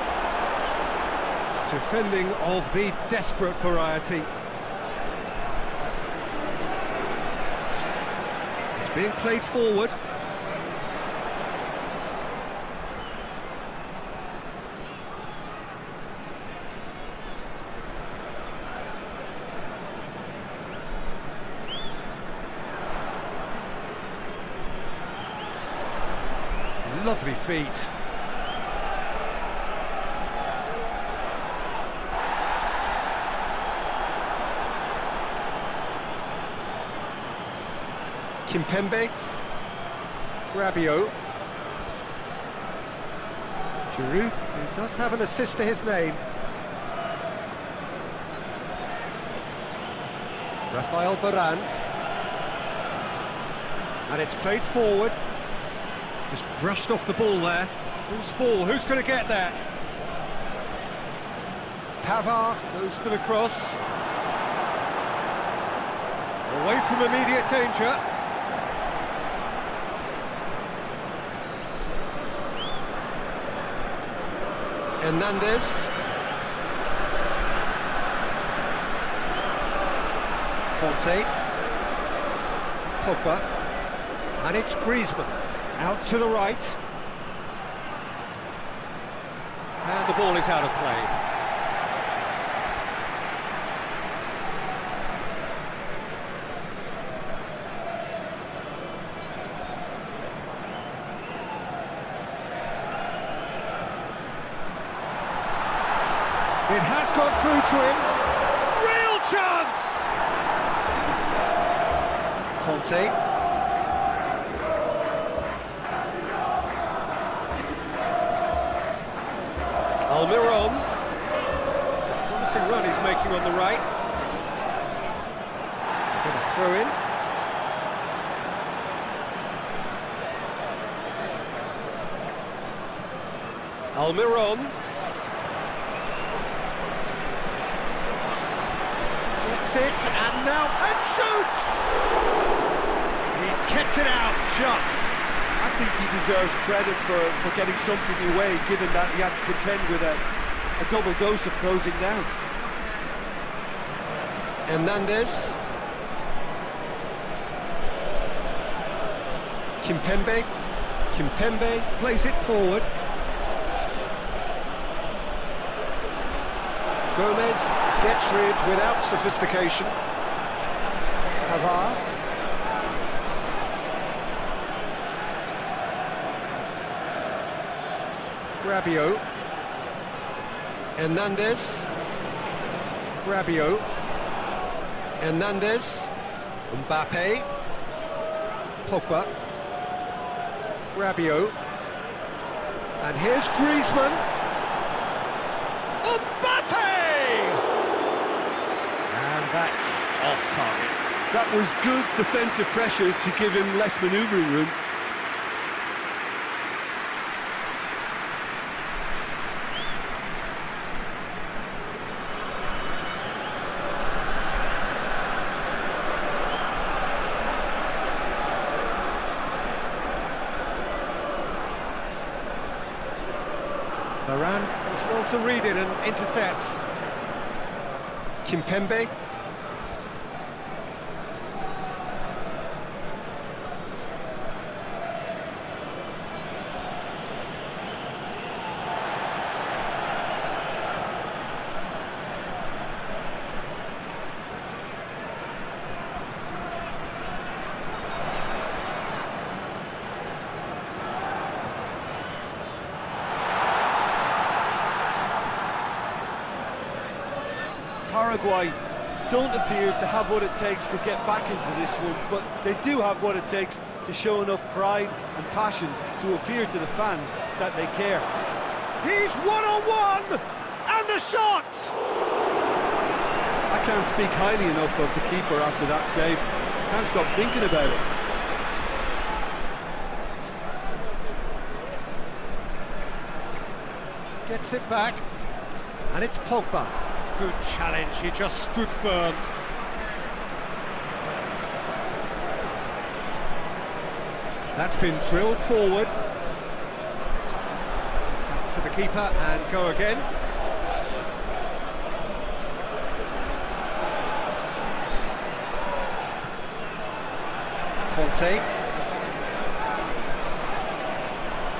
[SPEAKER 1] Defending of the desperate variety. It's being played forward. Lovely feet. Kimpembe, Rabiot, Giroud, who does have an assist to his name. Rafael Varane, and it's played forward. Just brushed off the ball there. Whose ball? Who's going to get there? Pavard goes for the cross. Away from immediate danger. Hernandez. Conte. Pogba. And it's Griezmann. Out to the right. And the ball is out of play. It has got through to him. Real chance! Conte. Almiron. It's a promising run he's making on the right. They're going to throw in. Almiron. Gets it, and now, and shoots! He's kept it out just.
[SPEAKER 3] I think he deserves credit for getting something away, given that he had to contend with a double dose of closing down.
[SPEAKER 1] Hernandez. Kimpembe. Kimpembe plays it forward. Gomez gets rid without sophistication. Pavard. Rabiot. Hernandez. Rabiot. Hernandez. Mbappe. Pogba. Rabiot. And here's Griezmann. Mbappe! And that's off target.
[SPEAKER 3] That was good defensive pressure to give him less manoeuvring room.
[SPEAKER 1] Varane does well to read it and intercepts. Kimpembe.
[SPEAKER 3] Paraguay don't appear to have what it takes to get back into this one, but they do have what it takes to show enough pride and passion to appear to the fans that they care.
[SPEAKER 1] He's one-on-one! And the shot!
[SPEAKER 3] I can't speak highly enough of the keeper after that save. Can't stop thinking about it.
[SPEAKER 1] Gets it back, and it's Pogba. Good challenge, he just stood firm. That's been drilled forward. Back to the keeper and go again. Conte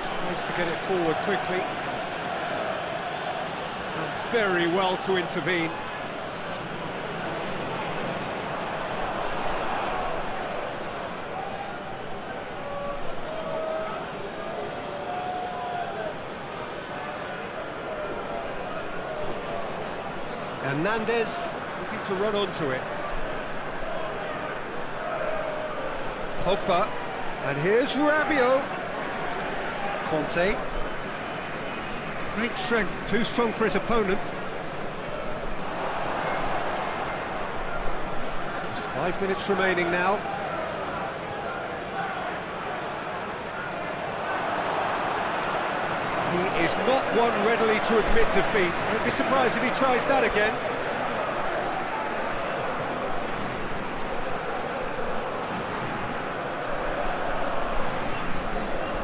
[SPEAKER 1] tries to get it forward quickly. Done very well to intervene. Hernandez looking to run onto it. Pogba, and here's Rabiot. Conte. Great strength, too strong for his opponent. Just 5 minutes remaining now. He is not one readily to admit defeat. Don't be surprised if he tries that again.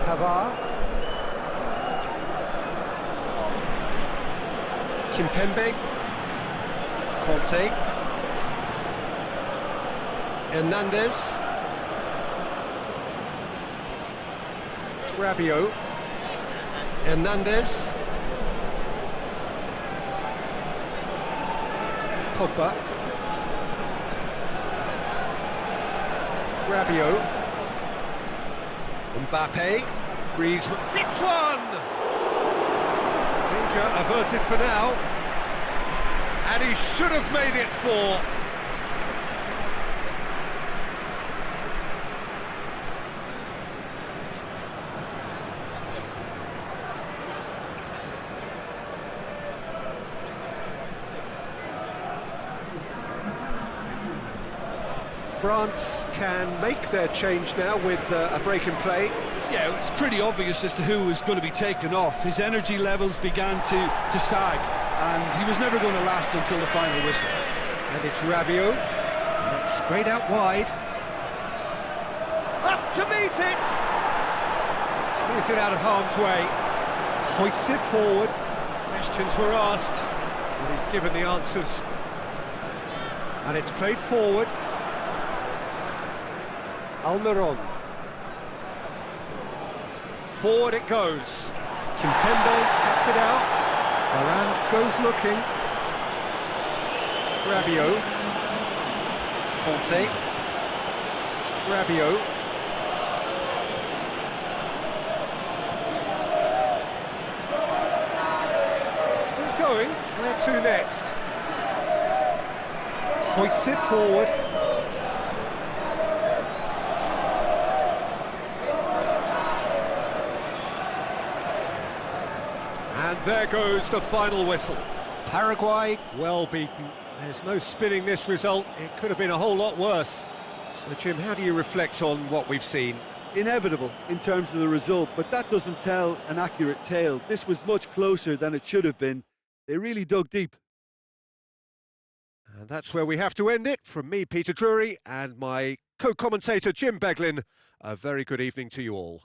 [SPEAKER 1] Pavard. Kimpembe. Conte. Hernandez. Rabiot. Hernandez. Pogba. Rabiot. Mbappe. Griezmann. Hits one! Danger averted for now. And he should have made it 4. France can make their change now with a break in play.
[SPEAKER 3] Yeah, it's pretty obvious as to who was going to be taken off. His energy levels began to sag, and he was never going to last until the final whistle.
[SPEAKER 1] And it's Rabiot. It's sprayed out wide. Up to meet it! Clears it out of harm's way. Hoists it forward. Questions were asked, and he's given the answers. And it's played forward. Almiron. Forward it goes. Kimpembe cuts it out. Varane goes looking. Rabiot. Conte. Rabiot. Still going. Where to next? Hoists it forward. And there goes the final whistle. Paraguay, well beaten. There's no spinning this result. It could have been a whole lot worse. So, Jim, how do you reflect on what we've seen?
[SPEAKER 3] Inevitable in terms of the result, but that doesn't tell an accurate tale. This was much closer than it should have been. They really dug deep.
[SPEAKER 1] And that's where we have to end it. From me, Peter Drury, and my co-commentator, Jim Beglin, a very good evening to you all.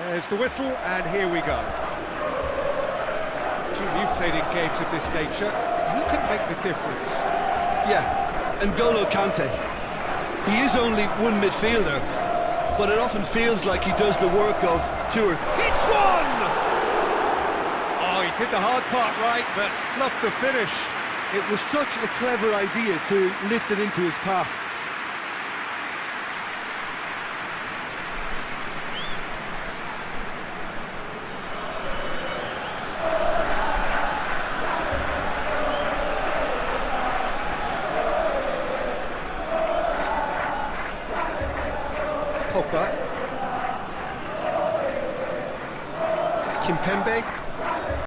[SPEAKER 1] There's the whistle, and here we go. Jim, you've played in games of this nature. Who can make the difference?
[SPEAKER 3] Yeah, N'Golo Kante. He is only one midfielder, but it often feels like he does the work of two or...
[SPEAKER 1] Hits one! Oh, he did the hard part right, but fluffed the finish.
[SPEAKER 3] It was such a clever idea to lift it into his path.
[SPEAKER 1] Pogba. Kimpembe.